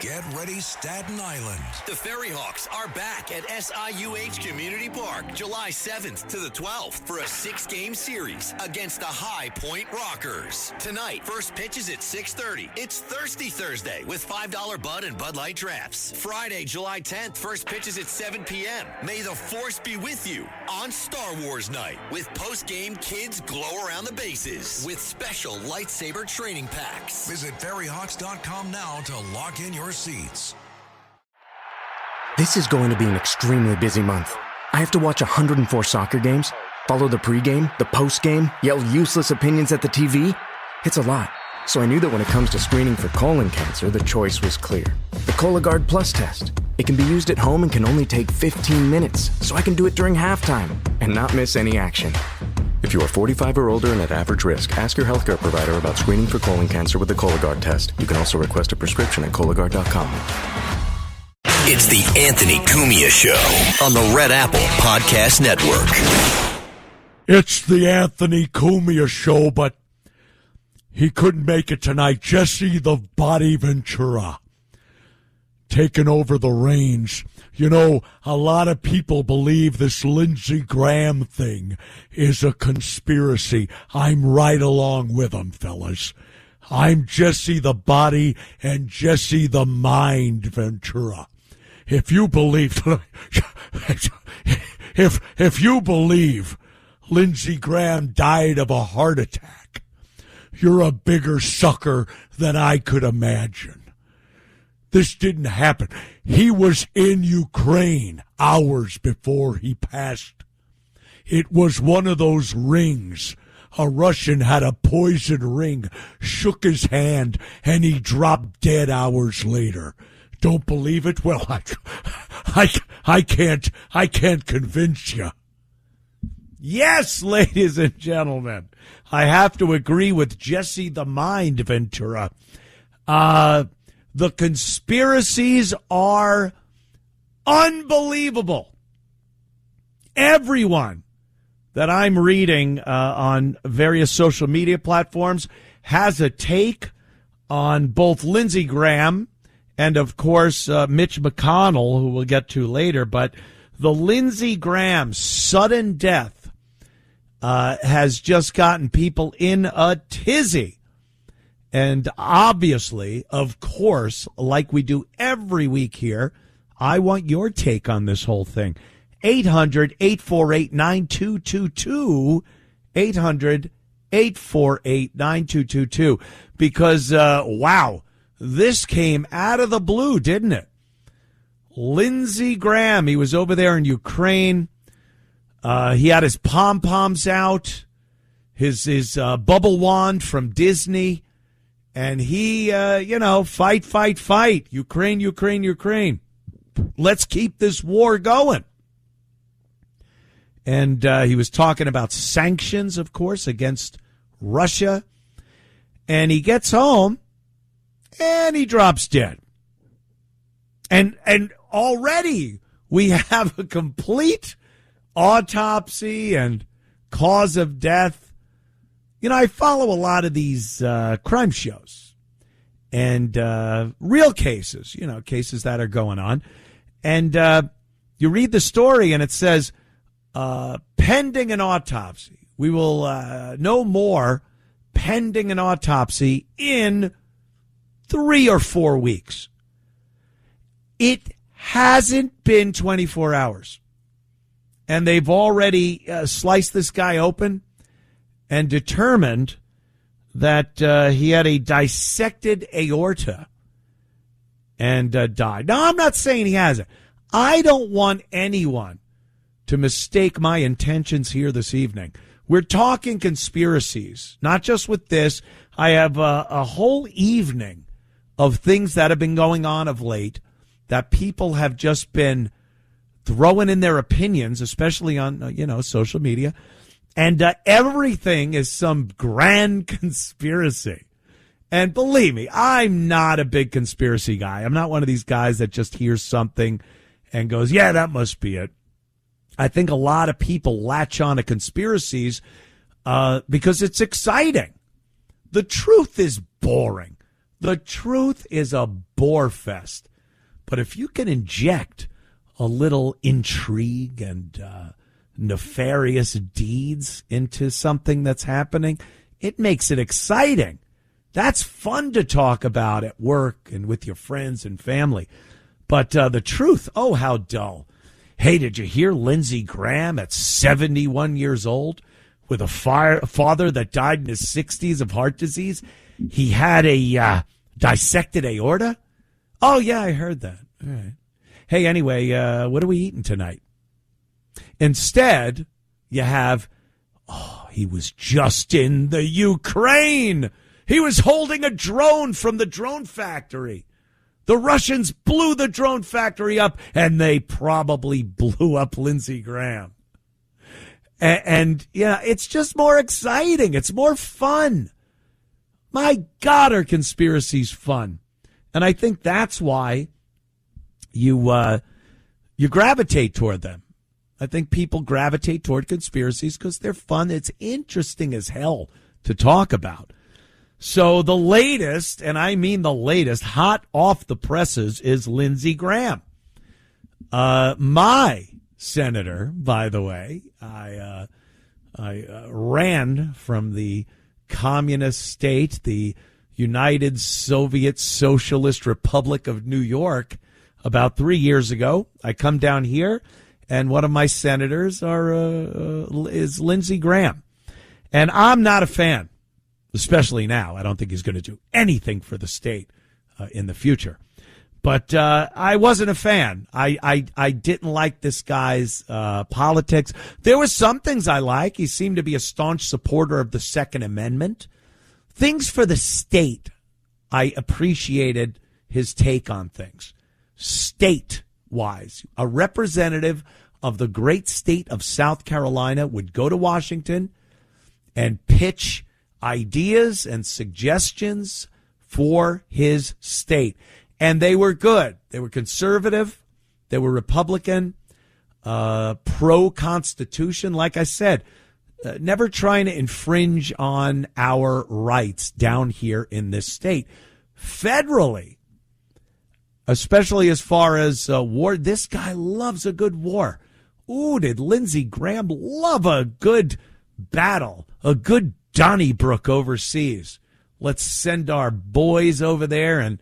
Get ready, Staten Island. The Ferry Hawks are back at SIUH Community Park July 7th to the 12th for a 6-game series against the High Point Rockers. Tonight, first pitch is at 6:30. It's Thirsty Thursday with $5 Bud and Bud Light drafts. Friday, July 10th, first pitch is at 7 p.m. May the Force be with you on Star Wars Night with post-game kids glow around the bases with special lightsaber training packs. Visit ferryhawks.com now to lock in your seats. This is going to be an extremely busy month. I have to watch 104 soccer games, follow the pregame, the postgame, yell useless opinions at the TV. It's a lot. So I knew that when it comes to screening for colon cancer, the choice was clear. The Cologuard Plus test. It can be used at home and can only take 15 minutes, so I can do it during halftime and not miss any action. If you are 45 or older and at average risk, ask your healthcare provider about screening for colon cancer with the Cologuard test. You can also request a prescription at Cologuard.com. It's the Anthony Cumia Show on the Red Apple Podcast Network. It's the Anthony Cumia Show, but he couldn't make it tonight. Jesse the Body Ventura taking over the reins. You know, a lot of people believe this Lindsey Graham thing is a conspiracy. I'm right along with them, fellas. I'm Jesse the Body and Jesse the Mind Ventura. If you believe, if you believe Lindsey Graham died of a heart attack, you're a bigger sucker than I could imagine. This didn't happen. He was in Ukraine hours before he passed. It was one of those rings. A Russian had a poison ring, shook his hand, and he dropped dead hours later. Don't believe it? Well, I can't convince you. Yes, ladies and gentlemen, I have to agree with Jesse the Mind Ventura. The conspiracies are unbelievable. Everyone that I'm reading on various social media platforms has a take on both Lindsey Graham and, of course, Mitch McConnell, who we'll get to later. But the Lindsey Graham sudden death has just gotten people in a tizzy. And obviously, of course, like we do every week here, I want your take on this whole thing. 800-848-9222. 800-848-9222. Because, wow, this came out of the blue, didn't it? Lindsey Graham, he was over there in Ukraine. He had his pom-poms out, his bubble wand from Disney. And he, fight. Ukraine. Let's keep this war going. And he was talking about sanctions, of course, against Russia. And he gets home, and he drops dead. And already we have a complete autopsy and cause of death. You know, I follow a lot of these crime shows and real cases, cases that are going on. And you read the story and it says, pending an autopsy. We will know more pending an autopsy in 3 or 4 weeks. It hasn't been 24 hours. And they've already sliced this guy open and determined that he had a dissected aorta and died. Now, I'm not saying he hasn't. I don't want anyone to mistake my intentions here this evening. We're talking conspiracies, not just with this. I have a whole evening of things that have been going on of late that people have just been throwing in their opinions, especially on, social media. And everything is some grand conspiracy. And believe me, I'm not a big conspiracy guy. I'm not one of these guys that just hears something and goes, yeah, that must be it. I think a lot of people latch on to conspiracies because it's exciting. The truth is boring. The truth is a bore fest. But if you can inject a little intrigue and nefarious deeds into something that's happening, it makes it exciting. That's fun to talk about at work and with your friends and family. But the truth, oh, how dull. Hey, did you hear Lindsey Graham at 71 years old with a father that died in his 60s of heart disease? He had a dissected aorta? Oh, yeah, I heard that. All right. Hey, anyway, what are we eating tonight? Instead, you have, he was just in the Ukraine. He was holding a drone from the drone factory. The Russians blew the drone factory up, and they probably blew up Lindsey Graham. And yeah, it's just more exciting. It's more fun. My God, are conspiracies fun? And I think that's why you gravitate toward them. I think people gravitate toward conspiracies because they're fun. It's interesting as hell to talk about. So the latest, and I mean the latest, hot off the presses, is Lindsey Graham. My senator, by the way, I ran from the communist state, the United Soviet Socialist Republic of New York, about 3 years ago. I come down here, and one of my senators is Lindsey Graham. And I'm not a fan, especially now. I don't think he's going to do anything for the state in the future. But I wasn't a fan. I didn't like this guy's politics. There were some things I like. He seemed to be a staunch supporter of the Second Amendment. Things for the state, I appreciated his take on things. State-wise, a representative of the great state of South Carolina would go to Washington and pitch ideas and suggestions for his state. And they were good. They were conservative. They were Republican, pro-Constitution. Like I said, never trying to infringe on our rights down here in this state. Federally, especially as far as war, this guy loves a good war. Ooh, did Lindsey Graham love a good battle, a good Donnybrook overseas. Let's send our boys over there and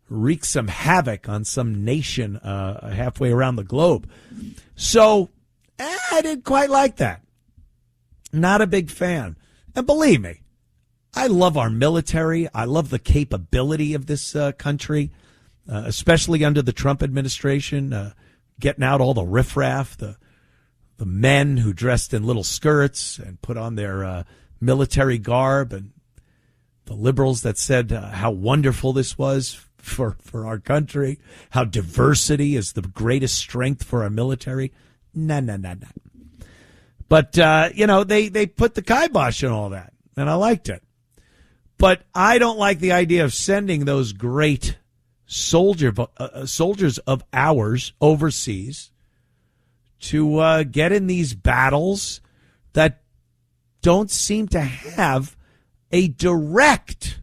wreak some havoc on some nation halfway around the globe. So I didn't quite like that. Not a big fan. And believe me, I love our military. I love the capability of this country, especially under the Trump administration, getting out all the riffraff, the men who dressed in little skirts and put on their military garb, and the liberals that said how wonderful this was for our country, how diversity is the greatest strength for our military. No. But, they put the kibosh on all that, and I liked it. But I don't like the idea of sending those great soldiers of ours overseas to get in these battles that don't seem to have a direct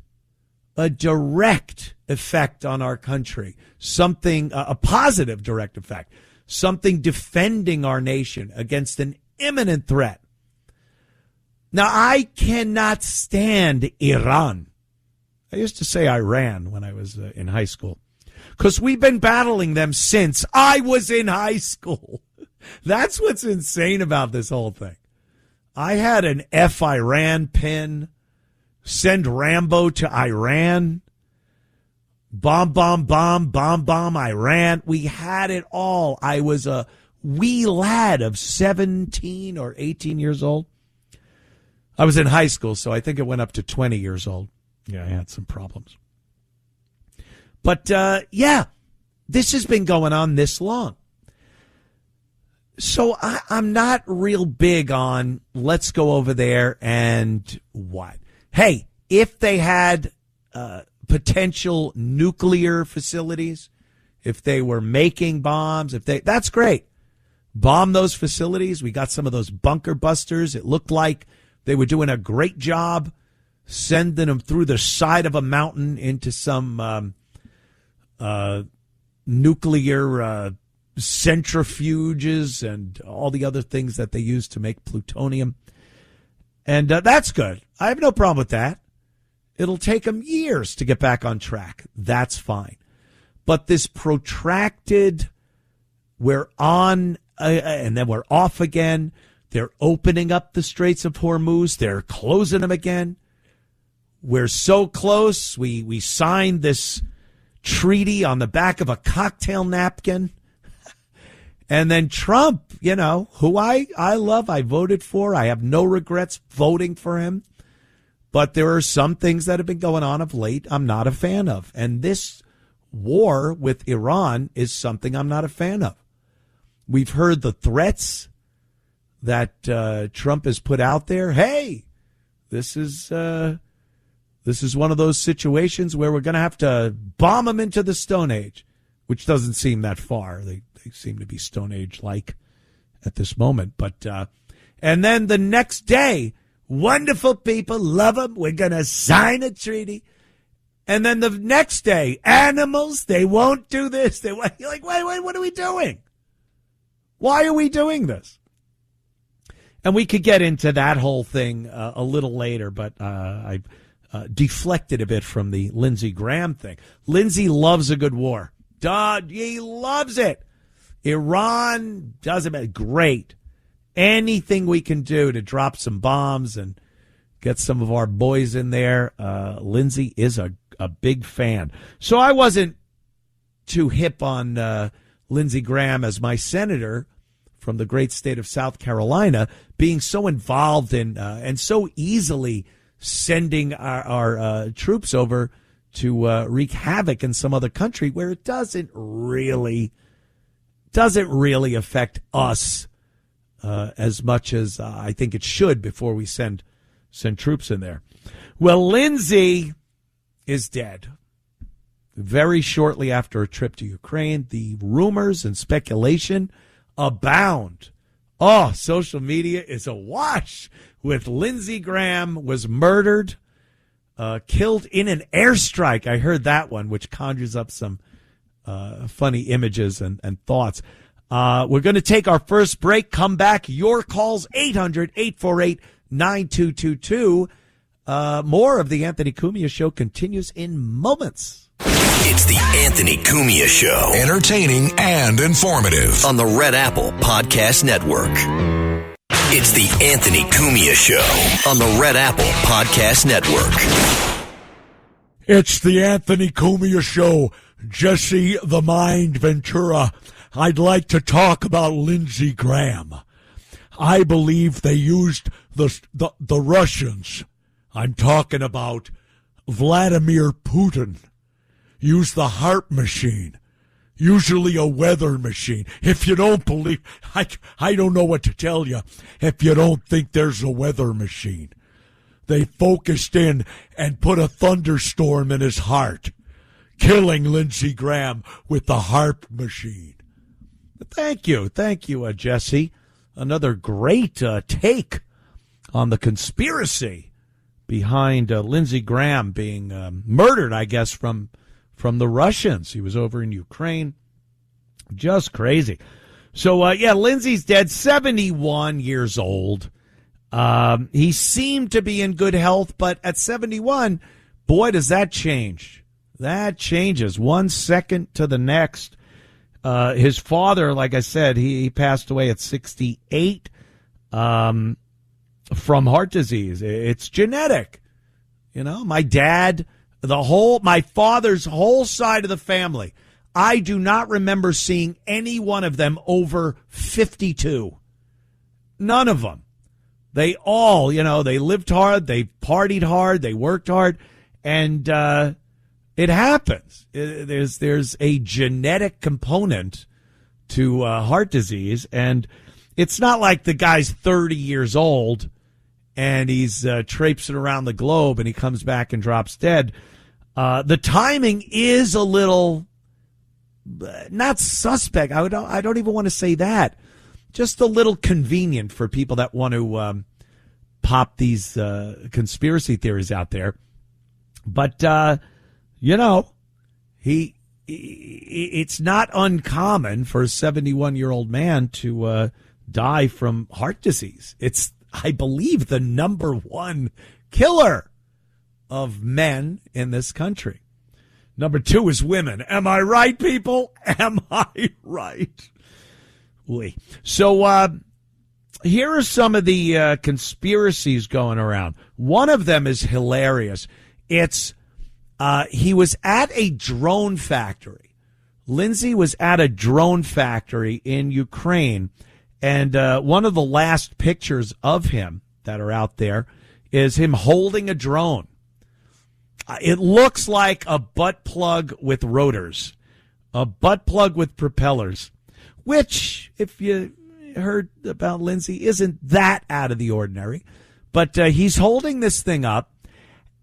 effect on our country, something, a positive direct effect, something defending our nation against an imminent threat. Now, I cannot stand Iran. I used to say Iran when I was in high school, because we've been battling them since I was in high school. That's what's insane about this whole thing. I had an F Iran pin, send Rambo to Iran, bomb Iran. We had it all. I was a wee lad of 17 or 18 years old. I was in high school, so I think it went up to 20 years old. Yeah, I had some problems. But, this has been going on this long. So I'm not real big on let's go over there and what. Hey, if they had potential nuclear facilities, if they were making bombs, that's great. Bomb those facilities. We got some of those bunker busters. It looked like they were doing a great job sending them through the side of a mountain into some nuclear centrifuges and all the other things that they use to make plutonium. And that's good. I have no problem with that. It'll take them years to get back on track. That's fine. But this protracted, we're on and then we're off again. They're opening up the Straits of Hormuz. They're closing them again. We're so close. We signed this treaty on the back of a cocktail napkin. And then Trump, who I love, I voted for. I have no regrets voting for him. But there are some things that have been going on of late I'm not a fan of. And this war with Iran is something I'm not a fan of. We've heard the threats that Trump has put out there. Hey, this is one of those situations where we're going to have to bomb them into the Stone Age, which doesn't seem that far. They seem to be Stone Age-like at this moment. But and then the next day, wonderful people, love them. We're going to sign a treaty. And then the next day, animals, they won't do this. You're like, wait, what are we doing? Why are we doing this? And we could get into that whole thing a little later, but I deflected a bit from the Lindsey Graham thing. Lindsey loves a good war. He loves it. Iran doesn't matter. Great. Anything we can do to drop some bombs and get some of our boys in there. Lindsey is a big fan. So I wasn't too hip on Lindsey Graham as my senator from the great state of South Carolina being so involved in and so easily sending our troops over to wreak havoc in some other country where it doesn't really affect us as much as I think it should before we send troops in there. Well, Lindsey is dead. Very shortly after a trip to Ukraine, the rumors and speculation abound. Oh, social media is awash with Lindsey Graham was murdered, killed in an airstrike. I heard that one, which conjures up some funny images and thoughts. We're going to take our first break, come back. Your calls, 800-848-9222. More of the Anthony Cumia Show continues in moments. It's the Anthony Cumia Show. Entertaining and informative. On the Red Apple Podcast Network. It's the Anthony Cumia Show on the Red Apple Podcast Network. It's the Anthony Cumia Show. Jesse the Mind Ventura. I'd like to talk about Lindsey Graham. I believe they used the Russians. I'm talking about Vladimir Putin. Use the HARP machine, usually a weather machine. If you don't believe, I don't know what to tell you if you don't think there's a weather machine. They focused in and put a thunderstorm in his heart, killing Lindsey Graham with the HARP machine. Thank you, Jesse. Another great take on the conspiracy behind Lindsey Graham being murdered, I guess, from the Russians. He was over in Ukraine. Just crazy. So, Lindsey's dead, 71 years old. He seemed to be in good health, but at 71, boy, does that change. That changes 1 second to the next. His father, like I said, he passed away at 68 from heart disease. It's genetic. My dad, my father's whole side of the family, I do not remember seeing any one of them over 52. None of them. They all, they lived hard, they partied hard, they worked hard, and it happens. There's a genetic component to heart disease, and it's not like the guy's 30 years old and he's traipsing around the globe and he comes back and drops dead. The timing is a little not suspect. I don't even want to say that. Just a little convenient for people that want to pop these conspiracy theories out there. But, it's not uncommon for a 71-year-old man to die from heart disease. It's, I believe, the number one killer of men in this country. Number two is women. Am I right, people? Am I right? So here are some of the conspiracies going around. One of them is hilarious. It's he was at a drone factory. Lindsey was at a drone factory in Ukraine, and one of the last pictures of him that are out there is him holding a drone. It looks like a butt plug with rotors, a butt plug with propellers, which, if you heard about Lindsey, isn't that out of the ordinary. But he's holding this thing up,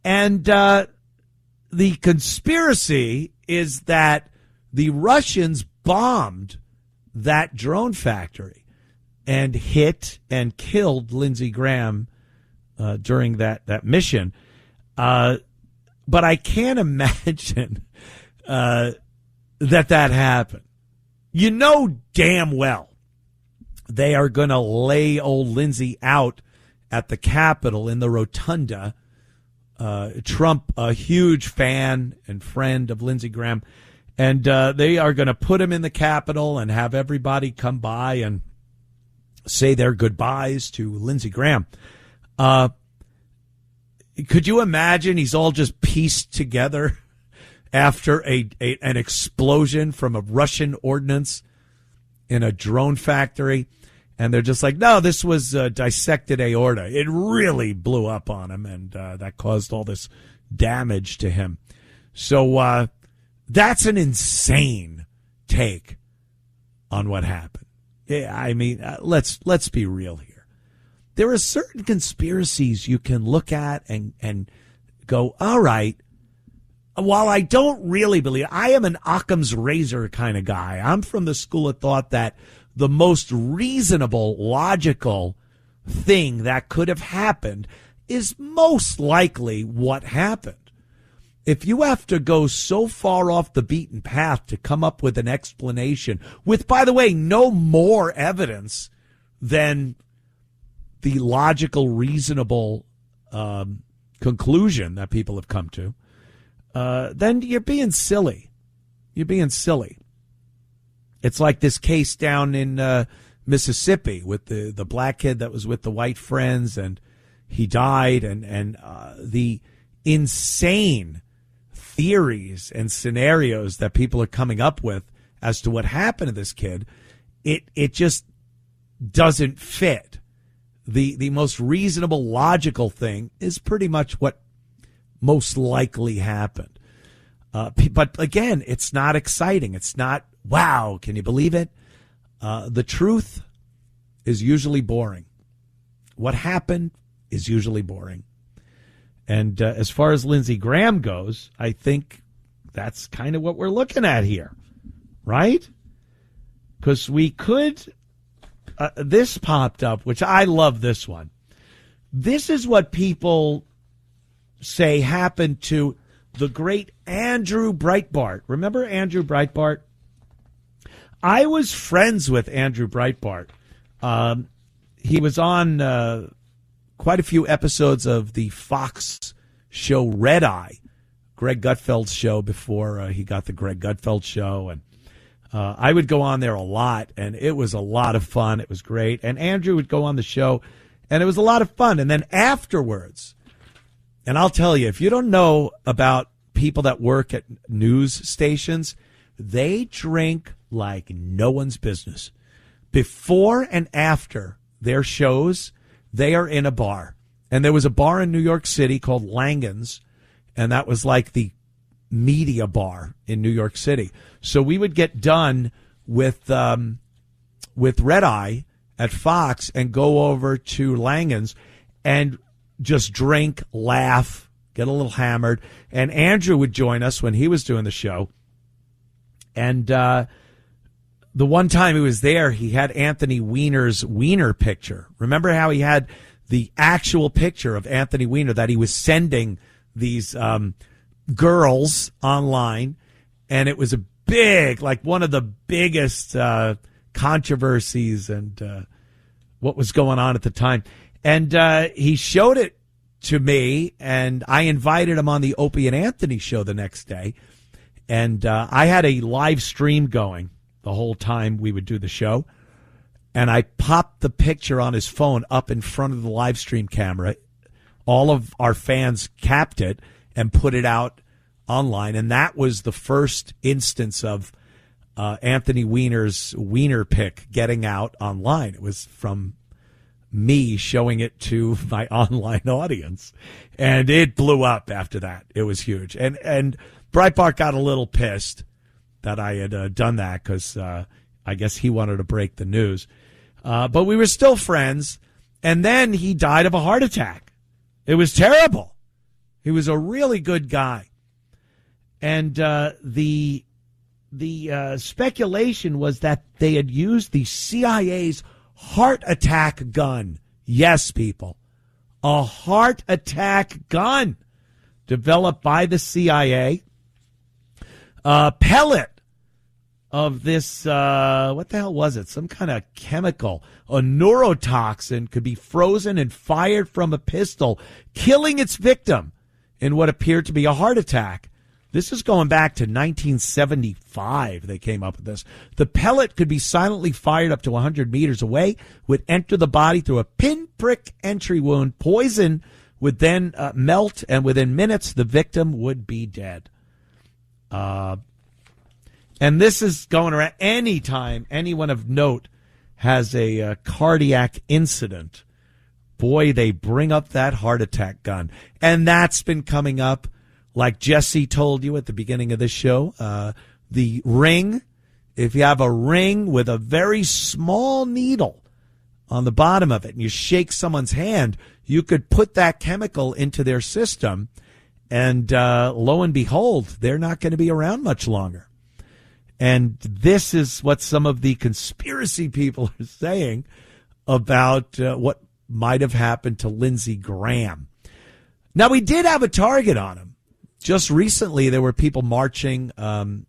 and the conspiracy is that the Russians bombed that drone factory and hit and killed Lindsey Graham during that mission. But I can't imagine that happened. You know damn well they are going to lay old Lindsey out at the Capitol in the rotunda. Trump, a huge fan and friend of Lindsey Graham, and they are going to put him in the Capitol and have everybody come by and say their goodbyes to Lindsey Graham. Could you imagine he's all just pieced together after an explosion from a Russian ordnance in a drone factory? And they're just like, no, this was dissected aorta. It really blew up on him, and that caused all this damage to him. So that's an insane take on what happened. Yeah, I mean, let's be real here. There are certain conspiracies you can look at and go, all right, while I don't really believe, I am an Occam's razor kind of guy. I'm from the school of thought that the most reasonable, logical thing that could have happened is most likely what happened. If you have to go so far off the beaten path to come up with an explanation with, by the way, no more evidence than the logical, reasonable conclusion that people have come to, then you're being silly. You're being silly. It's like this case down in Mississippi with the black kid that was with the white friends, and he died, and the insane theories and scenarios that people are coming up with as to what happened to this kid, it just doesn't fit. The most reasonable, logical thing is pretty much what most likely happened. But again, it's not exciting. It's not, wow, can you believe it? The truth is usually boring. What happened is usually boring. And as far as Lindsey Graham goes, I think that's kind of what we're looking at here, right? Because we could... this popped up, which I love this one. This is what people say happened to the great Andrew Breitbart. Remember Andrew Breitbart? I was friends with Andrew Breitbart. He was on quite a few episodes of the Fox show Red Eye, Greg Gutfeld's show before he got the Greg Gutfeld show. And I would go on there a lot, and it was a lot of fun. It was great. And Andrew would go on the show, and it was a lot of fun. And then afterwards, and I'll tell you, if you don't know about people that work at news stations, they drink like no one's business. Before and after their shows, they are in a bar. And there was a bar in New York City called Langan's, and that was like the media bar in New York City. So we would get done with Red Eye at Fox and go over to Langan's and just drink, laugh, get a little hammered. And Andrew would join us when he was doing the show. And the one time he was there, he had Anthony Weiner's Weiner picture. Remember how he had the actual picture of Anthony Weiner that he was sending these girls online, and it was a big, like one of the biggest controversies and what was going on at the time. And he showed it to me, and I invited him on the Opie and Anthony show the next day. And I had a live stream going the whole time we would do the show. And I popped the picture on his phone up in front of the live stream camera. All of our fans capped it and put it out online. And that was the first instance of Anthony Weiner's Weiner pic getting out online. It was from me showing it to my online audience. And it blew up after that. It was huge. And Breitbart got a little pissed that I had done that because I guess he wanted to break the news. But we were still friends. And then he died of a heart attack. It was terrible. He was a really good guy. And the speculation was that they had used the CIA's heart attack gun. Yes, people. A heart attack gun developed by the CIA. Pellet of this, what the hell was it? Some kind of chemical, a neurotoxin, could be frozen and fired from a pistol, killing its victim in what appeared to be a heart attack. This is going back to 1975. They came up with this. The pellet could be silently fired up to 100 meters away, would enter the body through a pinprick entry wound. Poison would then melt, and within minutes, the victim would be dead. And this is going around anytime anyone of note has a cardiac incident. Boy, they bring up that heart attack gun. And that's been coming up. Like Jesse told you at the beginning of this show, the ring, if you have a ring with a very small needle on the bottom of it and you shake someone's hand, you could put that chemical into their system and lo and behold, they're not going to be around much longer. And this is what some of the conspiracy people are saying about what might have happened to Lindsey Graham. Now, we did have a target on him. Just recently, there were people marching and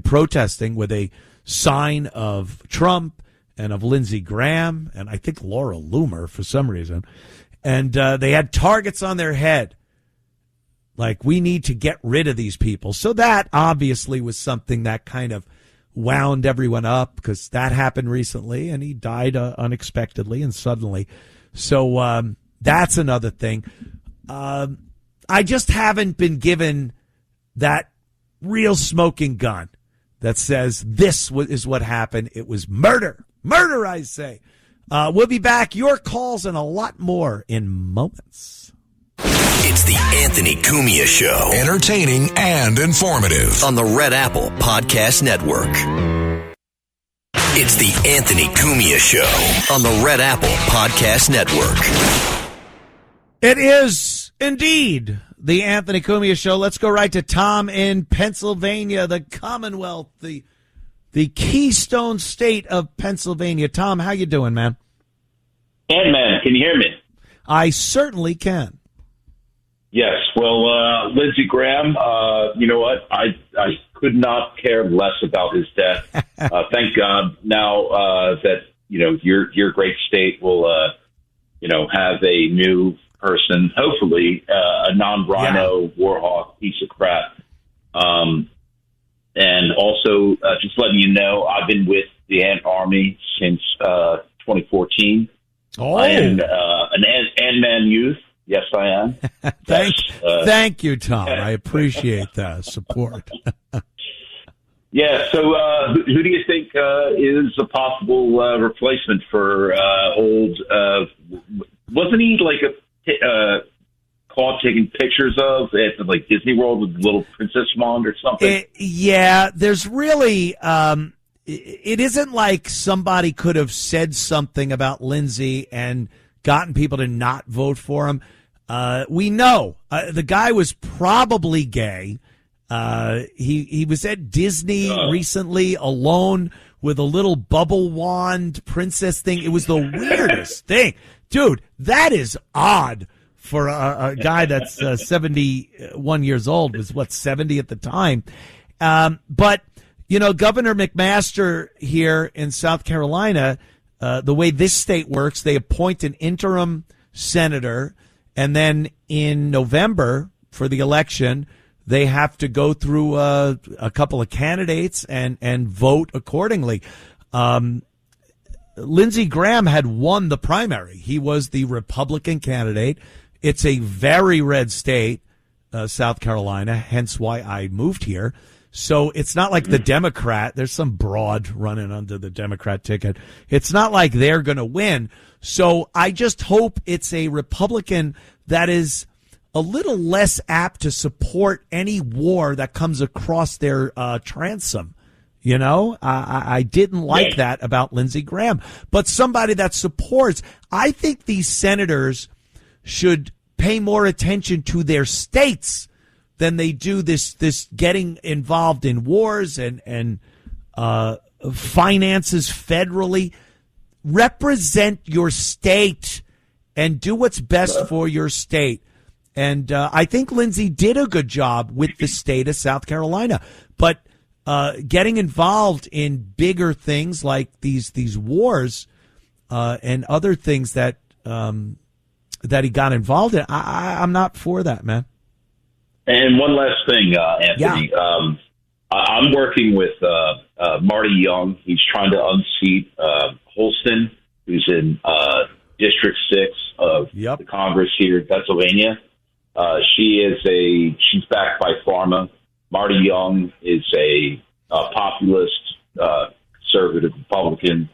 protesting with a sign of Trump and of Lindsey Graham and I think Laura Loomer for some reason. And they had targets on their head. Like, we need to get rid of these people. So that obviously was something that kind of wound everyone up because that happened recently and he died unexpectedly and suddenly. So that's another thing. I just haven't been given that real smoking gun that says this is what happened. It was murder. Murder, I say. We'll be back. Your calls and a lot more in moments. It's the Anthony Cumia Show. Entertaining and informative. On the Red Apple Podcast Network. It's the Anthony Cumia Show. On the Red Apple Podcast Network. It is indeed the Anthony Cumia Show. Let's go right to Tom in Pennsylvania, the Commonwealth, the keystone state of Pennsylvania. Tom, how you doing, man? Man, can you hear me? I certainly can. Yes. Well, Lindsey Graham, you know what? I could not care less about his death. Thank God now that, you know, your great state will, you know, have a new person, hopefully a non-rhino warhawk piece of crap. And also, just letting you know, I've been with the Ant Army since 2014. Oh. I am an Ant-Man youth. Yes, I am. Thank you, Tom. I appreciate that support. Yeah, so who do you think is a possible replacement for old... wasn't he like caught taking pictures of at like Disney World with Little Princess Wand or something? Yeah, there's really... it isn't like somebody could have said something about Lindsey and gotten people to not vote for him. We know the guy was probably gay. He was at Disney recently alone with a little bubble wand princess thing. It was the weirdest thing. Dude, that is odd for a guy that's 71 years old, was 70 at the time. But, Governor McMaster here in South Carolina, the way this state works, they appoint an interim senator, and then in November for the election, they have to go through a couple of candidates and vote accordingly. Lindsey Graham had won the primary. He was the Republican candidate. It's a very red state, South Carolina, hence why I moved here. So it's not like the Democrat. There's some broad running under the Democrat ticket. It's not like they're going to win. So I just hope it's a Republican that is a little less apt to support any war that comes across their transom. I didn't like that about Lindsey Graham, but somebody that supports. I think these senators should pay more attention to their states than they do this getting involved in wars and finances federally. Represent your state and do what's best for your state. And I think Lindsey did a good job with the state of South Carolina, but getting involved in bigger things like these wars and other things that he got involved in, I'm not for that, man. And one last thing, Anthony. Yeah. I'm working with Marty Young. He's trying to unseat Holston, who's in District 6 of the Congress here in Pennsylvania. She's backed by pharma. Marty Young is a populist, conservative Republican,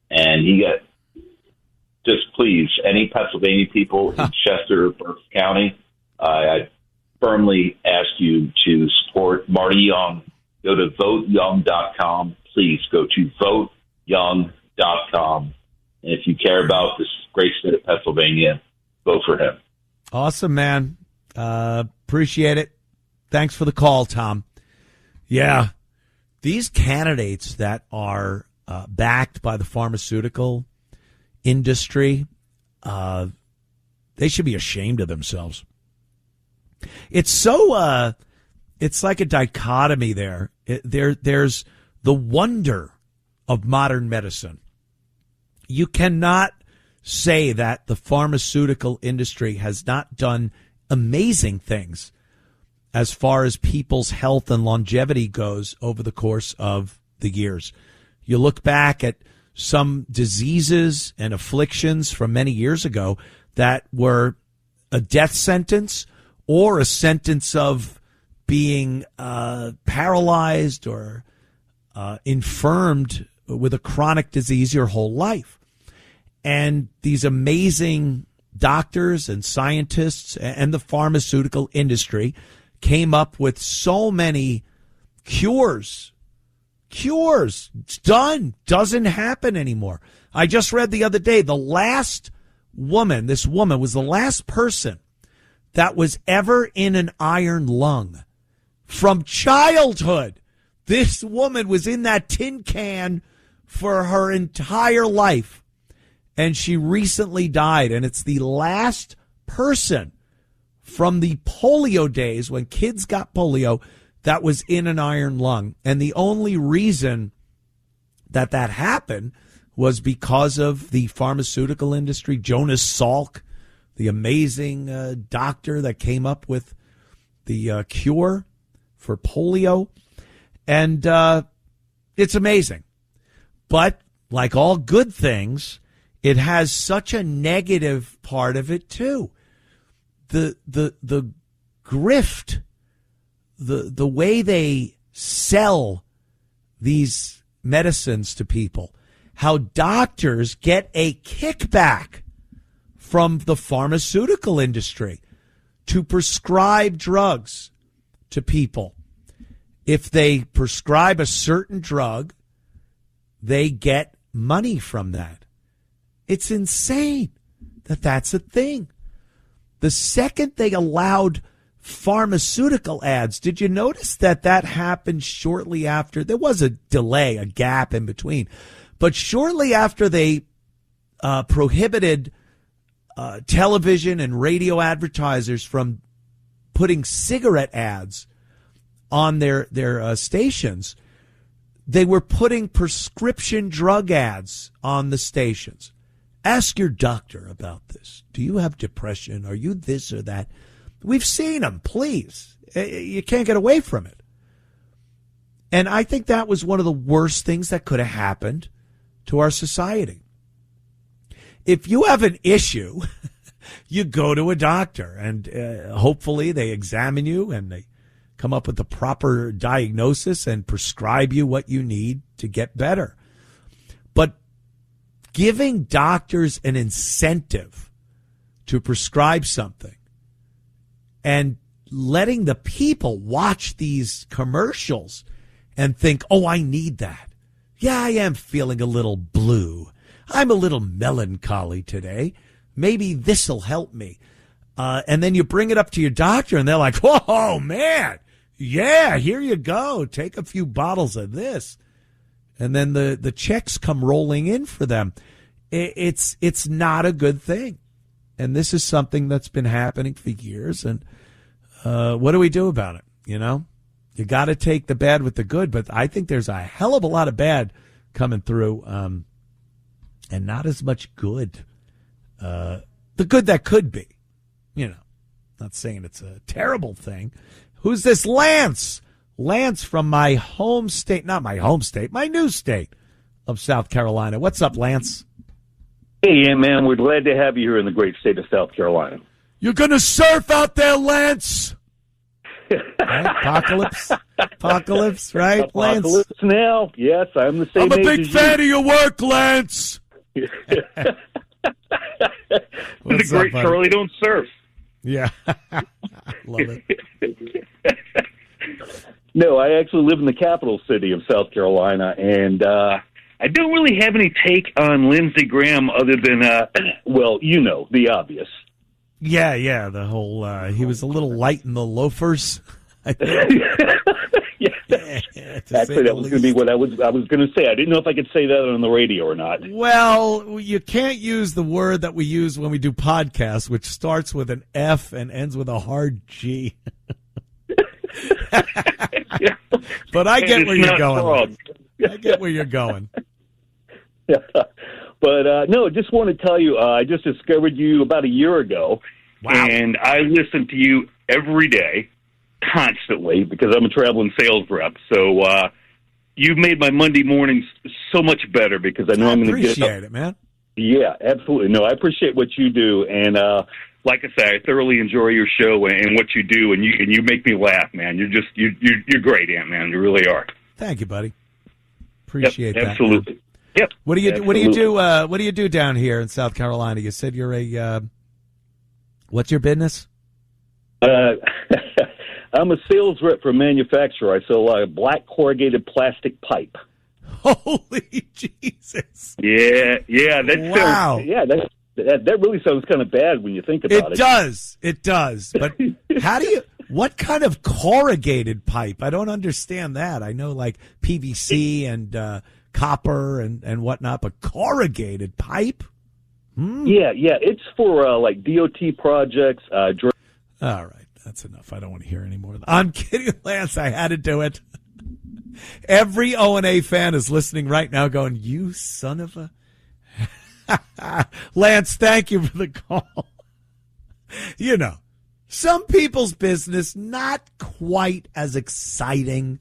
and he got just please any Pennsylvania people in Chester, Berks County. I firmly ask you to support Marty Young. Go to voteyoung.com. Please go to voteyoung.com. And if you care about this great state of Pennsylvania, vote for him. Awesome, man. Appreciate it. Thanks for the call, Tom. Yeah, these candidates that are backed by the pharmaceutical industry, they should be ashamed of themselves. It's so, it's like a dichotomy there. There's the wonder of modern medicine. You cannot say that the pharmaceutical industry has not done amazing things as far as people's health and longevity goes over the course of the years. You look back at some diseases and afflictions from many years ago that were a death sentence or a sentence of being paralyzed or infirmed with a chronic disease your whole life. And these amazing doctors and scientists and the pharmaceutical industry came up with so many cures. It's done. Doesn't happen anymore. I just read the other day, this woman was the last person that was ever in an iron lung from childhood. This woman was in that tin can for her entire life, and she recently died, and it's the last person from the polio days when kids got polio that was in an iron lung. And the only reason that happened was because of the pharmaceutical industry. Jonas Salk, the amazing doctor that came up with the cure for polio. And it's amazing. But like all good things, it has such a negative part of it too. The grift, the way they sell these medicines to people, how doctors get a kickback from the pharmaceutical industry to prescribe drugs to people. If they prescribe a certain drug, they get money from that. It's insane that that's a thing. The second they allowed pharmaceutical ads, did you notice that happened shortly after? There was a delay, a gap in between. But shortly after they prohibited television and radio advertisers from putting cigarette ads on their stations. They were putting prescription drug ads on the stations. Ask your doctor about this. Do you have depression? Are you this or that? We've seen them, please. You can't get away from it. And I think that was one of the worst things that could have happened to our society. If you have an issue, you go to a doctor, and hopefully they examine you and they come up with the proper diagnosis and prescribe you what you need to get better. But giving doctors an incentive to prescribe something and letting the people watch these commercials and think, oh, I need that. Yeah, I am feeling a little blue. I'm a little melancholy today. Maybe this'll help me. And then you bring it up to your doctor and they're like, whoa, man. Yeah, here you go. Take a few bottles of this. And then the checks come rolling in for them. It's not a good thing. And this is something that's been happening for years. And what do we do about it? You know, you got to take the bad with the good. But I think there's a hell of a lot of bad coming through and not as much good. The good that could be. You know, not saying it's a terrible thing. Who's this? Lance. Lance from my home state, not my home state, my new state of South Carolina. What's up, Lance? Hey, yeah, man, we're glad to have you here in the great state of South Carolina. You're going to surf out there, Lance? Right? Apocalypse, right, Lance? Apocalypse now. Yes, I'm the same I'm a age big as fan of your work, Lance. the What's great up, Charlie don't surf. Yeah. Love it. No, I actually live in the capital city of South Carolina, and I don't really have any take on Lindsey Graham other than, well, you know, the obvious. Yeah, the whole, he was a little light in the loafers. Yeah. Actually, that was going to be what I was going to say. I didn't know if I could say that on the radio or not. Well, you can't use the word that we use when we do podcasts, which starts with an F and ends with a hard G. But I get where you're going. I get where you're going. But no, just want to tell you, I just discovered you about a year ago, and I listen to you every day, constantly, because I'm a traveling sales rep. So you've made my Monday mornings so much better because I know I'm going to get up. Appreciate it, man. Yeah, absolutely. No, I appreciate what you do, and like I say, I thoroughly enjoy your show and what you do, and you make me laugh, man. You're great, Ant-Man. You really are. Thank you, buddy. Appreciate that. Absolutely. Man. Yep. What do you do? Absolutely. What do you do down here in South Carolina? You said you're a. What's your business? I'm a sales rep for a manufacturer. I sell black corrugated plastic pipe. Holy Jesus! Yeah. That sounds, that really sounds kind of bad when you think about it. It does. But how do you? What kind of corrugated pipe? I don't understand that. I know like PVC and copper and whatnot, but corrugated pipe? Yeah. It's for like DOT projects. All right. That's enough. I don't want to hear any more of that. I'm kidding, Lance. I had to do it. Every O&A fan is listening right now going, you son of a... Lance, thank you for the call. You know, some people's business not quite as exciting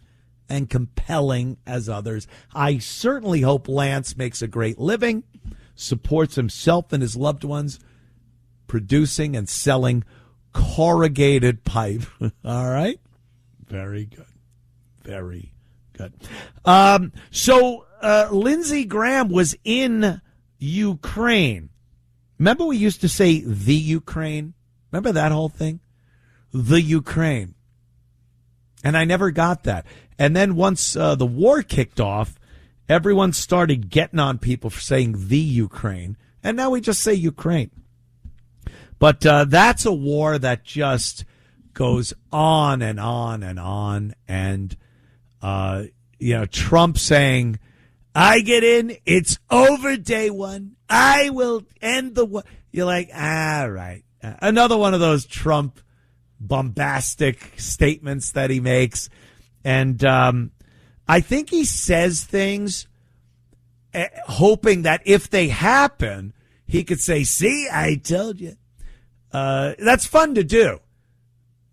and compelling as others. I certainly hope Lance makes a great living, supports himself and his loved ones, producing and selling corrugated pipe. All right? Very good. Very good. So Lindsey Graham was in Ukraine. Remember we used to say the Ukraine? Remember that whole thing? The Ukraine. And I never got that. And then once the war kicked off, everyone started getting on people for saying the Ukraine. And now we just say Ukraine. But that's a war that just goes on and on and on. And, Trump saying I get in, it's over day one. I will end the war. You're like, all right. Another one of those Trump bombastic statements that he makes. And I think he says things hoping that if they happen, he could say, see, I told you. That's fun to do.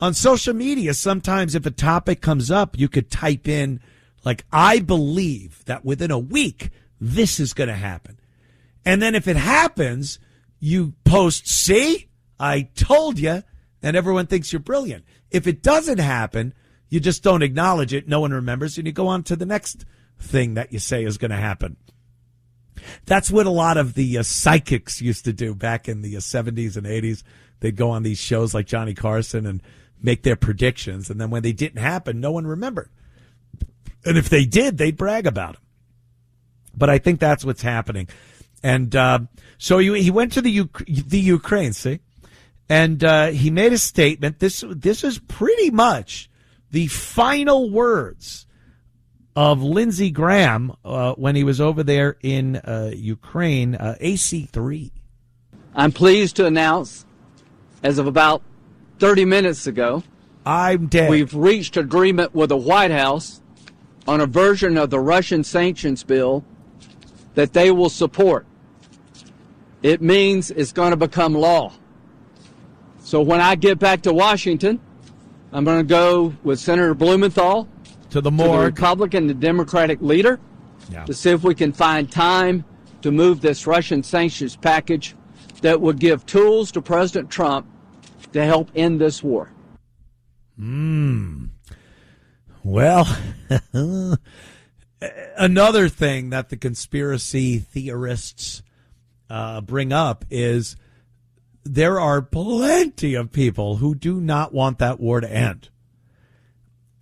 On social media, sometimes if a topic comes up, you could type in, like, I believe that within a week, this is going to happen. And then if it happens, you post, see, I told you, and everyone thinks you're brilliant. If it doesn't happen, you just don't acknowledge it. No one remembers, and you go on to the next thing that you say is going to happen. That's what a lot of the psychics used to do back in the 70s and 80s. They'd go on these shows like Johnny Carson and make their predictions, and then when they didn't happen, no one remembered. And if they did, they'd brag about them. But I think that's what's happening. And so he went to the Ukraine, see? And he made a statement. This is pretty much the final words of Lindsey Graham when he was over there in Ukraine, AC3. I'm pleased to announce, as of about 30 minutes ago, I'm dead. We've reached agreement with the White House on a version of the Russian sanctions bill that they will support. It means it's going to become law. So when I get back to Washington, I'm going to go with Senator Blumenthal to the Republican and Democratic leader to see if we can find time to move this Russian sanctions package that would give tools to President Trump to help end this war. Well, another thing that the conspiracy theorists bring up is there are plenty of people who do not want that war to end.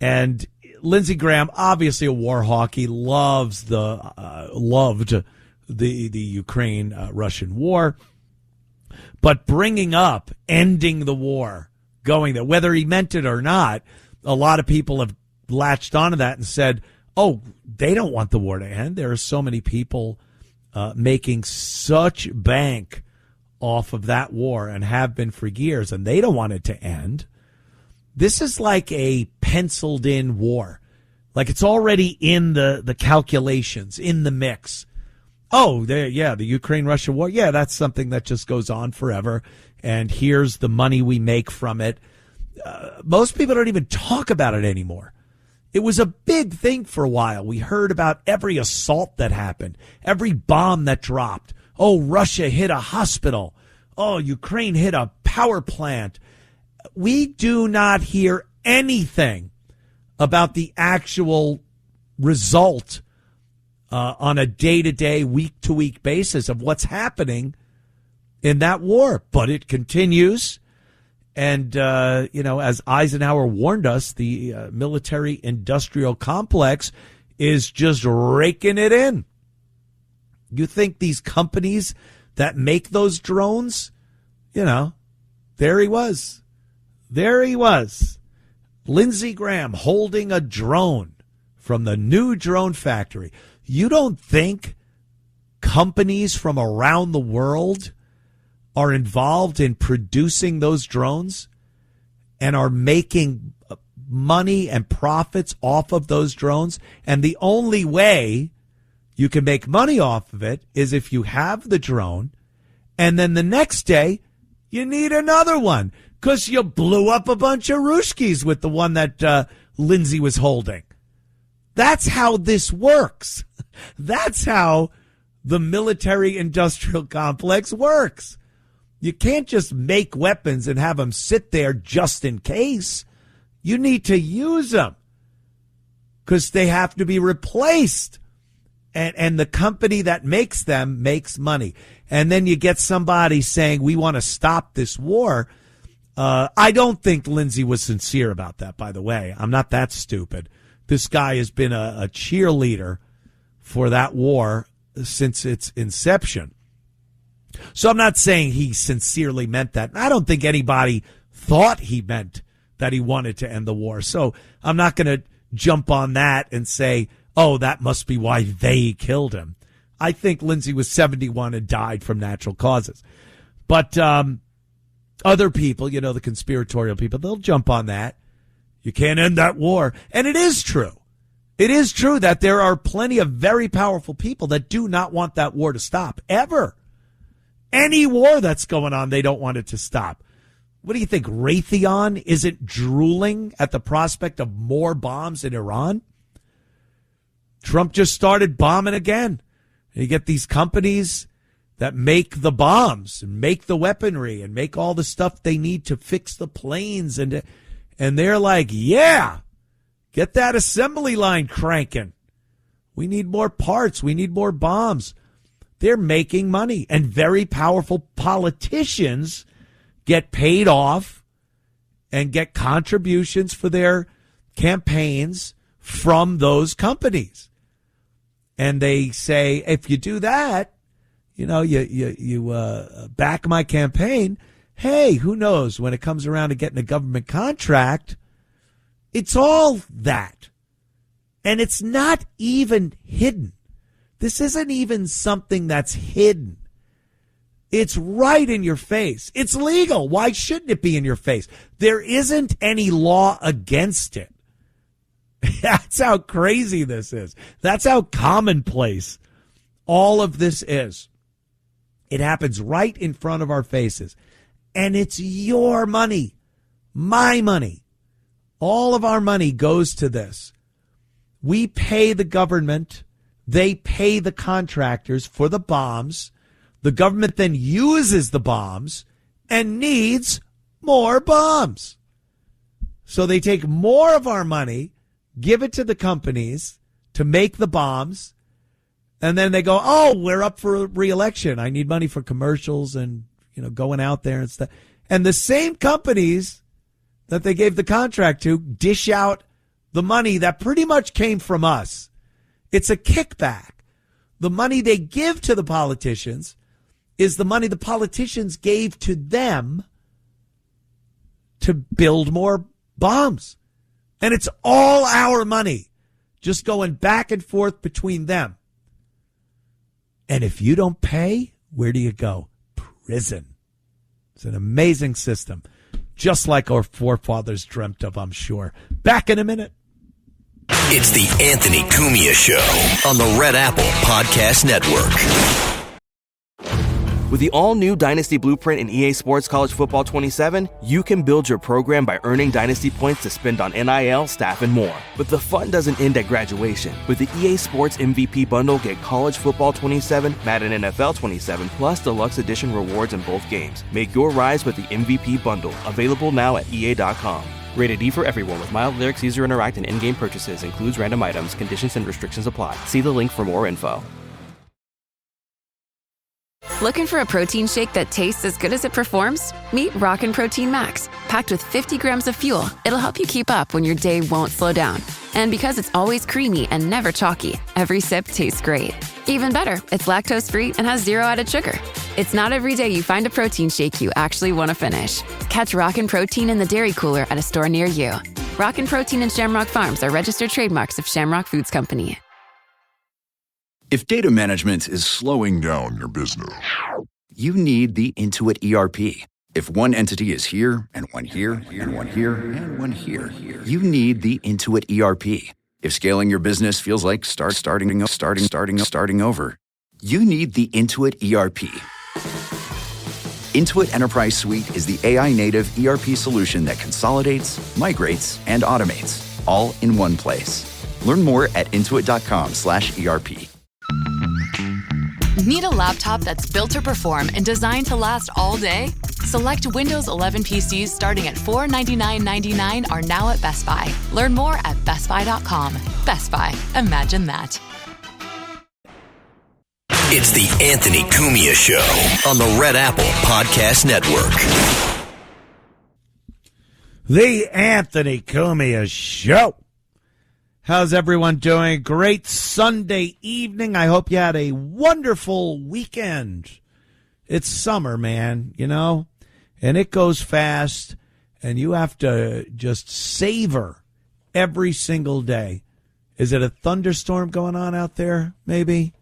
And Lindsey Graham, obviously a war hawk, he loved the Ukraine-Russian war. But bringing up ending the war, going there, whether he meant it or not, a lot of people have latched onto that and said, oh, they don't want the war to end. There are so many people making such bank off of that war and have been for years, and they don't want it to end. This is like a penciled in war. Like it's already in the calculations, in the mix. Oh, the Ukraine-Russia war. Yeah, that's something that just goes on forever. And here's the money we make from it. Most people don't even talk about it anymore. It was a big thing for a while. We heard about every assault that happened, every bomb that dropped. Oh, Russia hit a hospital. Oh, Ukraine hit a power plant. We do not hear anything about the actual result on a day-to-day, week-to-week basis of what's happening in that war. But it continues. And, as Eisenhower warned us, the military-industrial complex is just raking it in. You think these companies that make those drones, there he was. There he was. Lindsey Graham holding a drone from the new drone factory. You don't think companies from around the world are involved in producing those drones and are making money and profits off of those drones? And the only way you can make money off of it is if you have the drone and then the next day you need another one because you blew up a bunch of Ruskies with the one that Lindsey was holding. That's how this works. That's how the military-industrial complex works. You can't just make weapons and have them sit there just in case. You need to use them because they have to be replaced. And the company that makes them makes money. And then you get somebody saying, we want to stop this war. I don't think Lindsey was sincere about that, by the way. I'm not that stupid. This guy has been a cheerleader for that war since its inception. So I'm not saying he sincerely meant that. I don't think anybody thought he meant that he wanted to end the war. So I'm not going to jump on that and say, oh, that must be why they killed him. I think Lindsey was 71 and died from natural causes. But other people, the conspiratorial people, they'll jump on that. You can't end that war. And it is true. It is true that there are plenty of very powerful people that do not want that war to stop, ever. Any war that's going on, they don't want it to stop. What do you think, Raytheon isn't drooling at the prospect of more bombs in Iran? Trump just started bombing again. You get these companies that make the bombs and make the weaponry and make all the stuff they need to fix the planes. And they're like, yeah, get that assembly line cranking. We need more parts. We need more bombs. They're making money. And very powerful politicians get paid off and get contributions for their campaigns from those companies. And they say, if you do that, you back my campaign. Hey, who knows, when it comes around to getting a government contract, it's all that. And it's not even hidden. This isn't even something that's hidden. It's right in your face. It's legal. Why shouldn't it be in your face? There isn't any law against it. That's how crazy this is. That's how commonplace all of this is. It happens right in front of our faces. And it's your money, my money. All of our money goes to this. We pay the government. They pay the contractors for the bombs. The government then uses the bombs and needs more bombs. So they take more of our money, give it to the companies to make the bombs, and then they go, oh, we're up for re-election. I need money for commercials and, going out there and stuff. And the same companies that they gave the contract to dish out the money that pretty much came from us. It's a kickback. The money they give to the politicians is the money the politicians gave to them to build more bombs. And it's all our money just going back and forth between them. And if you don't pay, where do you go? Prison. It's an amazing system, just like our forefathers dreamt of, I'm sure. Back in a minute. It's the Anthony Cumia Show on the Red Apple Podcast Network. With the all-new Dynasty Blueprint in EA Sports College Football 27, you can build your program by earning Dynasty points to spend on NIL, staff, and more. But the fun doesn't end at graduation. With the EA Sports MVP Bundle, get College Football 27, Madden NFL 27, plus Deluxe Edition rewards in both games. Make your rise with the MVP Bundle, available now at EA.com. Rated E for everyone with mild lyrics, easier to interact, and in-game purchases. Includes random items. Conditions and restrictions apply. See the link for more info. Looking for a protein shake that tastes as good as it performs? Meet Rockin' Protein Max. Packed with 50 grams of fuel, it'll help you keep up when your day won't slow down. And because it's always creamy and never chalky, every sip tastes great. Even better, it's lactose-free and has 0 added sugar. It's not every day you find a protein shake you actually want to finish. Catch Rockin' Protein in the dairy cooler at a store near you. Rockin' Protein and Shamrock Farms are registered trademarks of Shamrock Foods Company. If data management is slowing down your business, you need the Intuit ERP. If one entity is here, and one here, and one here, and one here, you need the Intuit ERP. If scaling your business feels like starting over, you need the Intuit ERP. Intuit Enterprise Suite is the AI-native ERP solution that consolidates, migrates, and automates, all in one place. Learn more at intuit.com/ERP. Need a laptop that's built to perform and designed to last all day? Select Windows 11 PCs starting at $499.99 are now at Best Buy. Learn more at bestbuy.com. Best Buy. Imagine that. It's the Anthony Cumia Show on the Red Apple Podcast Network. The Anthony Cumia Show. How's everyone doing? Great Sunday evening. I hope you had a wonderful weekend. It's summer, man, and it goes fast, and you have to just savor every single day. Is it a thunderstorm going on out there? Maybe.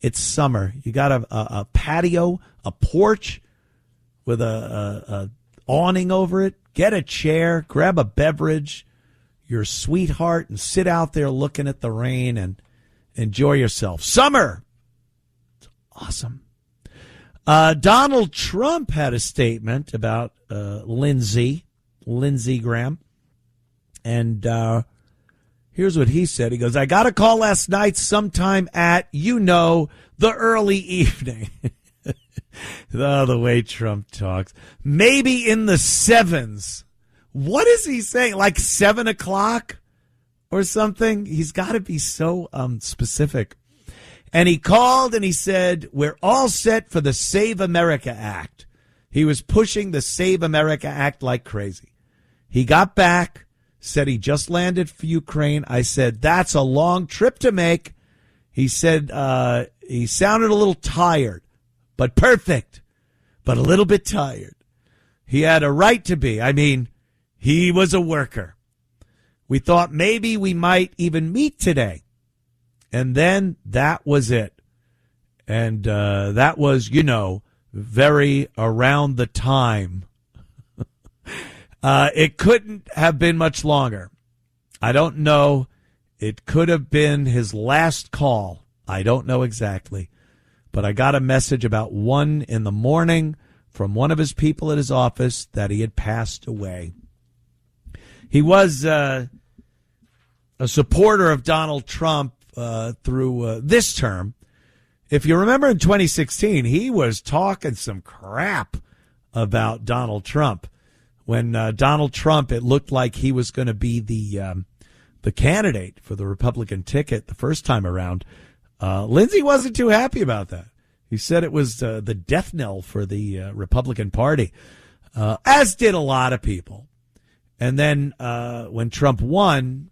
It's summer. You got a patio, a porch with a awning over it. Get a chair, grab a beverage, your sweetheart, and sit out there looking at the rain and enjoy yourself. Summer. It's awesome. Donald Trump had a statement about Lindsey Graham. And here's what he said. He goes, I got a call last night sometime at, the early evening. The way Trump talks. Maybe in the sevens. What is he saying? Like 7 o'clock or something? He's got to be so specific. And he called and he said, we're all set for the Save America Act. He was pushing the Save America Act like crazy. He got back, said he just landed for Ukraine. I said, that's a long trip to make. He said he sounded a little tired, but perfect, but a little bit tired. He had a right to be. I mean, he was a worker. We thought maybe we might even meet today. And then that was it. And that was, very around the time. It couldn't have been much longer. I don't know. It could have been his last call. I don't know exactly. But I got a message about 1 a.m. from one of his people at his office that he had passed away. He was a supporter of Donald Trump through this term. If you remember in 2016, he was talking some crap about Donald Trump. When Donald Trump, it looked like he was going to be the candidate for the Republican ticket the first time around. Lindsey wasn't too happy about that. He said it was the death knell for the Republican Party, as did a lot of people. And then when Trump won,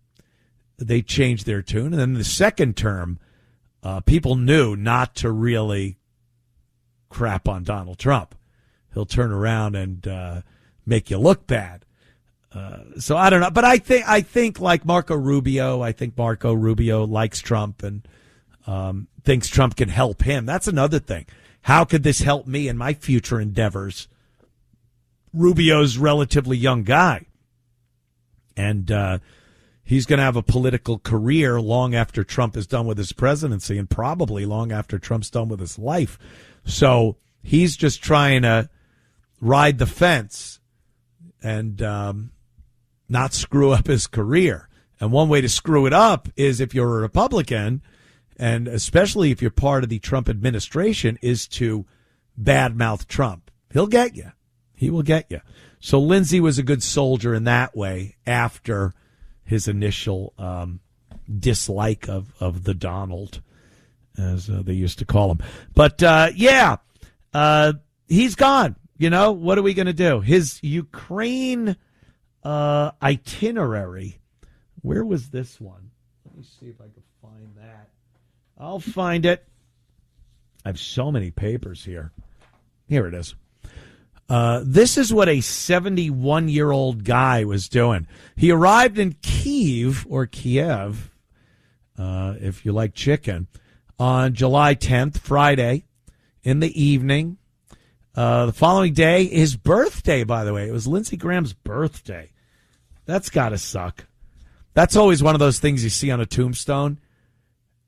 they changed their tune. And then the second term, people knew not to really crap on Donald Trump. He'll turn around and make you look bad. So I don't know. But I think like Marco Rubio, likes Trump and thinks Trump can help him. That's another thing. How could this help me in my future endeavors? Rubio's a relatively young guy. And he's going to have a political career long after Trump is done with his presidency and probably long after Trump's done with his life. So he's just trying to ride the fence and not screw up his career. And one way to screw it up is if you're a Republican, and especially if you're part of the Trump administration, is to badmouth Trump. He'll get you. He will get you. So Lindsey was a good soldier in that way after his initial dislike of the Donald, as they used to call him. But, he's gone. What are we going to do? His Ukraine itinerary. Where was this one? Let me see if I can find that. I'll find it. I have so many papers here. Here it is. This is what a 71-year-old guy was doing. He arrived in Kiev, if you like chicken, on July 10th, Friday, in the evening. The following day, his birthday, by the way. It was Lindsey Graham's birthday. That's got to suck. That's always one of those things you see on a tombstone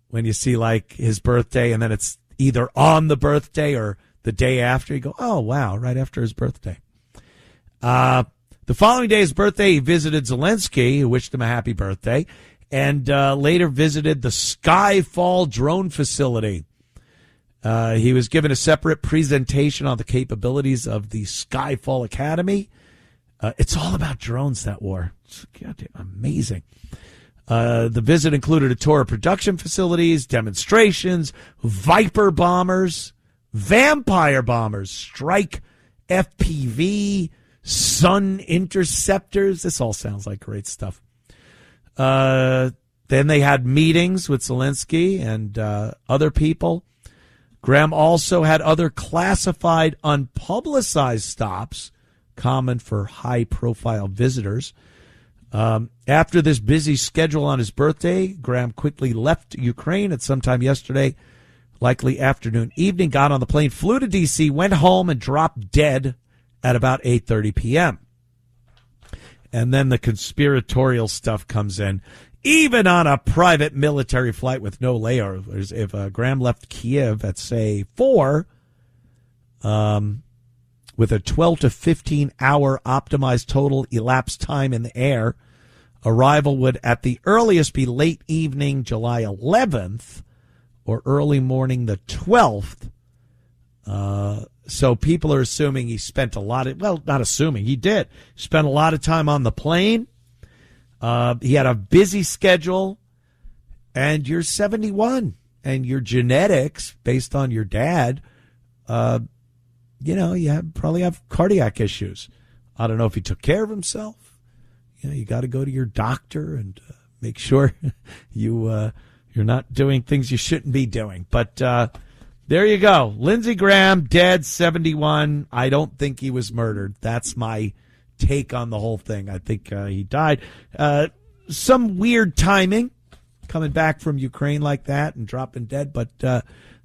when you see, like, his birthday, and then it's either on the birthday or the day after. You go, oh, wow, right after his birthday. The following day, his birthday, he visited Zelensky, who wished him a happy birthday, and later visited the Skyfall drone facility. He was given a separate presentation on the capabilities of the Skyfall Academy. It's all about drones, that war. It's goddamn amazing. The visit included a tour of production facilities, demonstrations, Viper bombers, vampire bombers, Strike FPV, Sun interceptors. This all sounds like great stuff. Then they had meetings with Zelensky and other people. Graham also had other classified, unpublicized stops, common for high-profile visitors. After this busy schedule on his birthday, Graham quickly left Ukraine at some time yesterday, likely afternoon, evening, got on the plane, flew to D.C., went home, and dropped dead at about 8:30 p.m. And then the conspiratorial stuff comes in. Even on a private military flight with no layovers, if Graham left Kiev at, say, 4, with a 12 to 15-hour optimized total elapsed time in the air, arrival would at the earliest be late evening, July 11th, or early morning, the 12th. So people are assuming he spent a lot of, well, not assuming, he did. Spent a lot of time on the plane. He had a busy schedule, and you're 71, and your genetics, based on your dad, you probably have cardiac issues. I don't know if he took care of himself. You got to go to your doctor and make sure you're not doing things you shouldn't be doing. But there you go. Lindsey Graham, dead, 71. I don't think he was murdered. That's my take on the whole thing. I think he died. Some weird timing, coming back from Ukraine like that and dropping dead, but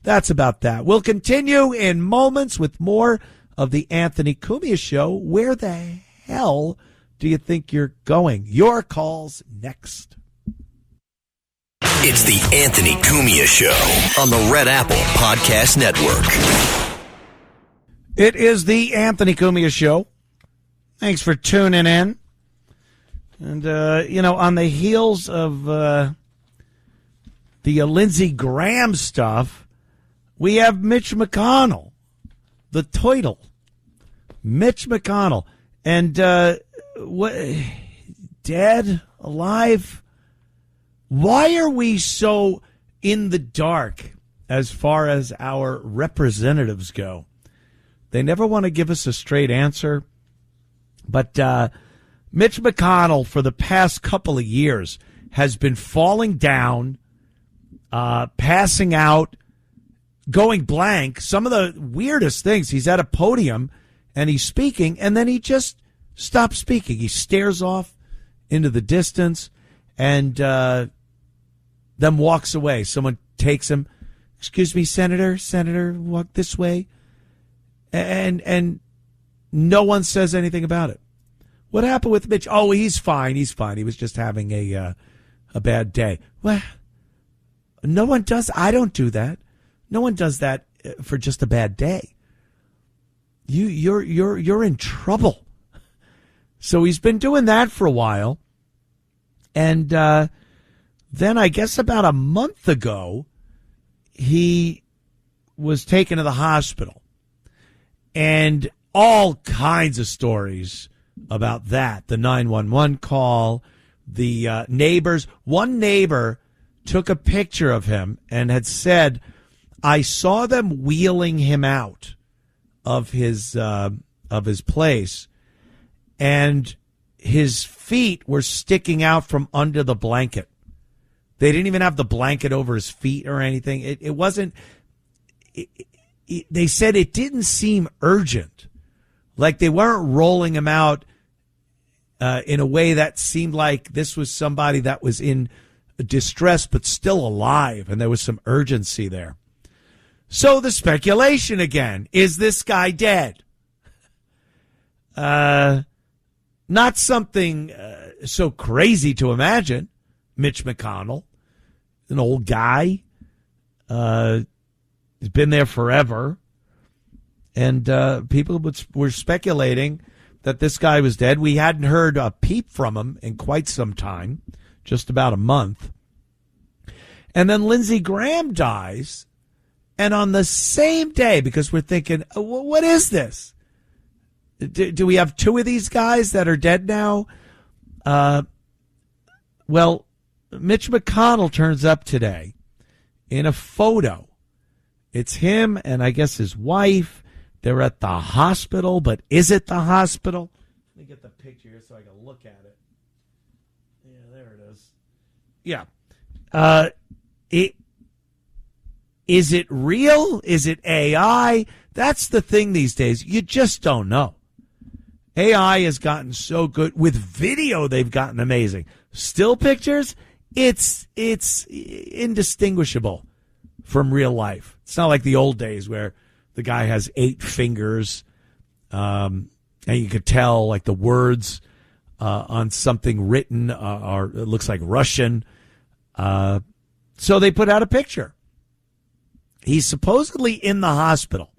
that's about that. We'll continue in moments with more of the Anthony Cumia Show. Where the hell do you think you're going? Your calls next. It's the Anthony Cumia Show on the Red Apple Podcast Network. It is the Anthony Cumia Show. Thanks for tuning in. And, on the heels of the Lindsey Graham stuff, we have Mitch McConnell, the toidle. Mitch McConnell. And what? Dead? Alive? Why are we so in the dark as far as our representatives go? They never want to give us a straight answer. But Mitch McConnell, for the past couple of years, has been falling down, passing out, going blank. Some of the weirdest things. He's at a podium and he's speaking, and then he just stops speaking. He stares off into the distance and then walks away. Someone takes him. Excuse me, Senator, walk this way. And no one says anything about it. What happened with Mitch? Oh, he's fine. He was just having a bad day. Well, no one does. I don't do that. No one does that for just a bad day. You're in trouble. So he's been doing that for a while. And then I guess about a month ago, he was taken to the hospital. And all kinds of stories about that. The 911 call, the neighbors. One neighbor took a picture of him and had said, I saw them wheeling him out of his place, and his feet were sticking out from under the blanket. They didn't even have the blanket over his feet or anything. It wasn't. They said it didn't seem urgent. Like they weren't rolling him out in a way that seemed like this was somebody that was in distress but still alive, and there was some urgency there. So the speculation again, is this guy dead? Not something so crazy to imagine. Mitch McConnell, an old guy, he's been there forever. And people were speculating that this guy was dead. We hadn't heard a peep from him in quite some time, just about a month. And then Lindsey Graham dies. And on the same day, because we're thinking, what is this? Do we have two of these guys that are dead now? Well, Mitch McConnell turns up today in a photo. It's him and I guess his wife. They're at the hospital, but is it the hospital? Let me get the picture here so I can look at it. Yeah, there it is. Yeah. Is it real? Is it AI? That's the thing these days. You just don't know. AI has gotten so good. With video, they've gotten amazing. Still pictures, it's indistinguishable from real life. It's not like the old days where the guy has 8 fingers, and you could tell like the words on something written are it looks like Russian. So they put out a picture. He's supposedly in the hospital.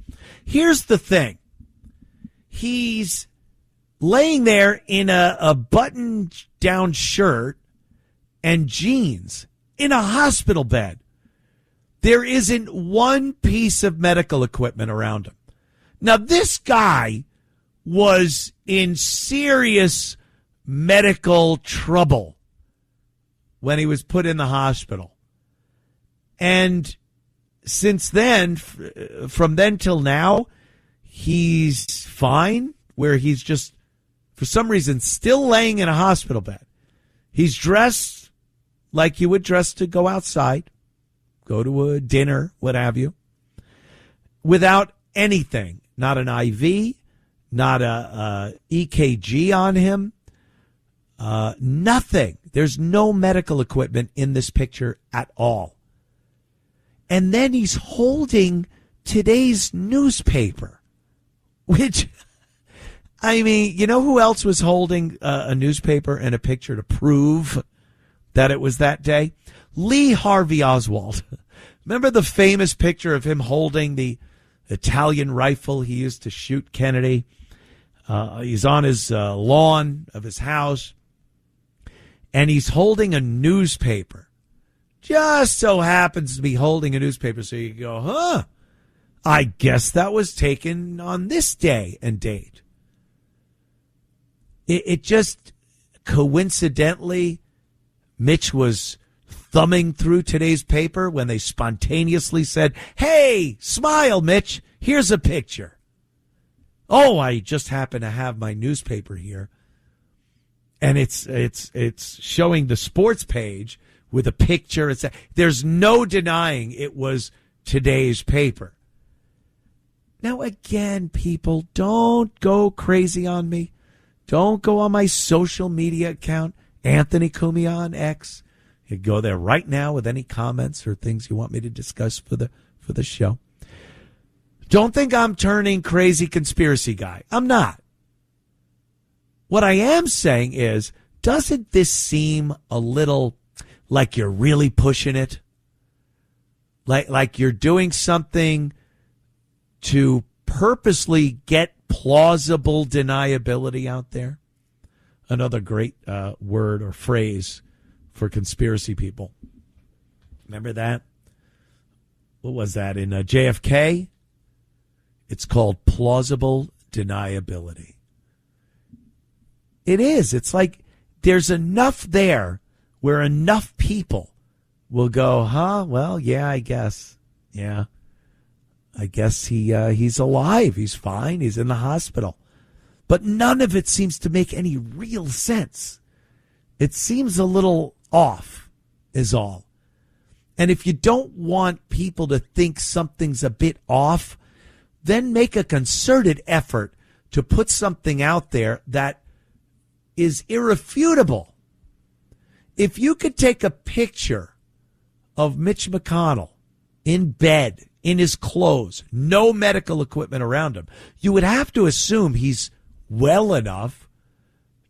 Here's the thing. He's laying there in a button-down shirt and jeans in a hospital bed. There isn't one piece of medical equipment around him. Now, this guy was in serious medical trouble when he was put in the hospital. And since then, from then till now, he's fine, where he's just, for some reason, still laying in a hospital bed. He's dressed like you would dress to go outside, go to a dinner, what have you, without anything, not an IV, not a EKG on him, nothing. There's no medical equipment in this picture at all. And then he's holding today's newspaper, which, I mean, you know who else was holding a newspaper and a picture to prove that it was that day? Lee Harvey Oswald. Remember the famous picture of him holding the Italian rifle he used to shoot Kennedy? He's on his lawn of his house, and he's holding a newspaper. Just so happens to be holding a newspaper, so you go, huh, I guess that was taken on this day and date. It just coincidentally, Mitch was thumbing through today's paper when they spontaneously said, hey, smile, Mitch, here's a picture. Oh, I just happen to have my newspaper here. And it's showing the sports page with a picture. There's no denying it was today's paper. Now, again, people, don't go crazy on me. Don't go on my social media account, Anthony Cumia on X. You go there right now with any comments or things you want me to discuss for the show. Don't think I'm turning crazy conspiracy guy. I'm not. What I am saying is, doesn't this seem a little like you're really pushing it? Like you're doing something to purposely get plausible deniability out there? Another great word or phrase for conspiracy people. Remember that? What was that in JFK? It's called plausible deniability. It is. It's like there's enough there where enough people will go, huh? Well, yeah, I guess. Yeah. I guess he's alive. He's fine. He's in the hospital. But none of it seems to make any real sense. It seems a little off, is all. And if you don't want people to think something's a bit off, then make a concerted effort to put something out there that is irrefutable. If you could take a picture of Mitch McConnell in bed, in his clothes, no medical equipment around him, you would have to assume he's well enough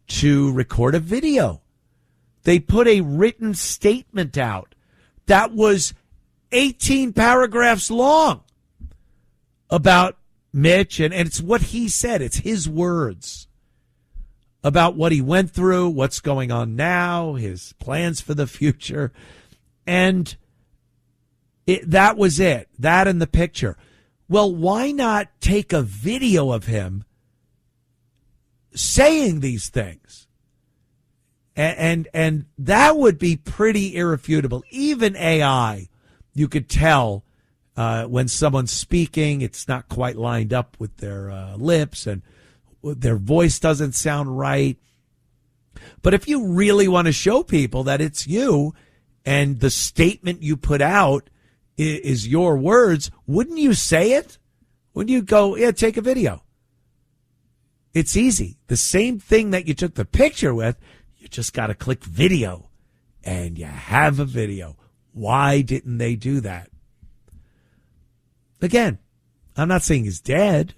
to record a video. They put a written statement out that was 18 paragraphs long about Mitch, and it's what he said. It's his words about what he went through, what's going on now, his plans for the future. And that was it, that and the picture. Well, why not take a video of him saying these things? And that would be pretty irrefutable. Even AI, you could tell when someone's speaking, it's not quite lined up with their lips and their voice doesn't sound right. But if you really want to show people that it's you and the statement you put out is your words, wouldn't you say it? Wouldn't you go, yeah, take a video? It's easy. The same thing that you took the picture with, you just got to click video, and you have a video. Why didn't they do that? Again, I'm not saying he's dead,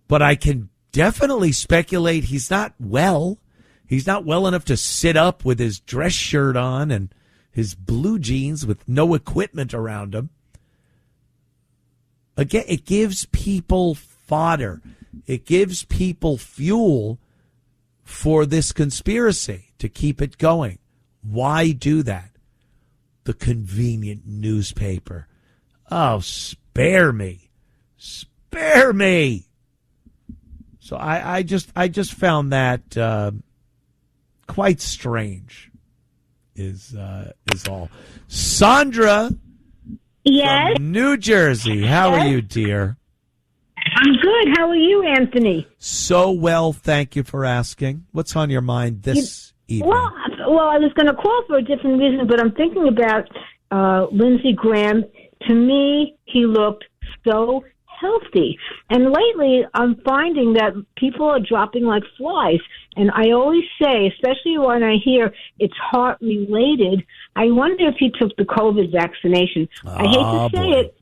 but I can definitely speculate he's not well. He's not well enough to sit up with his dress shirt on and his blue jeans with no equipment around him. Again, it gives people fodder. It gives people fuel for this conspiracy to keep it going. Why do that? The convenient newspaper. Oh, spare me. Spare me. So I just found that quite strange is all. Sandra, yes, from New Jersey. How are you, dear? I'm good. How are you, Anthony? So well, thank you for asking. What's on your mind this evening? Well, I was going to call for a different reason, but I'm thinking about Lindsey Graham. To me, he looked so healthy. And lately, I'm finding that people are dropping like flies. And I always say, especially when I hear it's heart-related, I wonder if he took the COVID vaccination. I hate to say it,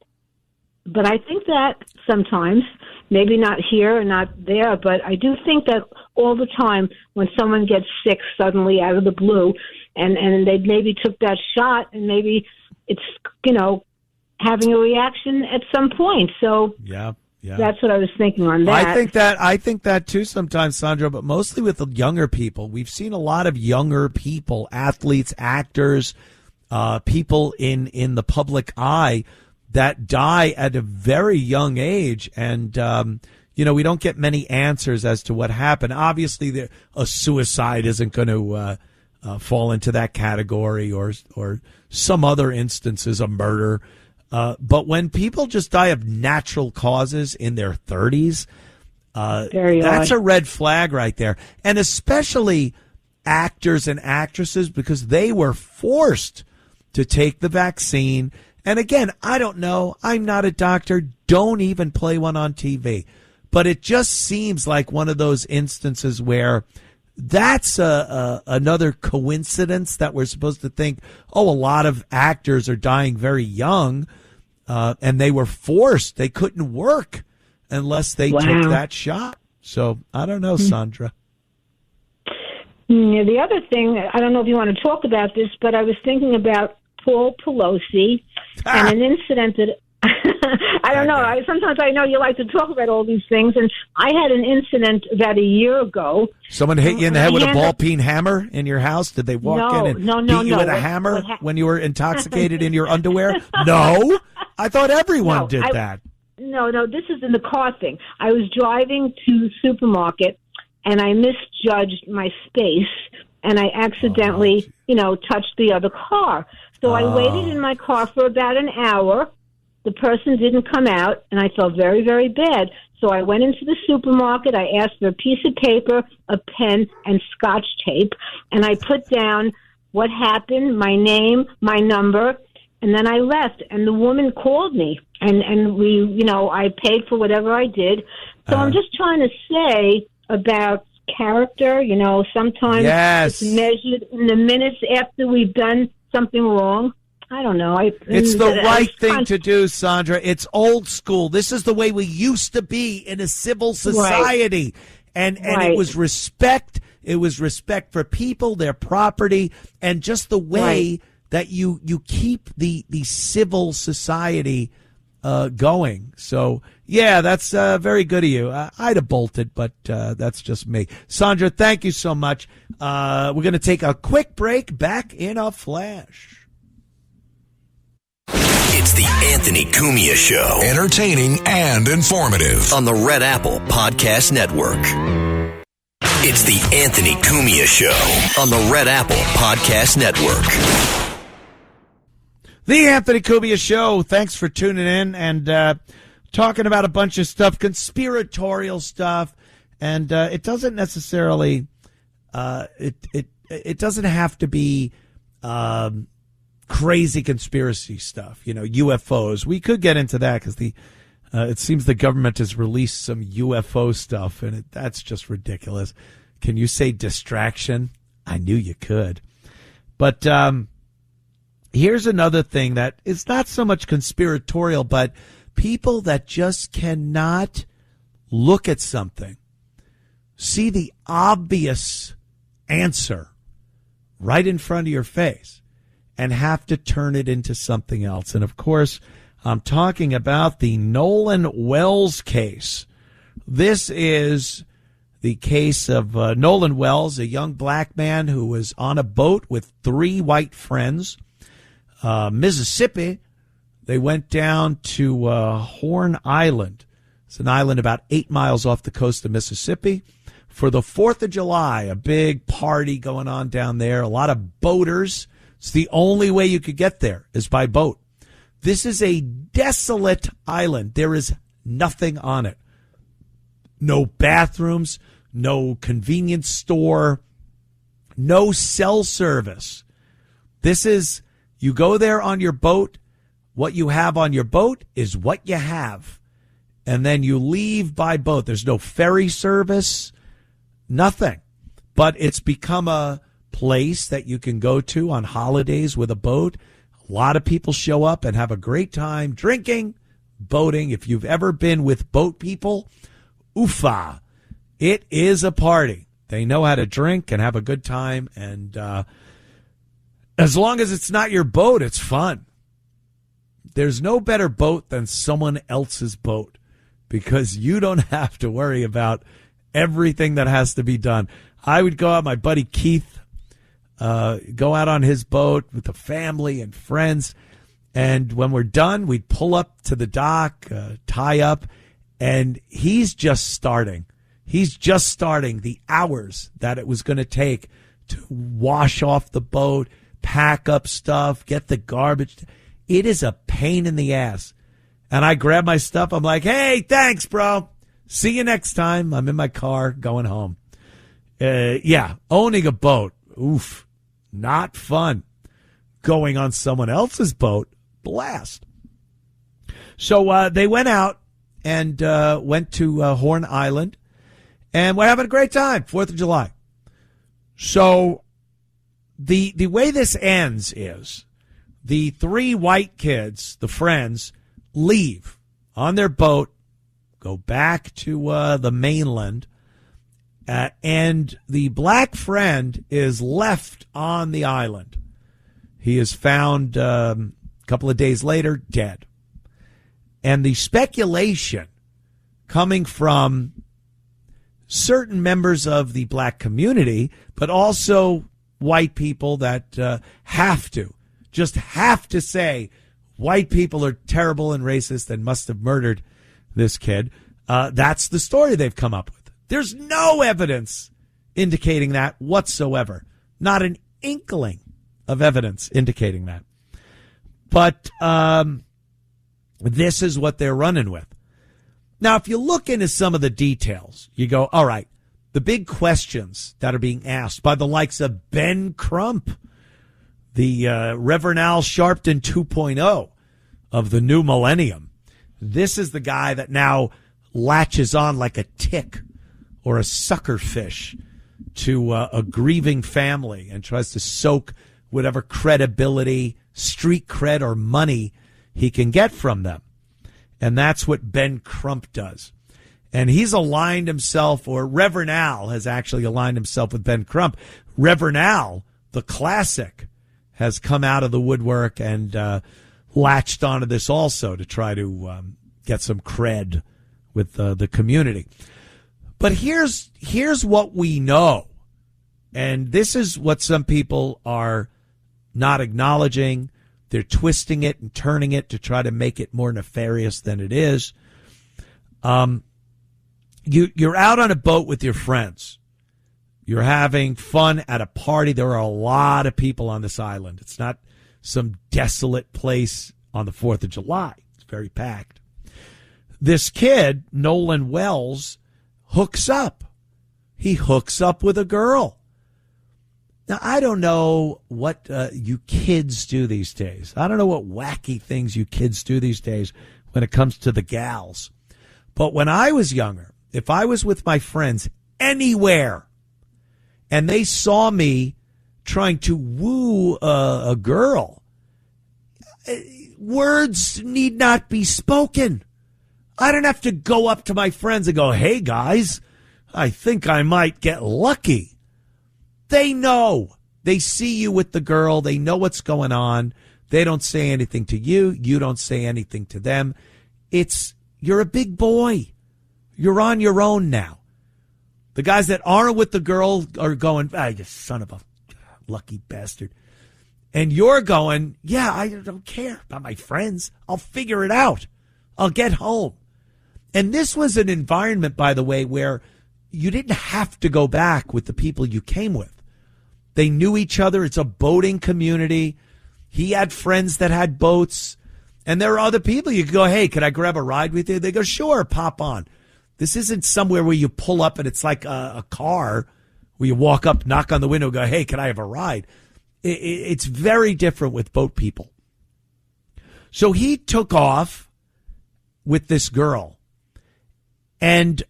but I think that sometimes, maybe not here and not there, but I do think that all the time when someone gets sick suddenly out of the blue and they maybe took that shot and maybe it's, having a reaction at some point. So yeah. That's what I was thinking on that. I think that too sometimes, Sandra, but mostly with the younger people. We've seen a lot of younger people, athletes, actors, people in the public eye that die at a very young age. And, we don't get many answers as to what happened. Obviously, a suicide isn't going to fall into that category or some other instances of murder. But when people just die of natural causes in their 30s, that's a red flag right there. And especially actors and actresses, because they were forced to take the vaccine. And again, I don't know. I'm not a doctor. Don't even play one on TV. But it just seems like one of those instances where that's another coincidence that we're supposed to think, a lot of actors are dying very young. And they were forced. They couldn't work unless they took that shot. So I don't know, Sandra. The other thing, I don't know if you want to talk about this, but I was thinking about Paul Pelosi and an incident that I don't know. Sometimes I know you like to talk about all these things, and I had an incident about a year ago. Someone hit you in the head with a ball-peen hammer in your house? Did they walk in and beat you with a hammer when you were intoxicated in your underwear? No. I thought everyone did that. No, this is in the car thing. I was driving to the supermarket, and I misjudged my space, and I accidentally, touched the other car. So I waited in my car for about an hour. The person didn't come out, and I felt very, very bad. So I went into the supermarket. I asked for a piece of paper, a pen, and Scotch tape, and I put down what happened, my name, my number, and then I left. And the woman called me, and we, I paid for whatever I did. So I'm just trying to say about character, sometimes it's measured in the minutes after we've done something wrong. I don't know. It's the right thing to do, Sandra. It's old school. This is the way we used to be in a civil society. Right. And it was respect. It was respect for people, their property, and just the way that you keep the civil society going. So, yeah, that's very good of you. I'd have bolted, but that's just me. Sandra, thank you so much. We're going to take a quick break. Back in a flash. It's the Anthony Cumia Show. Entertaining and informative. On the Red Apple Podcast Network. It's the Anthony Cumia Show. On the Red Apple Podcast Network. The Anthony Cumia Show. Thanks for tuning in and talking about a bunch of stuff, conspiratorial stuff. And it doesn't necessarily, it doesn't have to be crazy conspiracy stuff, UFOs. We could get into that because the It seems the government has released some UFO stuff, and that's just ridiculous. Can you say distraction? I knew you could. But here's another thing that is not so much conspiratorial, but people that just cannot look at something, see the obvious answer right in front of your face, and have to turn it into something else. And, of course, I'm talking about the Nolan Wells case. This is the case of Nolan Wells, a young black man who was on a boat with 3 white friends. Mississippi, they went down to Horn Island. It's an island about 8 miles off the coast of Mississippi. For the 4th of July, a big party going on down there, a lot of boaters. It's the only way you could get there is by boat. This is a desolate island. There is nothing on it. No bathrooms, no convenience store, no cell service. This is, you go there on your boat. What you have on your boat is what you have. And then you leave by boat. There's no ferry service, nothing. But it's become a place that you can go to on holidays with a boat. A lot of people show up and have a great time drinking, boating. If you've ever been with boat people, oofa, it is a party. They know how to drink and have a good time. And as long as it's not your boat, it's fun. There's no better boat than someone else's boat because you don't have to worry about everything that has to be done. I would go out, my buddy Keith, go out on his boat with the family and friends. And when we're done, we'd pull up to the dock, tie up, and he's just starting. He's just starting the hours that it was going to take to wash off the boat, pack up stuff, get the garbage. It is a pain in the ass. And I grab my stuff. I'm like, hey, thanks, bro. See you next time. I'm in my car going home. Yeah, owning a boat. Oof. Not fun. Going on someone else's boat, blast. So they went out and went to Horn Island, and we're having a great time, 4th of July. So the way this ends is the 3 white kids, the friends, leave on their boat, go back to the mainland, and the black friend is left on the island. He is found a couple of days later, dead. And the speculation coming from certain members of the black community, but also white people that have to say white people are terrible and racist and must have murdered this kid. That's the story they've come up with. There's no evidence indicating that whatsoever. Not an inkling of evidence indicating that. But this is what they're running with. Now, if you look into some of the details, you go, all right, the big questions that are being asked by the likes of Ben Crump, the Reverend Al Sharpton 2.0 of the new millennium. This is the guy that now latches on like a tick or a sucker fish to a grieving family and tries to soak whatever credibility, street cred, or money he can get from them. And that's what Ben Crump does. And he's aligned himself, or Reverend Al has actually aligned himself with Ben Crump. Reverend Al, the classic, has come out of the woodwork and latched onto this also to try to get some cred with the community. But here's what we know, and this is what some people are not acknowledging. They're twisting it and turning it to try to make it more nefarious than it is. You're out on a boat with your friends. You're having fun at a party. There are a lot of people on this island. It's not some desolate place on the 4th of July. It's very packed. This kid, Nolan Wells, hooks up. He hooks up with a girl. Now, I don't know what you kids do these days. I don't know what wacky things you kids do these days when it comes to the gals. But when I was younger, if I was with my friends anywhere and they saw me trying to woo a girl, words need not be spoken. I don't have to go up to my friends and go, hey, guys, I think I might get lucky. They know. They see you with the girl. They know what's going on. They don't say anything to you. You don't say anything to them. You're a big boy. You're on your own now. The guys that aren't with the girl are going, you son of a lucky bastard. And you're going, yeah, I don't care about my friends. I'll figure it out. I'll get home. And this was an environment, by the way, where you didn't have to go back with the people you came with. They knew each other. It's a boating community. He had friends that had boats. And there are other people. You could go, hey, can I grab a ride with you? They go, sure, pop on. This isn't somewhere where you pull up and it's like a car where you walk up, knock on the window, go, hey, can I have a ride? It's very different with boat people. So he took off with this girl. And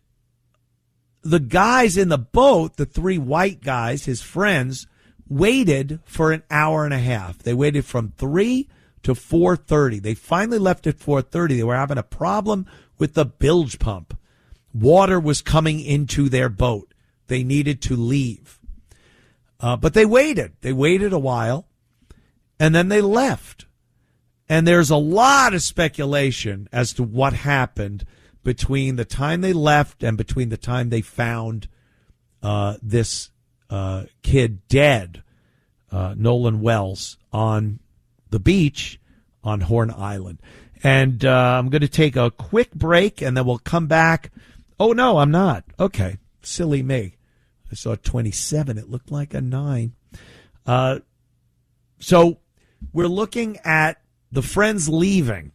the guys in the boat, the three white guys, his friends, waited for an hour and a half. They waited from 3 to 4:30. They finally left at 4:30. They were having a problem with the bilge pump. Water was coming into their boat. They needed to leave. But they waited. They waited a while, and then they left. And there's a lot of speculation as to what happened between the time they left and between the time they found this kid dead, Nolan Wells, on the beach on Horn Island. And I'm going to take a quick break, and then we'll come back. Oh, no, I'm not. Okay, silly me. I saw 27. It looked like a 9. So we're looking at the friends leaving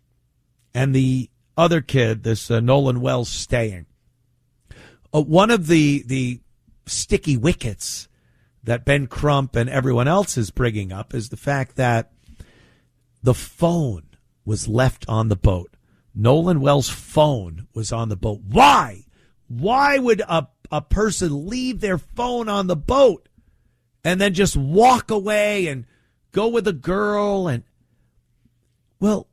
and the other kid, this Nolan Wells, staying. One of the sticky wickets that Ben Crump and everyone else is bringing up is the fact that the phone was left on the boat. Nolan Wells' phone was on the boat. Why? Why would a person leave their phone on the boat and then just walk away and go with a girl? And, well,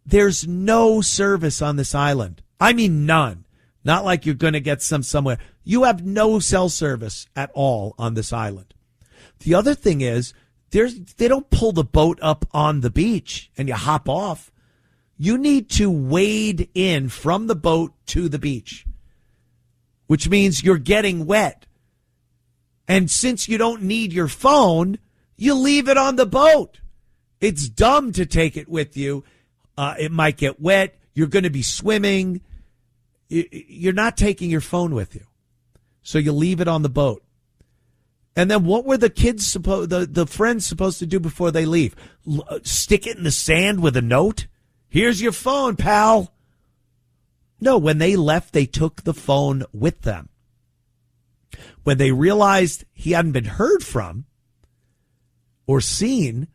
there's no service on this island. I mean, none. Not like you're going to get some somewhere. You have no cell service at all on this island. The other thing is, they don't pull the boat up on the beach and you hop off. You need to wade in from the boat to the beach, which means you're getting wet. And since you don't need your phone, you leave it on the boat. It's dumb to take it with you. It might get wet. You're going to be swimming. You're not taking your phone with you. So you leave it on the boat. And then what were the kids the friends supposed to do before they leave? Stick it in the sand with a note? Here's your phone, pal. No, when they left, they took the phone with them. When they realized he hadn't been heard from or seen,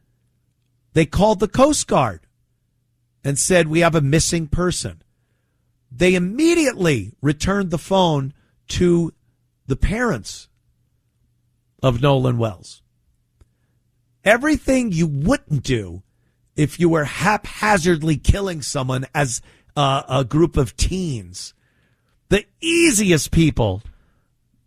they called the Coast Guard and said, we have a missing person. They immediately returned the phone to the parents of Nolan Wells. Everything you wouldn't do if you were haphazardly killing someone as a group of teens. The easiest people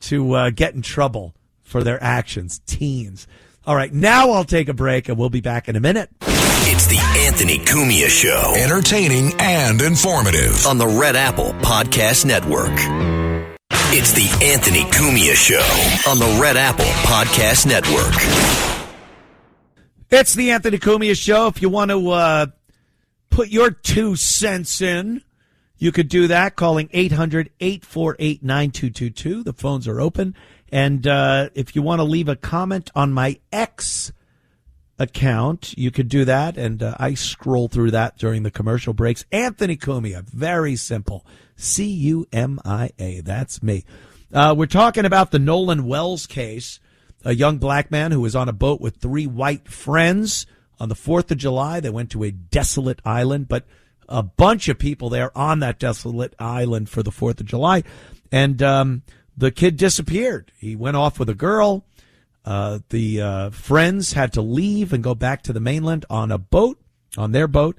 to get in trouble for their actions, teens. All right, now I'll take a break, and we'll be back in a minute. It's the Anthony Cumia Show. Entertaining and informative. On the Red Apple Podcast Network. It's the Anthony Cumia Show on the Red Apple Podcast Network. It's the Anthony Cumia Show. If you want to put your 2 cents in, you could do that calling 800-848-9222. The phones are open. And if you want to leave a comment on my X account, you could do that. And I scroll through that during the commercial breaks. Anthony Cumia, very simple. Cumia. That's me. We're talking about the Nolan Wells case, a young black man who was on a boat with 3 white friends on the 4th of July. They went to a desolate island, but a bunch of people there on that desolate island for the 4th of July. And the kid disappeared. He went off with a girl. The friends had to leave and go back to the mainland on a boat, on their boat.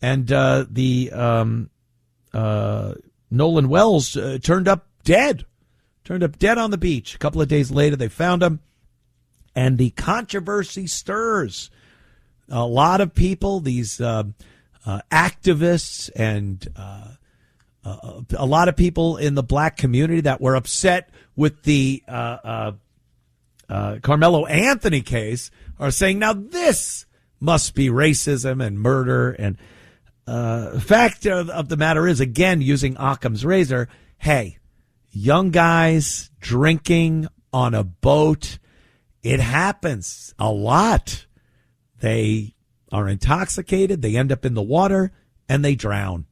And Nolan Wells turned up dead on the beach. A couple of days later, they found him. And the controversy stirs. A lot of people, these activists and a lot of people in the black community that were upset with the Carmelo Anthony case are saying, now this must be racism and murder. And fact of the matter is, again, using Occam's razor, hey, young guys drinking on a boat, it happens a lot. They are intoxicated, they end up in the water, and they drown.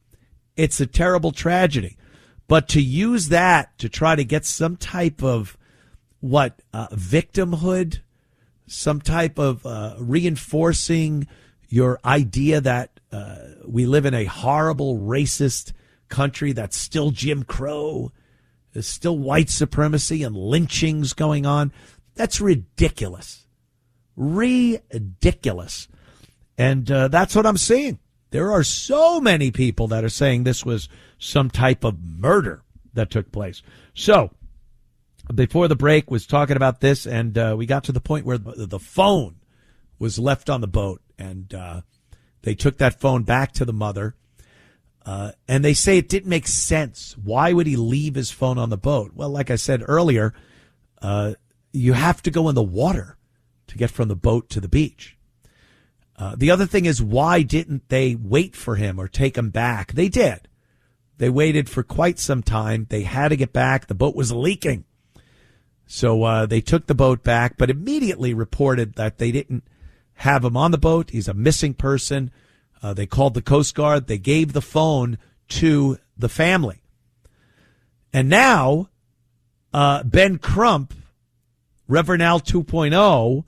It's a terrible tragedy. But to use that to try to get some type of, victimhood, some type of reinforcing your idea that we live in a horrible, racist country that's still Jim Crow, there's still white supremacy and lynchings going on, that's ridiculous. Ridiculous. And that's what I'm seeing. There are so many people that are saying this was some type of murder that took place. So before the break was talking about this, and we got to the point where the phone was left on the boat, and they took that phone back to the mother, and they say it didn't make sense. Why would he leave his phone on the boat? Well, like I said earlier, you have to go in the water to get from the boat to the beach. The other thing is, why didn't they wait for him or take him back? They did. They waited for quite some time. They had to get back. The boat was leaking. So they took the boat back, but immediately reported that they didn't have him on the boat. He's a missing person. They called the Coast Guard. They gave the phone to the family. And now Ben Crump, Reverend Al 2.0,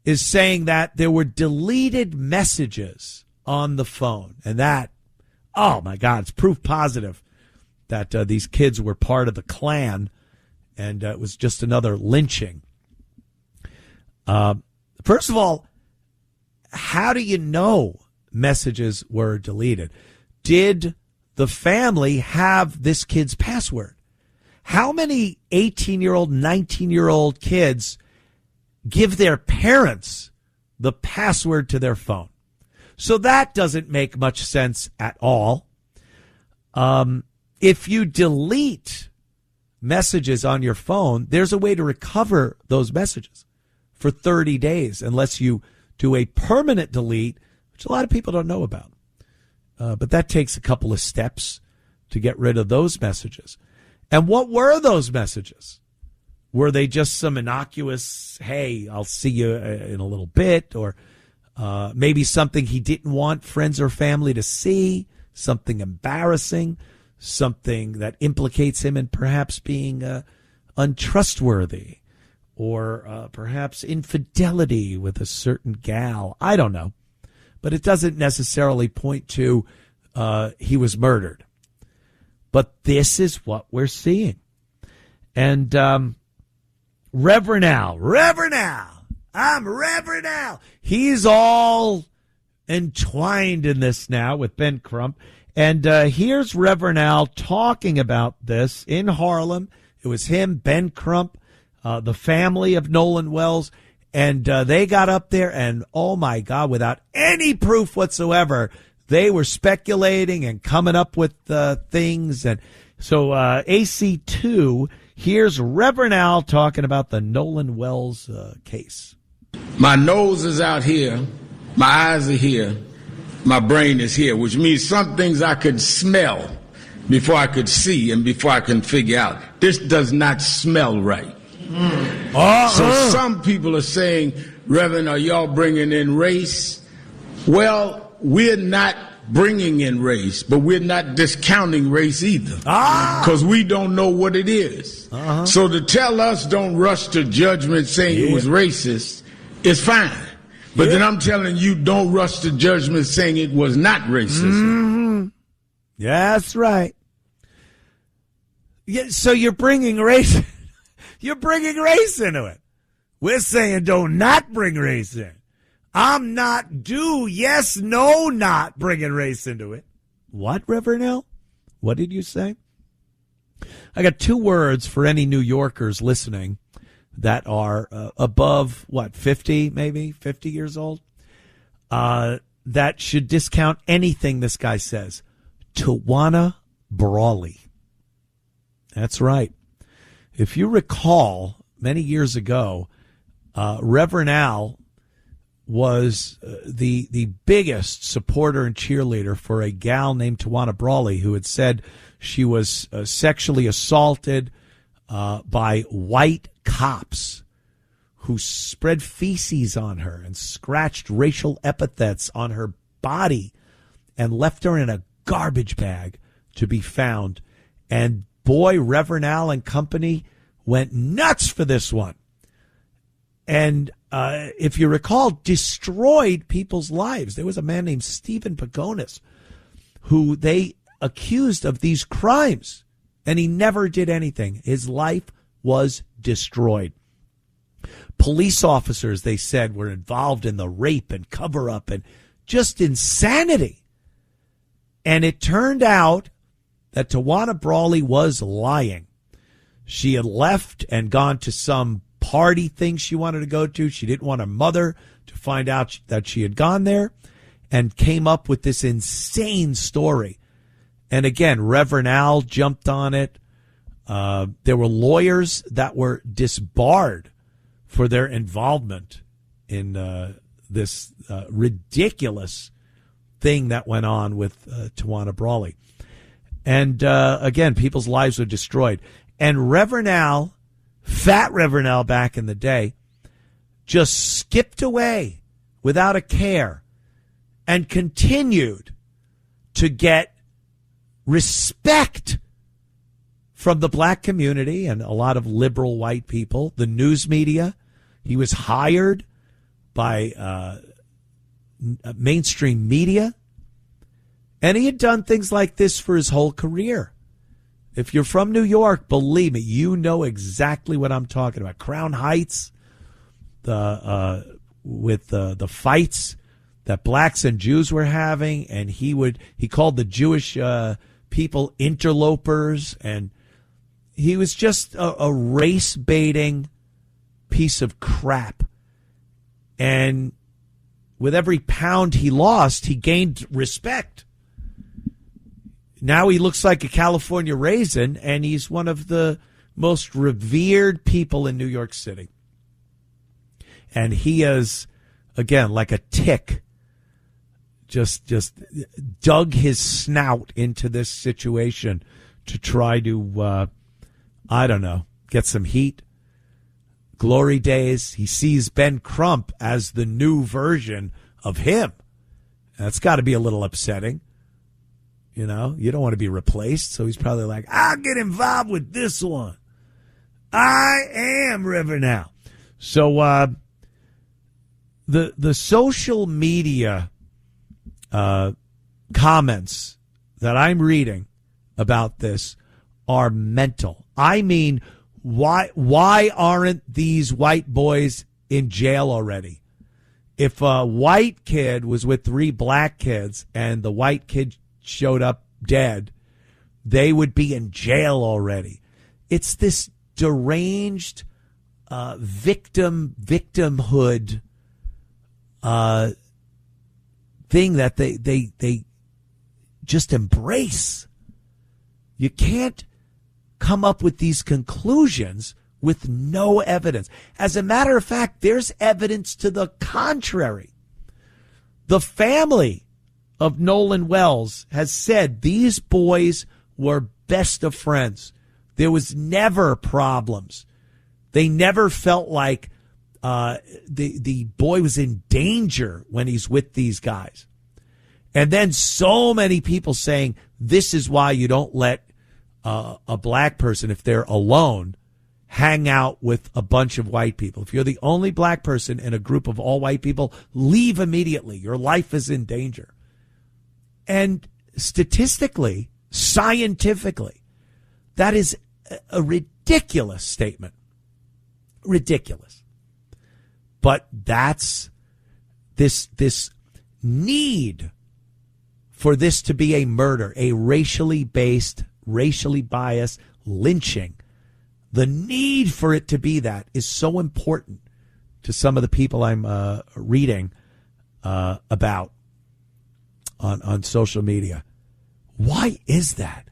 is saying that there were deleted messages on the phone. And that, oh my God, it's proof positive that these kids were part of the Klan, and it was just another lynching. First of all, how do you know messages were deleted? Did the family have this kid's password? How many 18-year-old, 19-year-old kids give their parents the password to their phone? So that doesn't make much sense at all. If you delete messages on your phone, there's a way to recover those messages for 30 days, unless you do a permanent delete, which a lot of people don't know about. But that takes a couple of steps to get rid of those messages. And what were those messages? Were they just some innocuous, hey, I'll see you in a little bit, or maybe something he didn't want friends or family to see, something embarrassing, something that implicates him in perhaps being untrustworthy, or perhaps infidelity with a certain gal? I don't know. But it doesn't necessarily point to he was murdered. But this is what we're seeing. And Reverend Al, I'm Reverend Al. He's all entwined in this now with Ben Crump. And here's Reverend Al talking about this in Harlem. It was him, Ben Crump, the family of Nolan Wells. And they got up there and, oh, my God, without any proof whatsoever, they were speculating and coming up with things. And so AC2, here's Reverend Al talking about the Nolan Wells case. My nose is out here. My eyes are here. My brain is here, which means some things I could smell before I could see and before I can figure out. This does not smell right. So some people are saying, Reverend, are y'all bringing in race? Well, we're not bringing in race, but we're not discounting race either, because we don't know what it is. So to tell us don't rush to judgment saying it was racist is fine, But then I'm telling you, don't rush to judgment saying it was not racism. Mm-hmm. Yeah, that's right. Yeah, so you're bringing race. You're bringing race into it. We're saying don't not bring race in. I'm not yes, no, not bringing race into it. What, Reverend L? What did you say? I got 2 words for any New Yorkers listening that are above, 50 years old, that should discount anything this guy says. Tawana Brawley. That's right. If you recall, many years ago, Reverend Al was the biggest supporter and cheerleader for a gal named Tawana Brawley, who had said she was sexually assaulted by white cops who spread feces on her and scratched racial epithets on her body and left her in a garbage bag to be found. And boy, Reverend Al and company went nuts for this one. And if you recall, destroyed people's lives. There was a man named Stephen Pagonis who they accused of these crimes, and he never did anything. His life was destroyed. Police officers, they said, were involved in the rape and cover-up and just insanity. And it turned out that Tawana Brawley was lying. She had left and gone to some party thing she wanted to go to. She didn't want her mother to find out that she had gone there, and came up with this insane story. And again, Reverend Al jumped on it. There were lawyers that were disbarred for their involvement in this ridiculous thing that went on with Tawana Brawley. And again, people's lives were destroyed. And Reverend Al, fat Reverend Al back in the day, just skipped away without a care and continued to get respect from the black community and a lot of liberal white people, the news media. He was hired by mainstream media, and he had done things like this for his whole career. If you're from New York, believe me, you know exactly what I'm talking about. Crown Heights, with the fights that blacks and Jews were having, and he called the Jewish people interlopers, and he was just a race baiting piece of crap. And with every pound he lost, he gained respect. Now he looks like a California raisin, and he's one of the most revered people in New York City. And he is, again, like a tick, just dug his snout into this situation to try to, get some heat. Glory days. He sees Ben Crump as the new version of him. That's got to be a little upsetting. You know, you don't want to be replaced. So he's probably like, I'll get involved with this one. I am Reverend Al. So the social media comments that I'm reading about this are mental. I mean, why aren't these white boys in jail already? If a white kid was with 3 black kids and the white kid showed up dead, they would be in jail already. It's this deranged victimhood thing that they just embrace. You can't come up with these conclusions with no evidence. As a matter of fact, there's evidence to the contrary. The family of Nolan Wells has said these boys were best of friends. There was never problems. They never felt like the boy was in danger when he's with these guys. And then so many people saying this is why you don't let a black person, if they're alone, hang out with a bunch of white people. If you're the only black person in a group of all white people, leave immediately. Your life is in danger. And statistically, scientifically, that is a ridiculous statement. Ridiculous. But that's this need for this to be a murder, a racially based, racially biased lynching. The need for it to be that is so important to some of the people I'm reading about on social media. Why is that?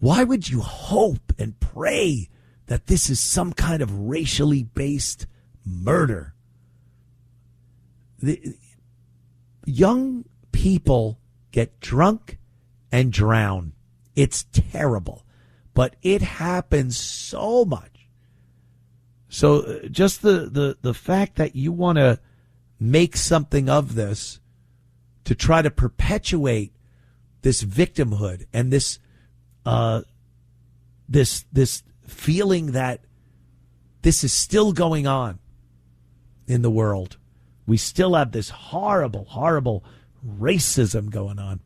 Why would you hope and pray that this is some kind of racially based murder? The young people get drunk and drown. It's terrible. But it happens so much. So just the fact that you want to make something of this to try to perpetuate this victimhood and this feeling that this is still going on in the world. We still have this horrible, horrible racism going on.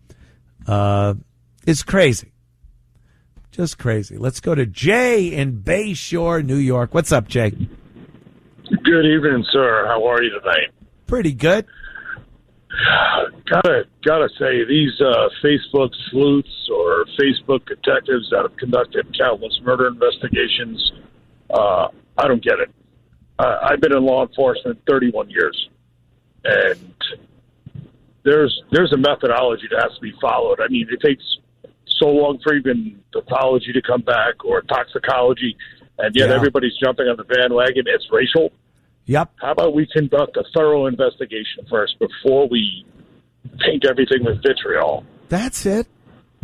It's crazy. Just crazy. Let's go to Jay in Bayshore, New York. What's up, Jay? Good evening, sir. How are you tonight? Pretty good. Gotta say, these Facebook sleuths or Facebook detectives that have conducted countless murder investigations, I don't get it. I've been in law enforcement 31 years, and there's a methodology that has to be followed. I mean, it takes so long for even pathology to come back or toxicology, and yet everybody's jumping on the bandwagon. It's racial. Yep. How about we conduct a thorough investigation first before we paint everything with vitriol? That's it.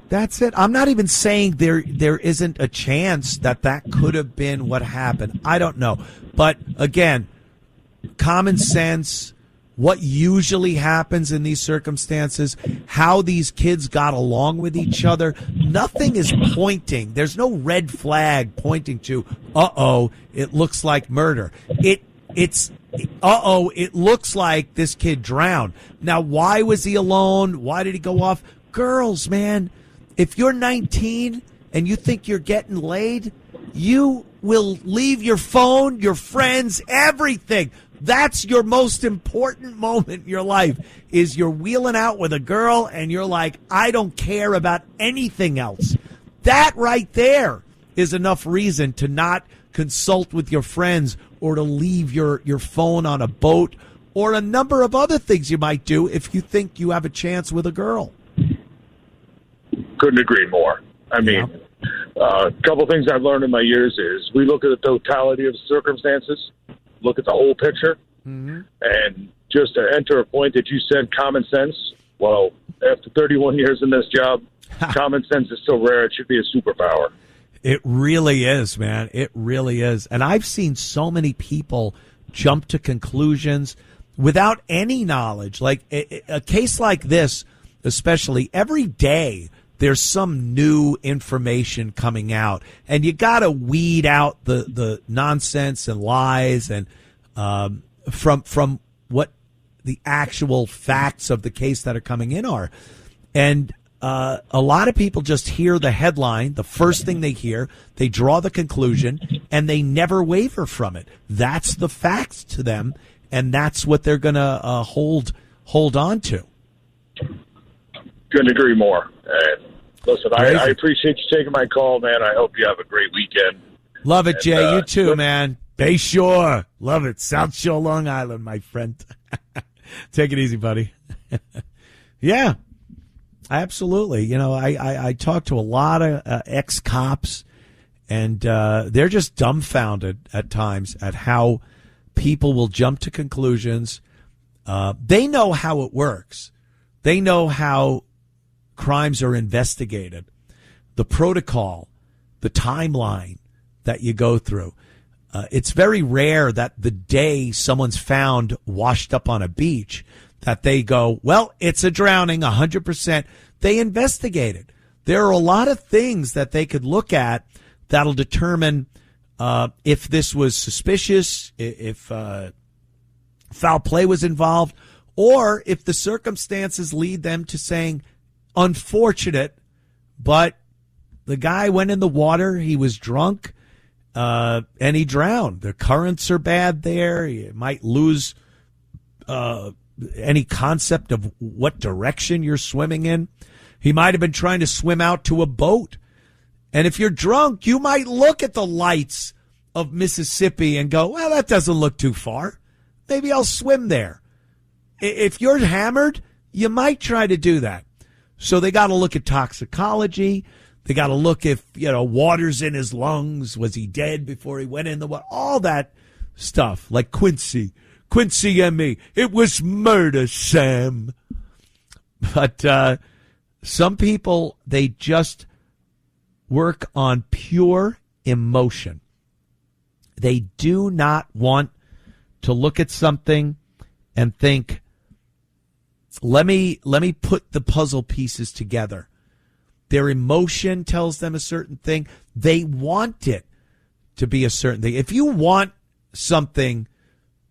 That's it. I'm not even saying there isn't a chance that could have been what happened. I don't know. But again, common sense, what usually happens in these circumstances, how these kids got along with each other. Nothing is pointing. There's no red flag pointing to, it looks like murder. It looks like this kid drowned. Now, why was he alone? Why did he go off? Girls, man, if you're 19 and you think you're getting laid, you will leave your phone, your friends, everything. That's your most important moment in your life, is you're wheeling out with a girl and you're like, I don't care about anything else. That right there is enough reason to not consult with your friends or to leave your phone on a boat or a number of other things you might do if you think you have a chance with a girl. Couldn't agree more. I mean, a couple things I've learned in my years is we look at the totality of circumstances, look at the whole picture, and just to enter a point that you said, common sense. Well, after 31 years in this job, common sense is so rare it should be a superpower. It really is, man. It really is. And I've seen so many people jump to conclusions without any knowledge. Like a case like this, especially, every day there's some new information coming out. And you got to weed out the nonsense and lies and from what the actual facts of the case that are coming in are. And a lot of people just hear the headline, the first thing they hear, they draw the conclusion, and they never waver from it. That's the facts to them, and that's what they're going to hold on to. Couldn't agree more. And listen, I appreciate you taking my call, man. I hope you have a great weekend. Love it, Jay. You too, man. Bayshore. Love it. South Shore, Long Island, my friend. Take it easy, buddy. Yeah. Absolutely. You know, I talk to a lot of ex-cops, and they're just dumbfounded at times at how people will jump to conclusions. They know how it works. They know how crimes are investigated, the protocol, the timeline that you go through. It's very rare that the day someone's found washed up on a beach that they go, well, it's a drowning, 100%. They investigate it. There are a lot of things that they could look at that'll determine if this was suspicious, if foul play was involved, or if the circumstances lead them to saying, unfortunate, but the guy went in the water, he was drunk, and he drowned. The currents are bad there. You might lose any concept of what direction you're swimming in. He might have been trying to swim out to a boat. And if you're drunk, you might look at the lights of Mississippi and go, well, that doesn't look too far. Maybe I'll swim there. If you're hammered, you might try to do that. So they got to look at toxicology. They got to look if, water's in his lungs. Was he dead before he went in the water? All that stuff, like Quincy and me. It was murder, Sam. But some people, they just work on pure emotion. They do not want to look at something and think, let me put the puzzle pieces together. Their emotion tells them a certain thing. They want it to be a certain thing. If you want something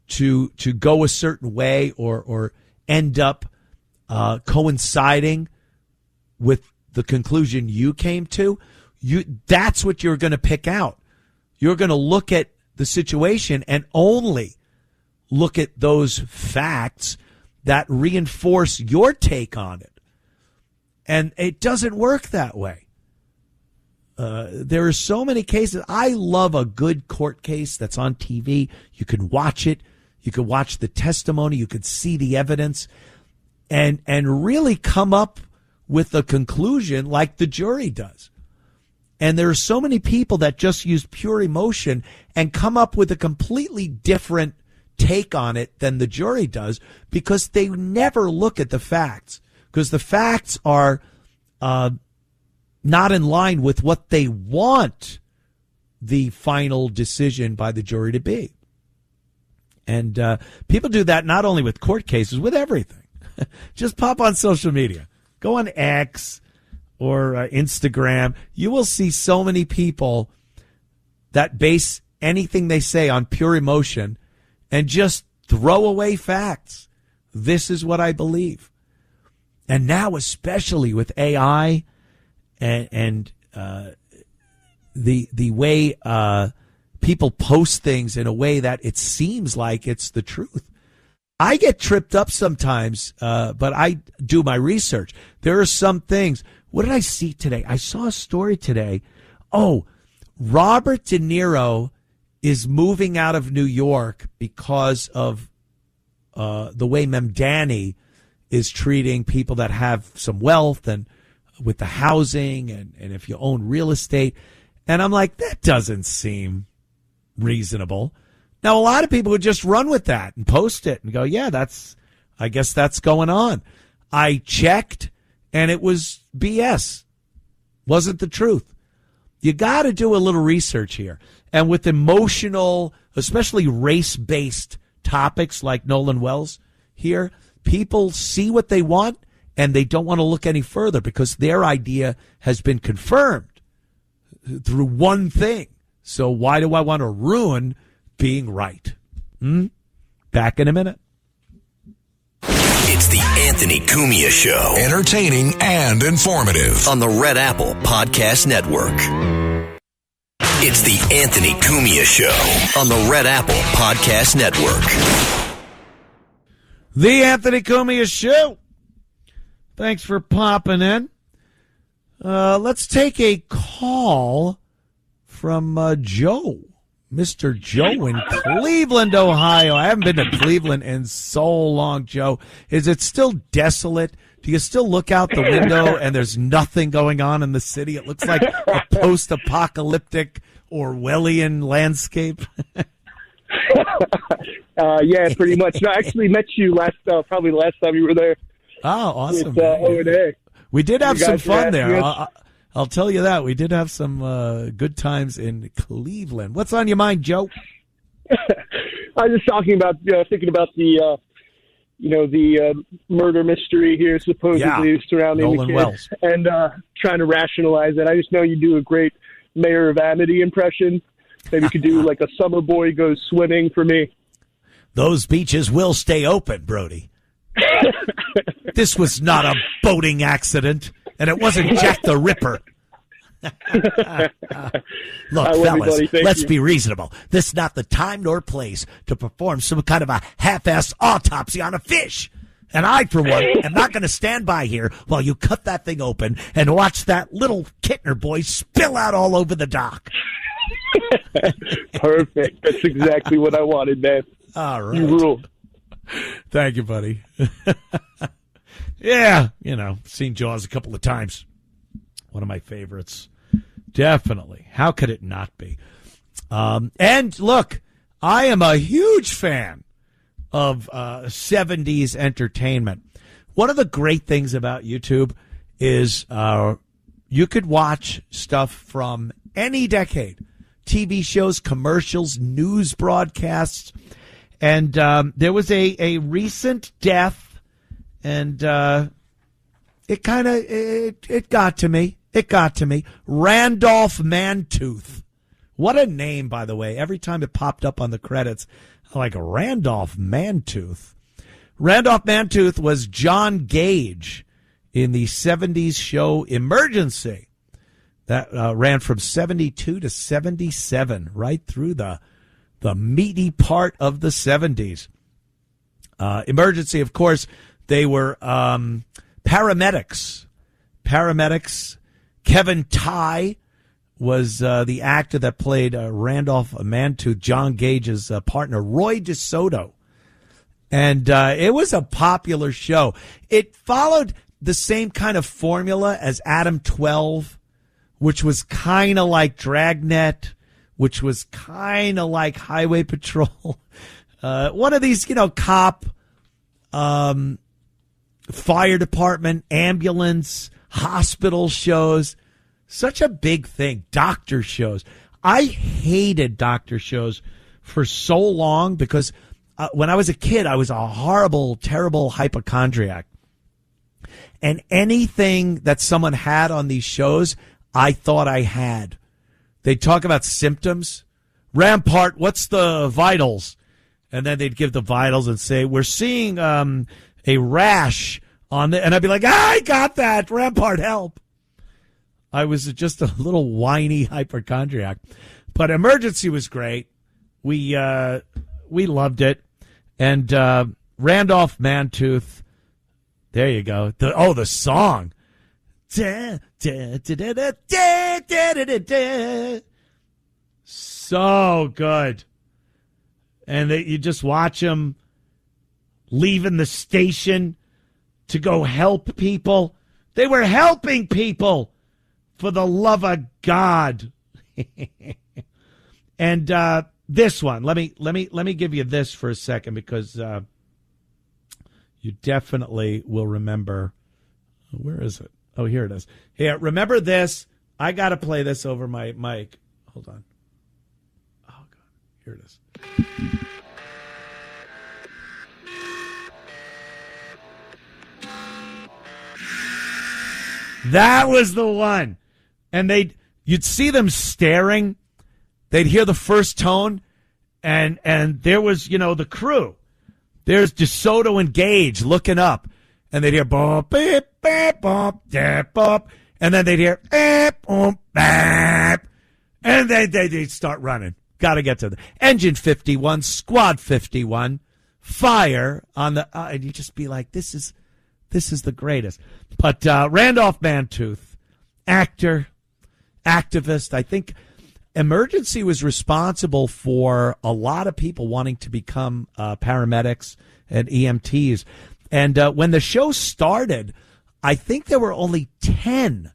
to go a certain way or end up coinciding with the conclusion you came to, that's what you're going to pick out. You're going to look at the situation and only look at those facts that reinforce your take on it. And it doesn't work that way. There are so many cases. I love a good court case that's on TV. You can watch it. You can watch the testimony. You can see the evidence and really come up with a conclusion like the jury does. And there are so many people that just use pure emotion and come up with a completely different take on it than the jury does because they never look at the facts, because the facts are not in line with what they want the final decision by the jury to be. And people do that not only with court cases, with everything. Just pop on social media. Go on X or Instagram. You will see so many people that base anything they say on pure emotion and just throw away facts. This is what I believe. And now, especially with AI and the way people post things in a way that it seems like it's the truth. I get tripped up sometimes, but I do my research. There are some things. What did I see today? I saw a story today. Oh, Robert De Niro is moving out of New York because of the way Mamdani is treating people that have some wealth and with the housing and if you own real estate. And I'm like, that doesn't seem reasonable. Now, a lot of people would just run with that and post it and go, yeah, I guess that's going on. I checked and it was BS. Wasn't the truth. You got to do a little research here. And with emotional, especially race-based topics like Nolan Wells here, people see what they want and they don't want to look any further because their idea has been confirmed through one thing. So why do I want to ruin being right? Back in a minute. It's the Anthony Cumia Show. Entertaining and informative. On the Red Apple Podcast Network. It's the Anthony Cumia Show. On the Red Apple Podcast Network. The Anthony Cumia Show. Thanks for popping in. Let's take a call from Joe. Mr. Joe in Cleveland, Ohio. I haven't been to Cleveland in so long, Joe. Is it still desolate? Do you still look out the window and there's nothing going on in the city? It looks like a post-apocalyptic Orwellian landscape. Yeah, pretty much. No, I actually met you probably the last time you were there. Oh, awesome. O&A. We did have some fun there. I'll tell you that. We did have some good times in Cleveland. What's on your mind, Joe? I was just thinking about the murder mystery here supposedly surrounding Nolan the kid, Wells. and trying to rationalize it. I just know you do a great Mayor of Amity impression, Maybe you could do like a summer boy goes swimming for me. Those beaches will stay open, Brody. This was not a boating accident, and it wasn't Jack the Ripper. Look, fellas, let's be reasonable. This is not the time nor place to perform some kind of a half-assed autopsy on a fish. And I, for one, am not going to stand by here while you cut that thing open and watch that little Kittner boy spill out all over the dock. Perfect. That's exactly what I wanted, man. All right. You rule. Thank you, buddy. Yeah, seen Jaws a couple of times. One of my favorites. Definitely. How could it not be? And look, I am a huge fan of 70s entertainment. One of the great things about YouTube is you could watch stuff from any decade. TV shows, commercials, news broadcasts. And there was a recent death, and it got to me. It got to me. Randolph Mantooth. What a name, by the way. Every time it popped up on the credits, I'm like, Randolph Mantooth. Randolph Mantooth was John Gage in the 70s show Emergency. That ran from 72 to 77, right through the meaty part of the 70s. Emergency, of course, they were paramedics. Kevin Tighe was the actor that played Randolph Mantooth, John Gage's partner, Roy DeSoto. And it was a popular show. It followed the same kind of formula as Adam 12, which was kind of like Dragnet, which was kind of like Highway Patrol. One of these, cop, fire department, ambulance, hospital shows. Such a big thing. Doctor shows. I hated doctor shows for so long because when I was a kid, I was a horrible, terrible hypochondriac. And anything that someone had on these shows, I thought I had. They'd talk about symptoms. Rampart, what's the vitals? And then they'd give the vitals and say, we're seeing a rash on the, and I'd be like, I got that. Rampart, help. I was just a little whiny hypochondriac. But Emergency was great. We loved it. And Randolph Mantooth, there you go. The song. So good. And you just watch him leaving the station to go help people. They were helping people, for the love of God. And this one, let me give you this for a second, because you definitely will remember. Where is it? Oh, here it is. Here, remember this. I got to play this over my mic. Hold on. Oh, God. Here it is. That was the one. And you'd see them staring. They'd hear the first tone, and there was, the crew. There's DeSoto and Gage looking up, and they'd hear bump, beep, beep, bump, dip, bump, and then they'd hear beep, bump, beep, and they'd start running. Got to get to the engine 51, squad 51, fire on the, and you just be like, this is the greatest. But Randolph Mantooth, actor, activist, I think Emergency was responsible for a lot of people wanting to become paramedics and EMTs. And when the show started, I think there were only 10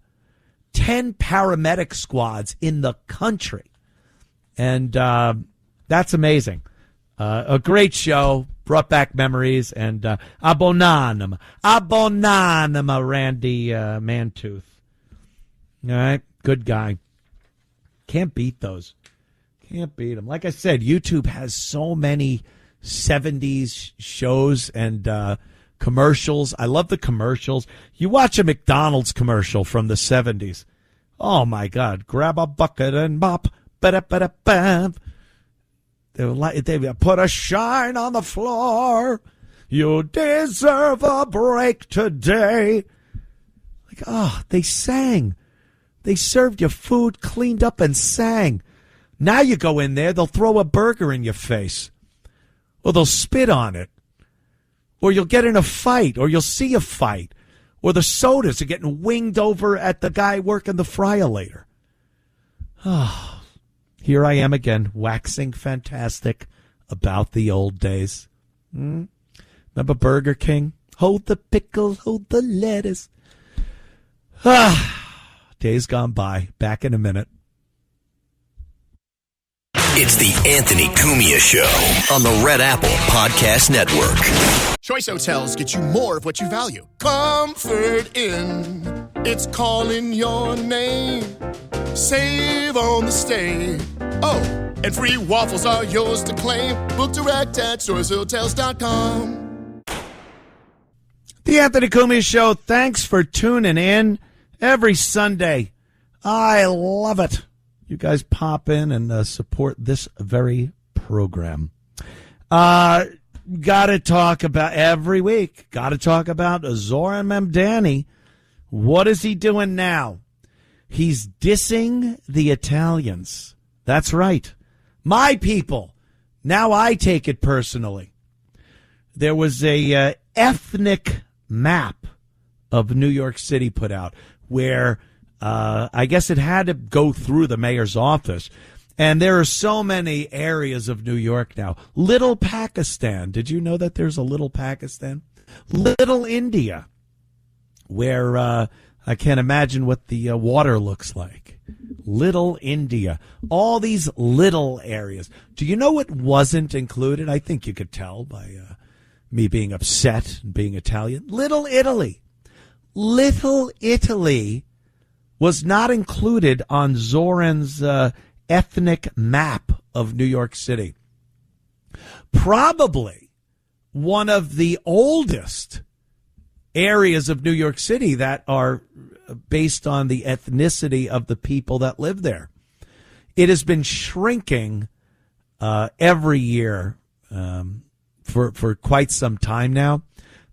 paramedic squads in the country. And that's amazing. A great show, brought back memories, and abonanum, Randy Mantooth. All right, good guy. Can't beat those. Can't beat them. Like I said, YouTube has so many 70s shows and commercials. I love the commercials. You watch a McDonald's commercial from the 70s. Oh, my God. Grab a bucket and mop. They put a shine on the floor. You deserve a break today. Like, they sang. They served you food, cleaned up, and sang. Now you go in there, they'll throw a burger in your face. Or they'll spit on it. Or you'll get in a fight, or you'll see a fight. Or the sodas are getting winged over at the guy working the fryer later. Here I am again, waxing fantastic about the old days. Remember Burger King? Hold the pickle, hold the lettuce. Days gone by. Back in a minute. It's the Anthony Cumia Show on the Red Apple Podcast Network. Choice Hotels get you more of what you value. Comfort Inn, it's calling your name. Save on the stay. Oh, and free waffles are yours to claim. Book direct at choicehotels.com. The Anthony Cumia Show. Thanks for tuning in every Sunday. I love it. You guys pop in and support this very program. Got to talk about every week. Got to talk about Zoran Mamdani. What is he doing now? He's dissing the Italians. That's right. My people. Now I take it personally. There was a ethnic map of New York City put out where I guess it had to go through the mayor's office. And there are so many areas of New York now. Little Pakistan. Did you know that there's a Little Pakistan? Little India, where I can't imagine what the water looks like. Little India. All these little areas. Do you know what wasn't included? I think you could tell by me being upset and being Italian. Little Italy. Little Italy was not included on Zoran's ethnic map of New York City. Probably one of the oldest areas of New York City that are based on the ethnicity of the people that live there. It has been shrinking every year for quite some time now.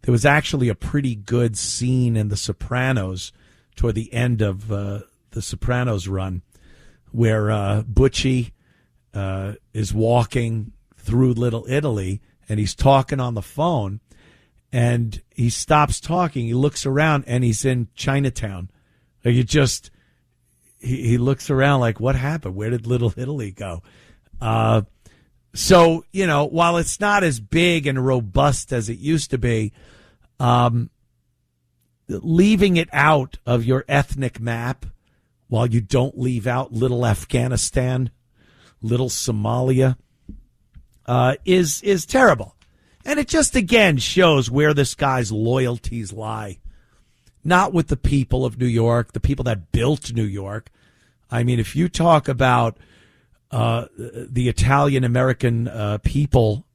There was actually a pretty good scene in The Sopranos toward the end of the Sopranos run where Butchie is walking through Little Italy and he's talking on the phone and he stops talking. He looks around and he's in Chinatown. Like he looks around like, what happened? Where did Little Italy go? So, while it's not as big and robust as it used to be, leaving it out of your ethnic map while you don't leave out Little Afghanistan, Little Somalia, is terrible. And it just, again, shows where this guy's loyalties lie. Not with the people of New York, the people that built New York. I mean, if you talk about the Italian-American people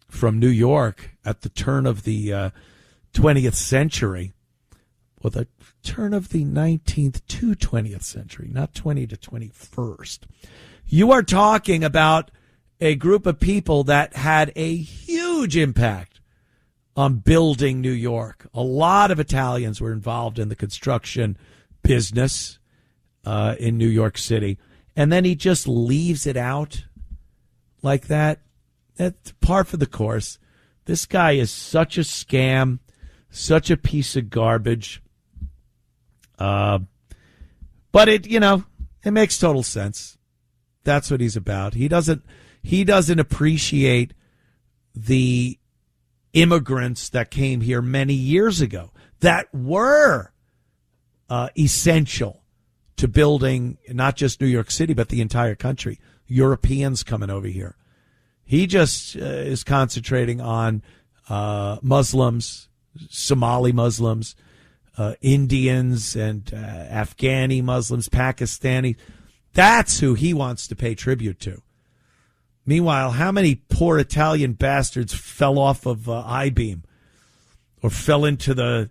from New York at the turn of the 20th century, or the turn of the 19th to 20th century, not 20 to 21st, you are talking about a group of people that had a huge impact on building New York. A lot of Italians were involved in the construction business in New York City. And then he just leaves it out like that. That's par for the course. This guy is such a scam, such a piece of garbage. But it makes total sense. That's what he's about. He doesn't appreciate the immigrants that came here many years ago that were essential to building not just New York City, but the entire country. Europeans coming over here. He just is concentrating on Muslims, Somali Muslims, Indians and Afghani Muslims, Pakistani. That's who he wants to pay tribute to. Meanwhile, how many poor Italian bastards fell off of I-beam or fell into the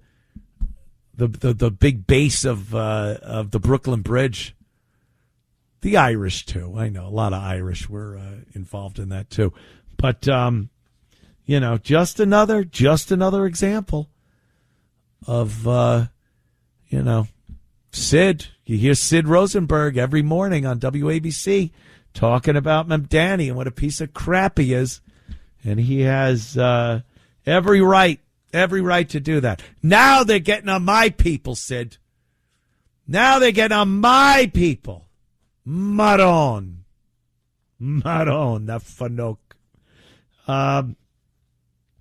big base of the Brooklyn Bridge? The Irish, too. I know a lot of Irish were involved in that, too. But, just another example of, Sid. You hear Sid Rosenberg every morning on WABC talking about Mamdani and what a piece of crap he is. And he has every right to do that. Now they're getting on my people, Sid. Now they're getting on my people. Maron, the Fanok. All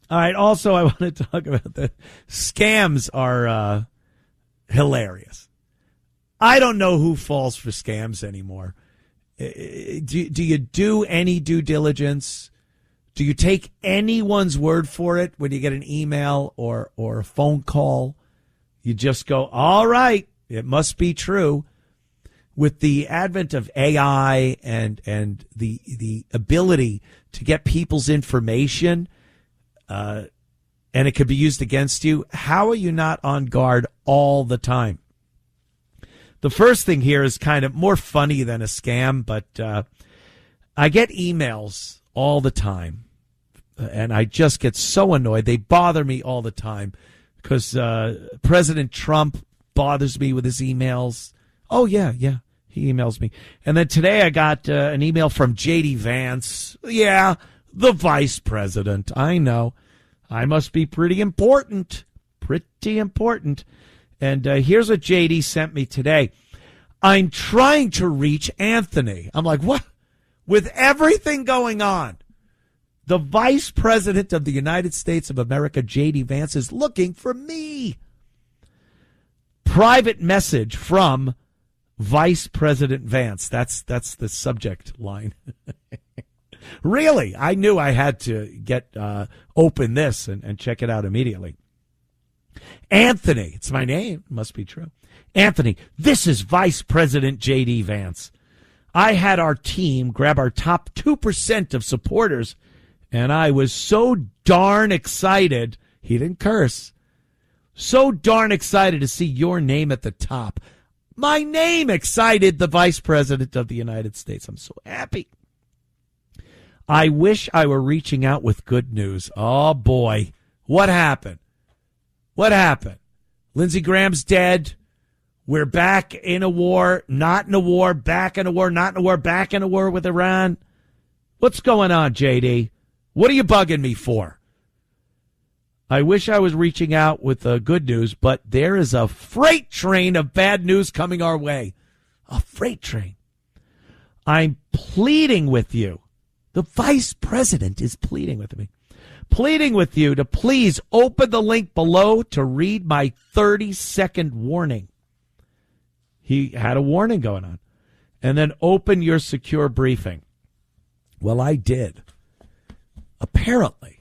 right, also I want to talk about the scams are hilarious. I don't know who falls for scams anymore. Do you do any due diligence? Do you take anyone's word for it when you get an email or a phone call? You just go, all right, it must be true. With the advent of AI and the ability to get people's information, and it could be used against you, how are you not on guard all the time? The first thing here is kind of more funny than a scam, but I get emails all the time, and I just get so annoyed. They bother me all the time because President Trump bothers me with his emails. Oh, yeah, he emails me. And then today I got an email from J.D. Vance. Yeah, the vice president. I know. I must be pretty important. And here's what J.D. sent me today. I'm trying to reach Anthony. I'm like, what? With everything going on, the vice president of the United States of America, J.D. Vance, is looking for me. Private message from Vice President Vance. That's the subject line. Really, I knew I had to get open this and check it out immediately. Anthony, it's my name. Must be true. Anthony, this is Vice President J.D. Vance. I had our team grab our top 2% of supporters, and I was so darn excited. He didn't curse. So darn excited to see your name at the top. My name excited the Vice President of the United States. I'm so happy. I wish I were reaching out with good news. Oh, boy. What happened? Lindsey Graham's dead. We're back in a war, not in a war, back in a war, not in a war, back in a war with Iran. What's going on, JD? What are you bugging me for? I wish I was reaching out with good news, but there is a freight train of bad news coming our way. A freight train. I'm pleading with you. The vice president is pleading with me. Pleading with you to please open the link below to read my 30-second warning. He had a warning going on. And then open your secure briefing. Well, I did. Apparently,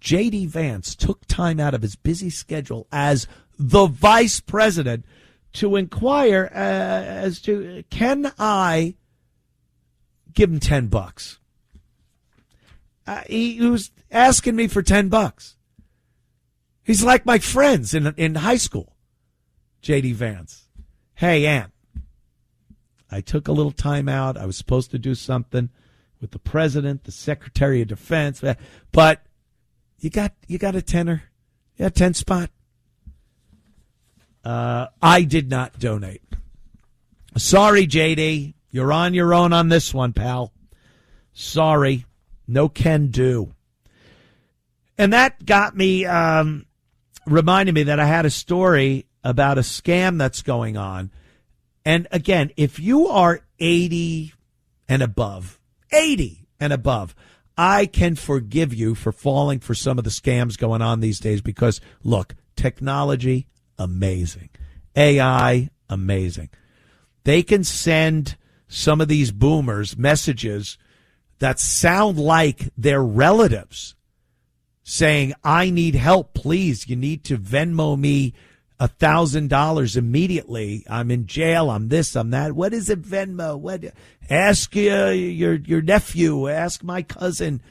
J.D. Vance took time out of his busy schedule as the vice president to inquire as to, can I give him $10? He was asking me for $10. He's like my friends in high school, J.D. Vance. Hey, Ant, I took a little time out. I was supposed to do something with the president, the Secretary of Defense, but you got a tenner, you got a 10 spot. I did not donate. Sorry, JD, you're on your own on this one, pal. Sorry, no can do. And that got me, reminded me that I had a story about a scam that's going on. And again, if you are 80 and above, I can forgive you for falling for some of the scams going on these days because, look, technology, amazing. AI, amazing. They can send some of these boomers messages that sound like their relatives saying, I need help, please. You need to Venmo me $1,000 immediately. I'm in jail. I'm this, I'm that. What is it, Venmo? What? Ask your nephew. Ask my cousin.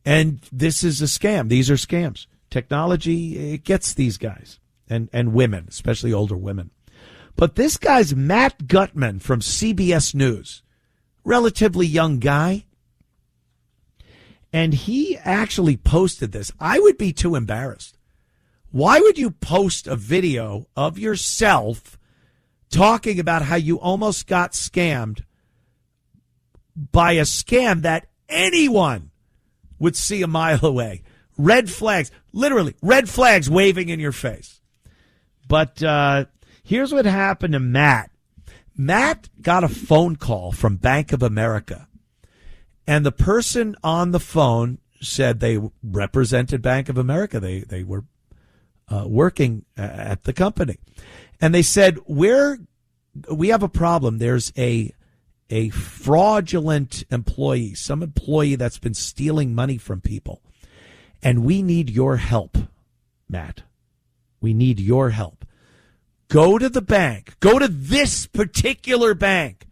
And this is a scam. These are scams. Technology, it gets these guys and women, especially older women. But this guy's Matt Gutman from CBS News, relatively young guy. And he actually posted this. I would be too embarrassed. Why would you post a video of yourself talking about how you almost got scammed by a scam that anyone would see a mile away? Red flags, literally red flags waving in your face. But here's what happened to Matt. Matt got a phone call from Bank of America, and the person on the phone said they represented Bank of America. They were working at the company, and they said, we have a problem. There's a fraudulent employee, some employee that's been stealing money from people, and we need your help, Matt. We need your help. Go to the bank. Go to this particular bank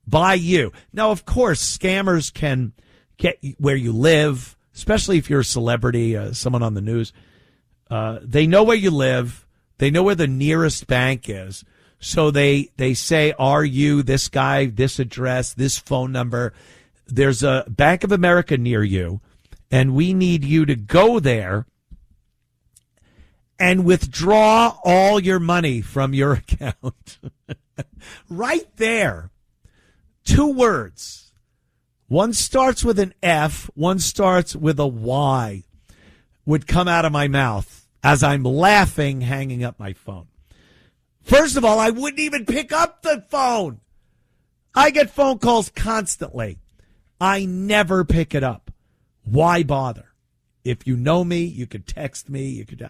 by you. Now, of course, scammers can get where you live, especially if you're a celebrity, someone on the news. They know where you live. They know where the nearest bank is. So they say, are you this guy, this address, this phone number? There's a Bank of America near you, and we need you to go there and withdraw all your money from your account. Right there. 2 words. One starts with an F, one starts with a Y, would come out of my mouth as I'm laughing, hanging up my phone. First of all, I wouldn't even pick up the phone. I get phone calls constantly. I never pick it up. Why bother? If you know me, you could text me. You could.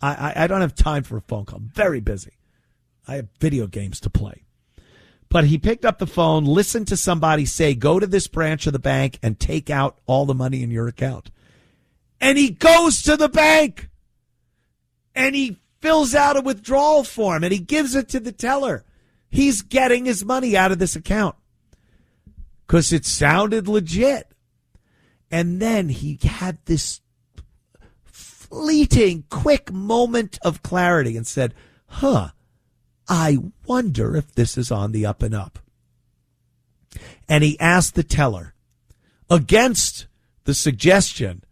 I don't have time for a phone call. I'm very busy. I have video games to play. But he picked up the phone, listened to somebody say, go to this branch of the bank and take out all the money in your account. And he goes to the bank and he fills out a withdrawal form and he gives it to the teller. He's getting his money out of this account because it sounded legit. And then he had this fleeting, quick moment of clarity and said, I wonder if this is on the up and up. And he asked the teller, against the suggestion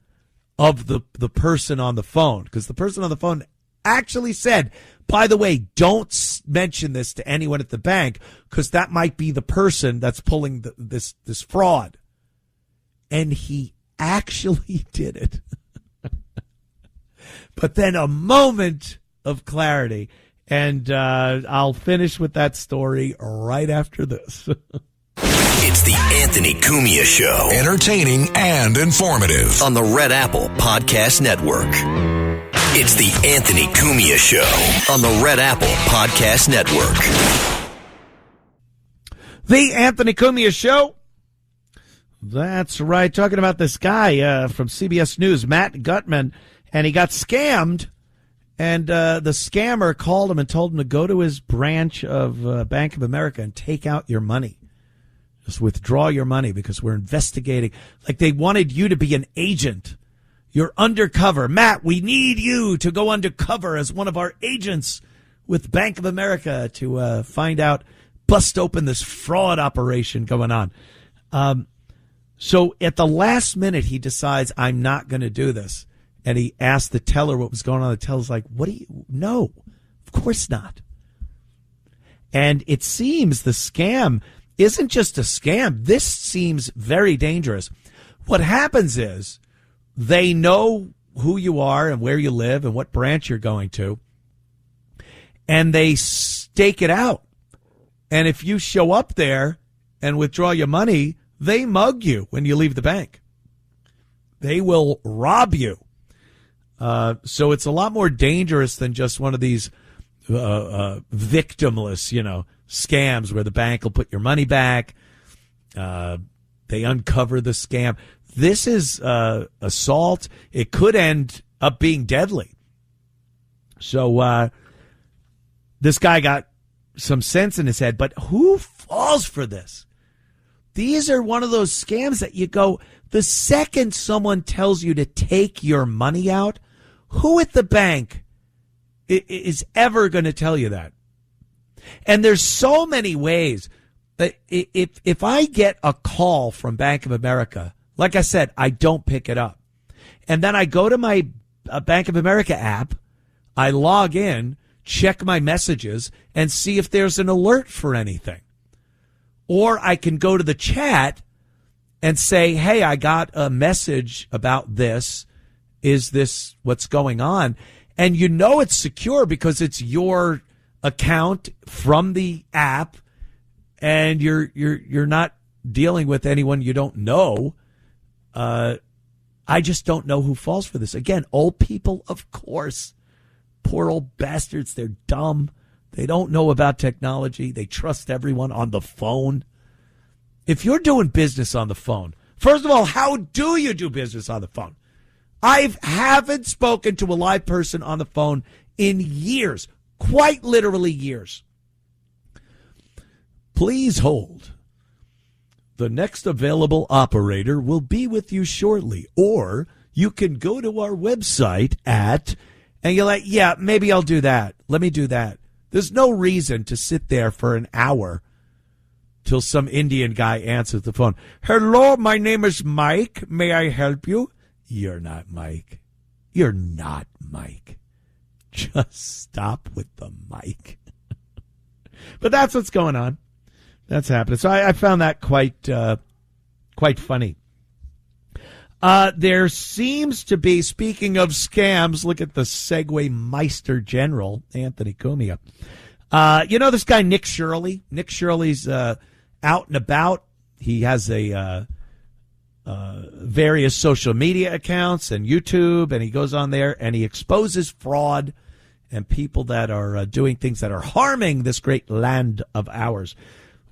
of the person on the phone, because the person on the phone actually said, by the way, don't mention this to anyone at the bank because that might be the person that's pulling this fraud. And he actually did it. But then a moment of clarity. And I'll finish with that story right after this. It's the Anthony Cumia Show. Entertaining and informative. On the Red Apple Podcast Network. It's the Anthony Cumia Show. On the Red Apple Podcast Network. The Anthony Cumia Show. That's right. Talking about this guy from CBS News, Matt Gutman. And he got scammed. And the scammer called him and told him to go to his branch of Bank of America and take out your money. Just withdraw your money because we're investigating. Like they wanted you to be an agent. You're undercover. Matt, we need you to go undercover as one of our agents with Bank of America to find out, bust open this fraud operation going on. So at the last minute, he decides, I'm not going to do this. And he asked the teller what was going on. The teller's like, no, of course not. And it seems the scam isn't just a scam. This seems very dangerous. What happens is they know who you are and where you live and what branch you're going to, and they stake it out. And if you show up there and withdraw your money, they mug you when you leave the bank. They will rob you. So it's a lot more dangerous than just one of these victimless, scams where the bank will put your money back. They uncover the scam. This is assault. It could end up being deadly. So this guy got some sense in his head, but who falls for this? These are one of those scams that you go, the second someone tells you to take your money out, who at the bank is ever going to tell you that? And there's so many ways. If I get a call from Bank of America, like I said, I don't pick it up. And then I go to my Bank of America app, I log in, check my messages, and see if there's an alert for anything. Or I can go to the chat and say, hey, I got a message about this. Is this what's going on? And you know it's secure because it's your account from the app, and you're not dealing with anyone you don't know. I just don't know who falls for this. Again, old people, of course. Poor old bastards. They're dumb. They don't know about technology. They trust everyone on the phone. If you're doing business on the phone, first of all, how do you do business on the phone? I haven't spoken to a live person on the phone in years, quite literally years. Please hold. The next available operator will be with you shortly. Or you can go to our website and you're like, yeah, maybe I'll do that. Let me do that. There's no reason to sit there for an hour till some Indian guy answers the phone. Hello, my name is Mike. May I help you? You're not Mike. You're not Mike. Just stop with the mic. But that's what's going on. That's happening. So I found that quite funny. There seems to be, speaking of scams, look at the Segway Meister General, Anthony Cumia. You know this guy, Nick Shirley? Nick Shirley's out and about. He has various social media accounts and YouTube, and he goes on there and he exposes fraud and people that are doing things that are harming this great land of ours.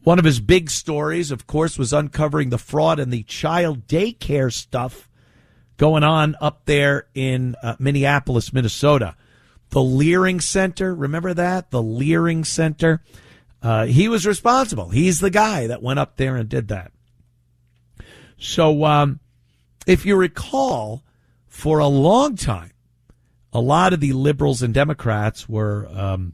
One of his big stories, of course, was uncovering the fraud and the child daycare stuff going on up there in Minneapolis, Minnesota. The Leering Center, remember that? The Leering Center. He was responsible. He's the guy that went up there and did that. So if you recall, for a long time, a lot of the liberals and Democrats were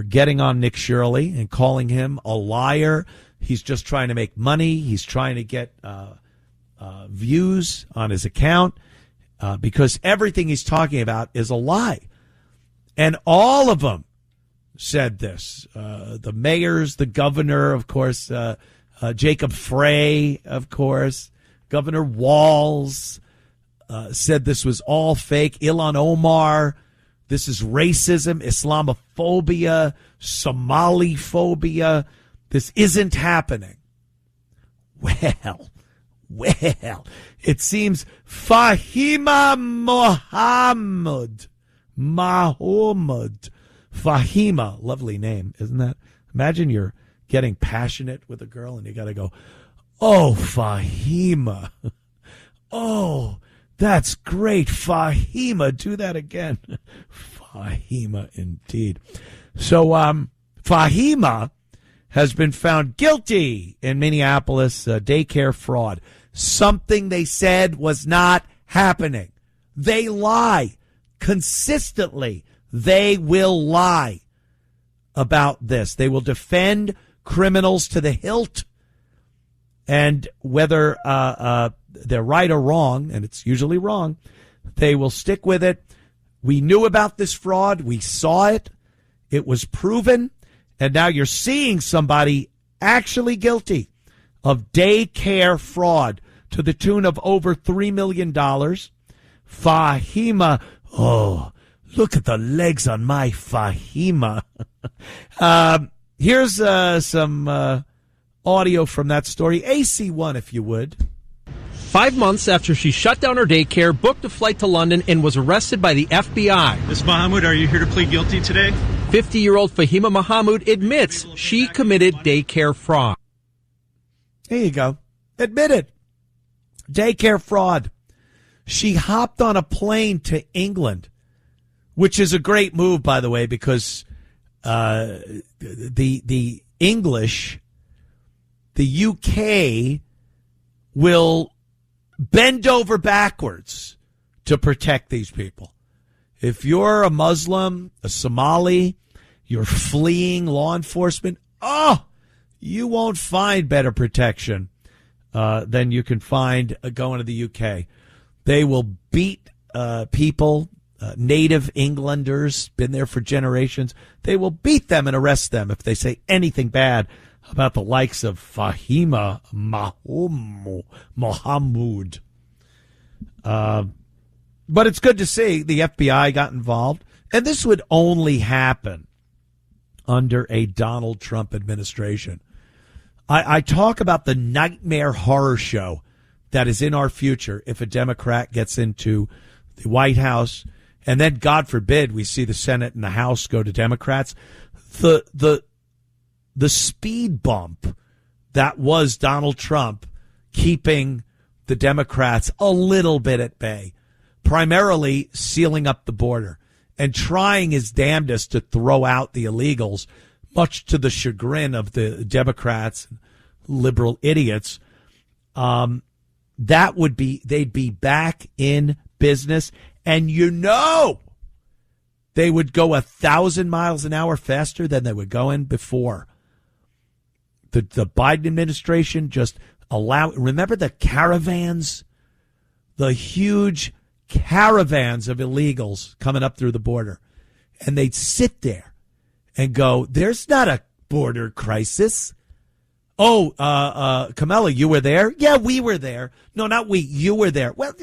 getting on Nick Shirley and calling him a liar. He's just trying to make money. He's trying to get views on his account because everything he's talking about is a lie. And all of them said this. The mayors, the governor, of course, Jacob Frey, of course, Governor Walz said this was all fake. Ilhan Omar, this is racism, Islamophobia, Somali-phobia. This isn't happening. Well, it seems Fahima Mahmoud, Fahima, lovely name, isn't that? Imagine you're getting passionate with a girl and you got to go, oh, Fahima. Oh, that's great, Fahima. Do that again. Fahima, indeed. So Fahima has been found guilty in Minneapolis daycare fraud. Something they said was not happening. They lie consistently. They will lie about this. They will defend criminals to the hilt. And whether they're right or wrong, and it's usually wrong, they will stick with it. We knew about this fraud. We saw it. It was proven. And now you're seeing somebody actually guilty of daycare fraud to the tune of over $3 million. Fahima. Oh, look at the legs on my Fahima. Here's some audio from that story. AC1, if you would. 5 months after she shut down her daycare, booked a flight to London, and was arrested by the FBI. Ms. Mahmoud, are you here to plead guilty today? 50-year-old Fahima Mahmoud admits she committed daycare fraud. There you go. Admitted. Daycare fraud. She hopped on a plane to England, which is a great move, by the way, because the English, the UK, will bend over backwards to protect these people. If you're a Muslim, a Somali, you're fleeing law enforcement, you won't find better protection than you can find going to the UK. They will beat people, native Englanders, been there for generations. They will beat them and arrest them if they say anything bad about the likes of Fahima Mohammed. But it's good to see the FBI got involved. And this would only happen under a Donald Trump administration. I talk about the nightmare horror show that is in our future if a Democrat gets into the White House, and then, God forbid, we see the Senate and the House go to Democrats. The speed bump that was Donald Trump keeping the Democrats a little bit at bay, primarily sealing up the border and trying his damnedest to throw out the illegals, much to the chagrin of the Democrats, liberal idiots. That would be, they'd be back in business, and they would go 1,000 miles an hour faster than they were going before. The Biden administration just remember the caravans, the huge caravans of illegals coming up through the border, and they'd sit there and go, "There's not a border crisis." Kamala, you were there? Yeah, we were there. No, not we. You were there. Well,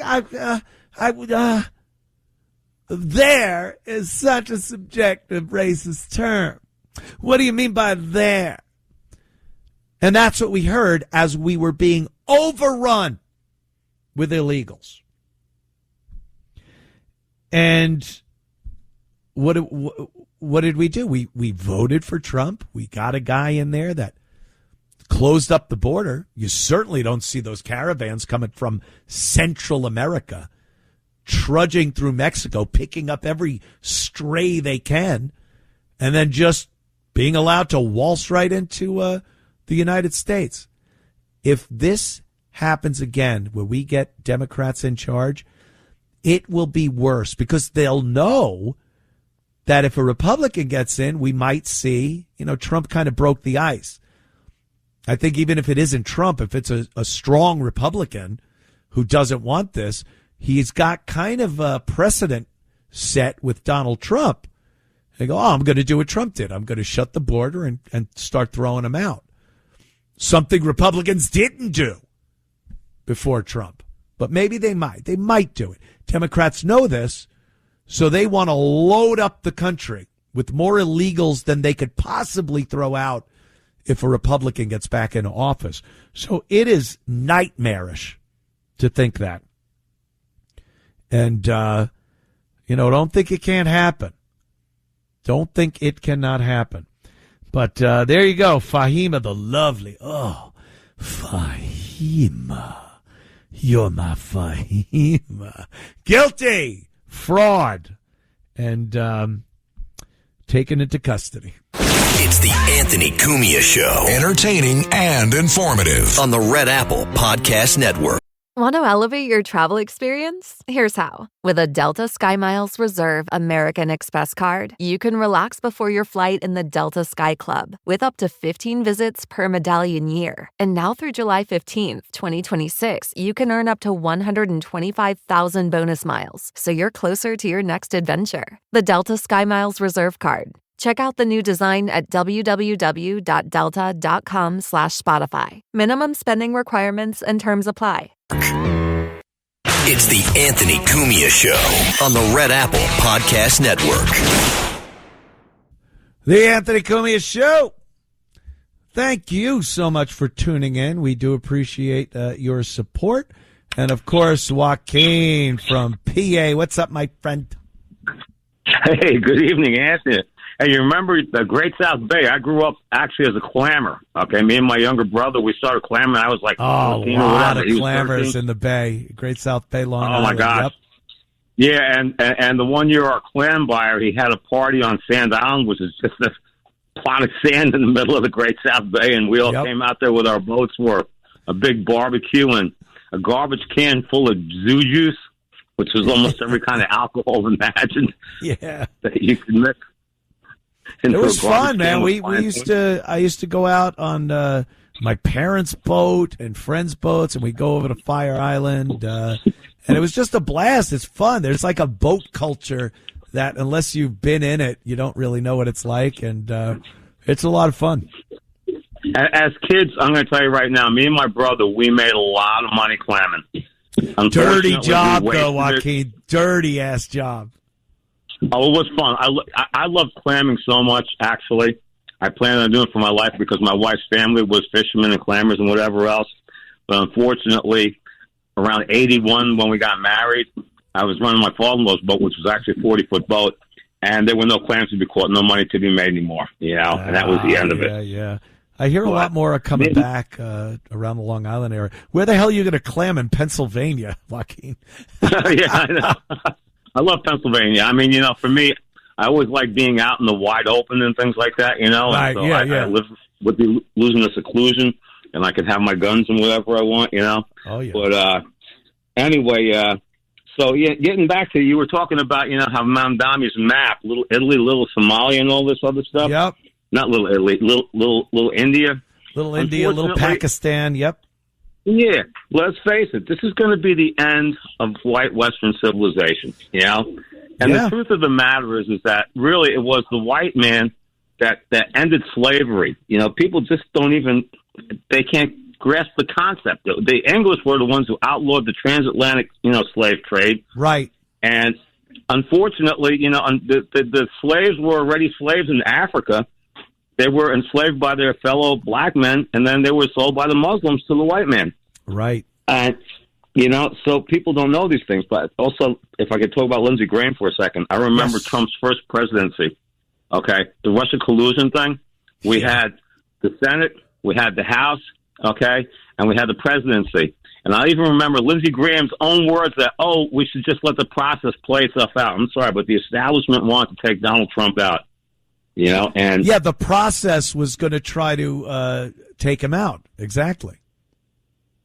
there is such a subjective racist term. What do you mean by there? And that's what we heard as we were being overrun with illegals. And what did we do? We voted for Trump. We got a guy in there that closed up the border. You certainly don't see those caravans coming from Central America, trudging through Mexico, picking up every stray they can, and then just being allowed to waltz right into the United States. If this happens again, where we get Democrats in charge, it will be worse, because they'll know that if a Republican gets in, we might see, Trump kind of broke the ice. I think even if it isn't Trump, if it's a strong Republican who doesn't want this, he's got kind of a precedent set with Donald Trump. They go, I'm going to do what Trump did. I'm going to shut the border and start throwing them out. Something Republicans didn't do before Trump. But maybe they might. They might do it. Democrats know this, so they want to load up the country with more illegals than they could possibly throw out if a Republican gets back in office. So it is nightmarish to think that. And, don't think it can't happen. Don't think it cannot happen. But there you go. Fahima, the lovely. Oh, Fahima. You're my Fahima. Guilty. Fraud. And taken into custody. It's the Anthony Cumia Show. Entertaining and informative. On the Red Apple Podcast Network. Want to elevate your travel experience? Here's how. With a Delta SkyMiles Reserve American Express card, you can relax before your flight in the Delta Sky Club with up to 15 visits per medallion year. And now through July 15th, 2026, you can earn up to 125,000 bonus miles, so you're closer to your next adventure. The Delta SkyMiles Reserve card. Check out the new design at www.delta.com/Spotify. Minimum spending requirements and terms apply. It's the Anthony Cumia Show on the Red Apple Podcast Network. The Anthony Cumia Show. Thank you so much for tuning in. We do appreciate your support. And, of course, Joaquin from PA. What's up, my friend? Hey, good evening, Anthony. Hey, you remember the Great South Bay? I grew up actually as a clammer. Okay, me and my younger brother, we started clamming. I was like 14 a or lot whatever. of clammers in the Bay, Great South Bay, Long Island. Oh my gosh! Yep. Yeah, and the one year our clam buyer, he had a party on Sand Island, which is just a plot of sand in the middle of the Great South Bay, and we all came out there with our boats for a big barbecue and a garbage can full of zoo juice, which was almost every kind of alcohol imagined. Yeah, that you could mix. It was fun, man. I used to go out on my parents' boat and friends' boats, and we go over to Fire Island, and it was just a blast. It's fun. There's like a boat culture that unless you've been in it, you don't really know what it's like, and it's a lot of fun. As kids, I'm going to tell you right now, me and my brother, we made a lot of money clamming. Dirty job, though, Joaquin. Dirty-ass job. Oh, it was fun. I love clamming so much, actually. I planned on doing it for my life because my wife's family was fishermen and clammers and whatever else. But unfortunately, around 81, when we got married, I was running my father-in-law's boat, which was actually a 40-foot boat, and there were no clams to be caught, no money to be made anymore, and that was the end of it. Yeah. I hear a lot more are coming back around the Long Island area. Where the hell are you going to clam in Pennsylvania, Joaquin? Yeah, I know. I love Pennsylvania. I mean, for me, I always like being out in the wide open and things like that, Right, and so I live with losing the seclusion, and I can have my guns and whatever I want, Oh, yeah. But anyway, so getting back to you were talking about, how Mamdani's map, little Italy, little Somalia, and all this other stuff. Yep. Not little Italy, little India. Little India, little Pakistan, yep. Yeah, let's face it, this is going to be the end of white Western civilization, And the truth of the matter is that really it was the white man that ended slavery. People just they can't grasp the concept. The English were the ones who outlawed the transatlantic, slave trade. Right. And unfortunately, the slaves were already slaves in Africa. They were enslaved by their fellow black men, and then they were sold by the Muslims to the white man. Right. And, so people don't know these things. But also, if I could talk about Lindsey Graham for a second, I remember Trump's first presidency, okay? The Russia collusion thing. We had the Senate, we had the House, okay? And we had the presidency. And I even remember Lindsey Graham's own words that, we should just let the process play itself out. I'm sorry, but the establishment wanted to take Donald Trump out. And the process was going to try to take him out. Exactly.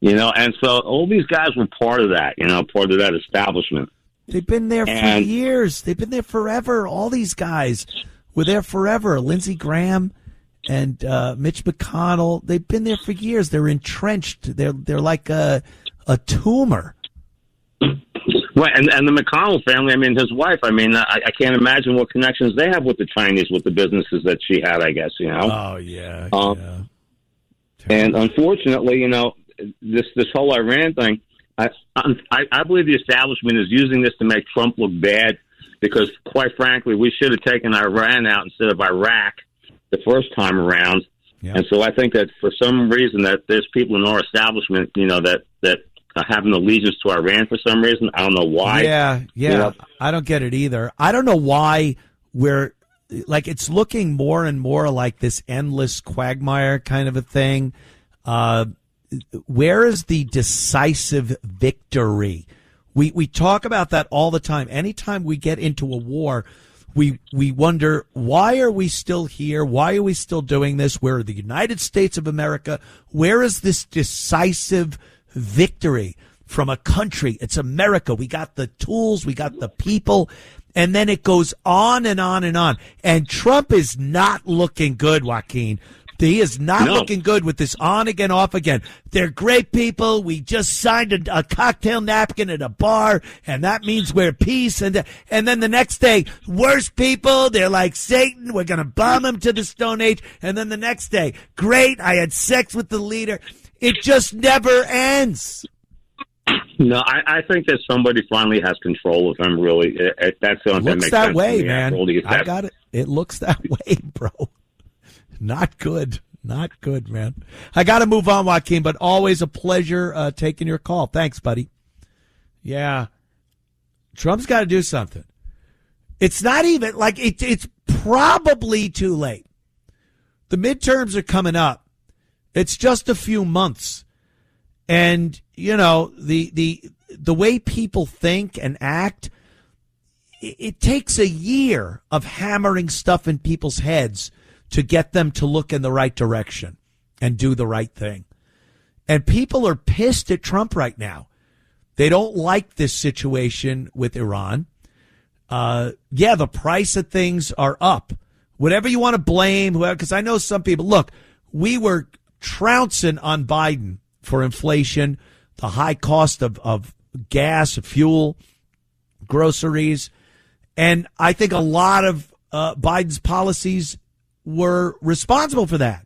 And so all these guys were part of that, part of that establishment. They've been there for years. They've been there forever. All these guys were there forever. Lindsey Graham and Mitch McConnell, they've been there for years. They're entrenched. They're like a tumor. Right, and the McConnell family, I mean, his wife, I mean, I can't imagine what connections they have with the Chinese, with the businesses that she had, I guess, Oh, yeah. And unfortunately, this whole Iran thing, I believe the establishment is using this to make Trump look bad because, quite frankly, we should have taken Iran out instead of Iraq the first time around. Yeah. And so I think that for some reason that there's people in our establishment, that having allegiance to Iran for some reason. I don't know why. Yeah. I don't get it either. I don't know why it's looking more and more like this endless quagmire kind of a thing. Where is the decisive victory? We talk about that all the time. Anytime we get into a war, we wonder, why are we still here? Why are we still doing this? Where are the United States of America? Where is this decisive victory from a country? It's America. We got the tools. We got the people. And then it goes on and on and on. And Trump is not looking good, Joaquin. He is not looking good with this on again, off again. They're great people. We just signed a cocktail napkin at a bar, and that means we're peace. And then the next day, worst people. They're like Satan. We're going to bomb them to the Stone Age. And then the next day, great. I had sex with the leader. It just never ends. No, I think that somebody finally has control of him, really. That's the only thing that makes sense. Looks that way, man. I got it. It looks that way, bro. Not good. Not good, man. I got to move on, Joaquin, but always a pleasure taking your call. Thanks, buddy. Yeah. Trump's got to do something. It's not even like it's probably too late. The midterms are coming up. It's just a few months. And, the way people think and act, it takes a year of hammering stuff in people's heads to get them to look in the right direction and do the right thing. And people are pissed at Trump right now. They don't like this situation with Iran. The price of things are up. Whatever you want to blame, because I know some people, look, we were trouncing on Biden for inflation, the high cost of gas, fuel, groceries. And I think a lot of Biden's policies were responsible for that.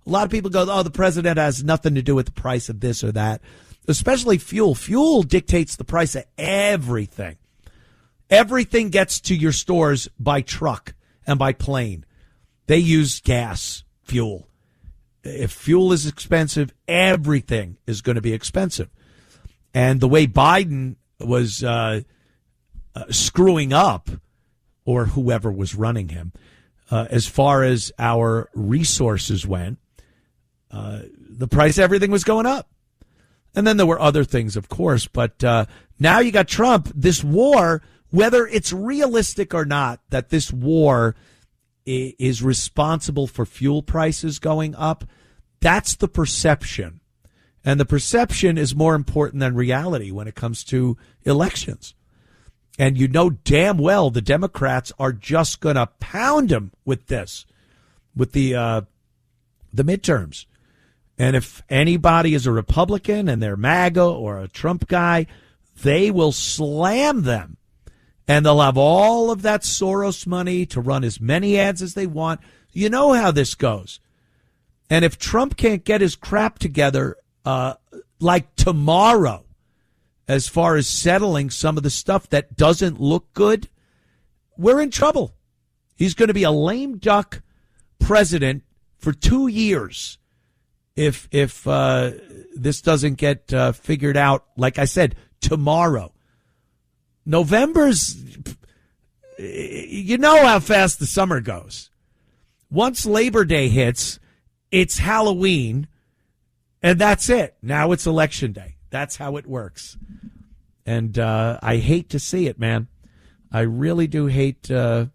A lot of people go, oh, the president has nothing to do with the price of this or that, especially fuel. Fuel dictates the price of everything. Everything gets to your stores by truck and by plane. They use gas, fuel. If fuel is expensive, everything is going to be expensive. And the way Biden was screwing up, or whoever was running him, as far as our resources went, the price of everything was going up. And then there were other things, of course. But now you got Trump. This war, whether it's realistic or not, that this war is responsible for fuel prices going up, that's the perception. And the perception is more important than reality when it comes to elections. And you know damn well the Democrats are just going to pound him with this, with the midterms. And if anybody is a Republican and they're MAGA or a Trump guy, they will slam them. And they'll have all of that Soros money to run as many ads as they want. You know how this goes. And if Trump can't get his crap together like tomorrow, as far as settling some of the stuff that doesn't look good, we're in trouble. He's going to be a lame duck president for 2 years if this doesn't get figured out, like I said, tomorrow. November's, you know how fast the summer goes. Once Labor Day hits, it's Halloween, and that's it. Now it's Election Day. That's how it works. And I hate to see it, man. I really do hate to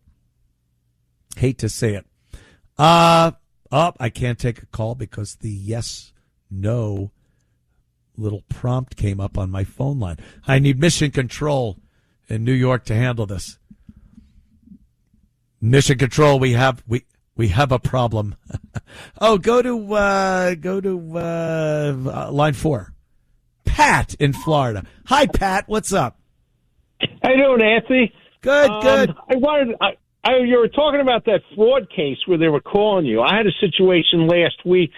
see it. I can't take a call because the yes-no little prompt came up on my phone line. I need Mission Control in New York to handle this. Mission Control, we have a problem. Go to line 4. Pat in Florida. Hi, Pat. What's up? How you doing, Anthony? Good. You were talking about that fraud case where they were calling you. I had a situation last week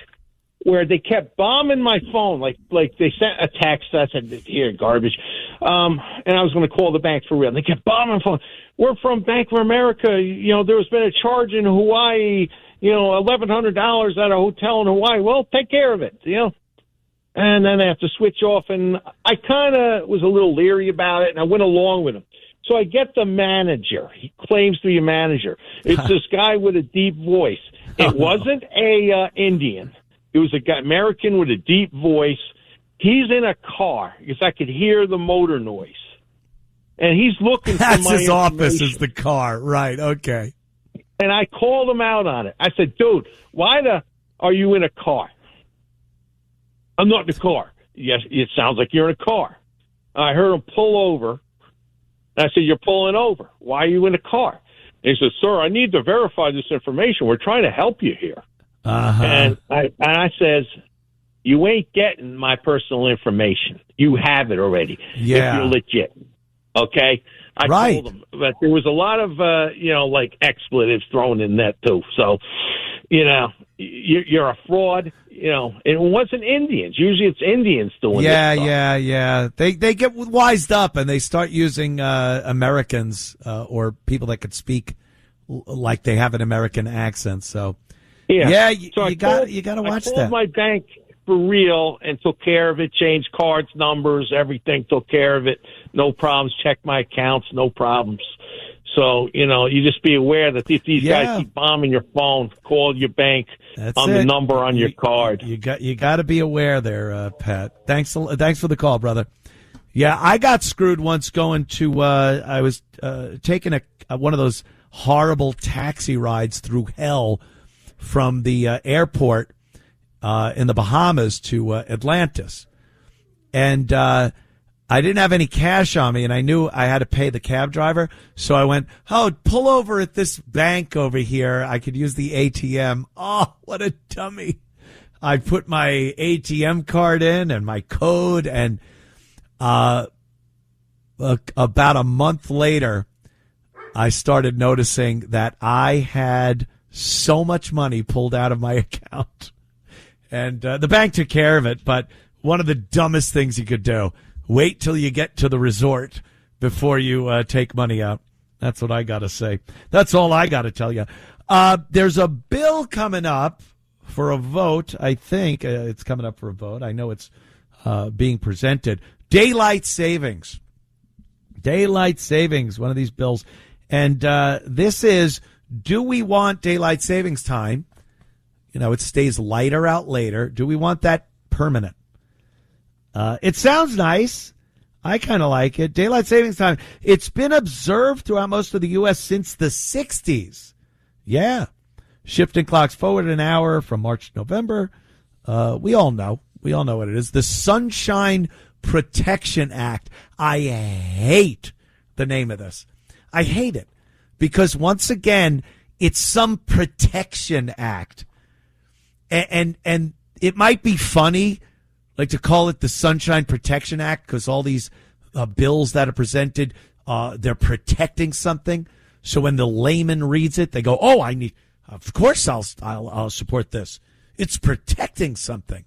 where they kept bombing my phone. Like they sent a text. I said, here, garbage. And I was going to call the bank for real. They kept bombing my phone. We're from Bank of America. There's been a charge in Hawaii, $1,100 at a hotel in Hawaii. Well, take care of it, And then I have to switch off. And I kind of was a little leery about it, and I went along with him. So I get the manager. He claims to be a manager. It's this guy with a deep voice. It wasn't a Indian. It was a guy, American with a deep voice. He's in a car because I could hear the motor noise. And he's looking for my That's his office is the car. Right, okay. And I called him out on it. I said, dude, why are you in a car? I'm not in a car. Yes, it sounds like you're in a car. I heard him pull over. I said, you're pulling over. Why are you in a car? And he said, sir, I need to verify this information. We're trying to help you here. Uh-huh. And I says, you ain't getting my personal information. You have it already. Yeah. If you're legit. Okay? I right. told him. But there was a lot of, like expletives thrown in that too. So, you're a fraud. It wasn't Indians. Usually it's Indians doing this stuff. Yeah. They get wised up and they start using Americans or people that could speak like they have an American accent. So you got to watch that. I called my bank for real and took care of it. Changed cards, numbers, everything. Took care of it. No problems. Checked my accounts. No problems. So, you just be aware that if these guys keep bombing your phone, call your bank the number on your card. You got to be aware there, Pat. Thanks for the call, brother. Yeah, I got screwed once going to, I was taking one of those horrible taxi rides through hell from the airport in the Bahamas to Atlantis. And I didn't have any cash on me, and I knew I had to pay the cab driver. So I went, pull over at this bank over here. I could use the ATM. Oh, what a dummy. I put my ATM card in and my code, and about a month later, I started noticing that I had so much money pulled out of my account. And the bank took care of it, but one of the dumbest things you could do, wait till you get to the resort before you take money out. That's what I got to say. That's all I got to tell you. There's a bill coming up for a vote. I think it's coming up for a vote. I know it's being presented. Daylight savings. Daylight savings, one of these bills. And this is, do we want daylight savings time? It stays lighter out later. Do we want that permanent? It sounds nice. I kind of like it. Daylight savings time. It's been observed throughout most of the U.S. since the 60s. Yeah. Shifting clocks forward an hour from March to November. We all know. We all know what it is. The Sunshine Protection Act. I hate the name of this. I hate it because, once again, it's some protection act. And it might be funny, like, to call it the Sunshine Protection Act because all these bills that are presented, they're protecting something. So when the layman reads it, they go, "Oh, of course I'll support this. It's protecting something."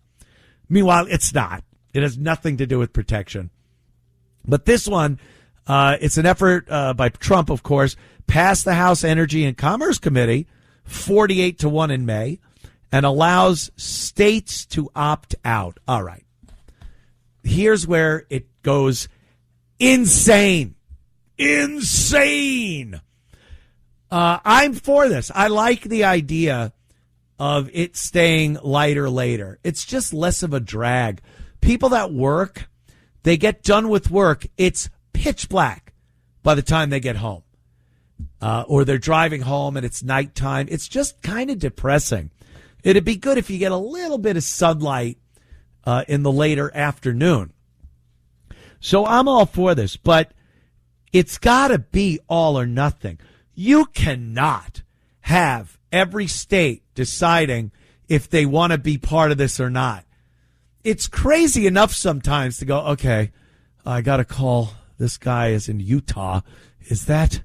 Meanwhile, it's not. It has nothing to do with protection. But this one, it's an effort by Trump, of course, passed the House Energy and Commerce Committee 48-1 in May, and allows states to opt out. All right. Here's where it goes insane. Insane. I'm for this. I like the idea of it staying lighter later. It's just less of a drag. People that work, they get done with work. It's pitch black by the time they get home. Or they're driving home and it's nighttime. It's just kind of depressing. It'd be good if you get a little bit of sunlight in the later afternoon. So I'm all for this, but it's got to be all or nothing. You cannot have every state deciding if they want to be part of this or not. It's crazy enough sometimes to go, okay, I got to call this guy is in Utah. Is that,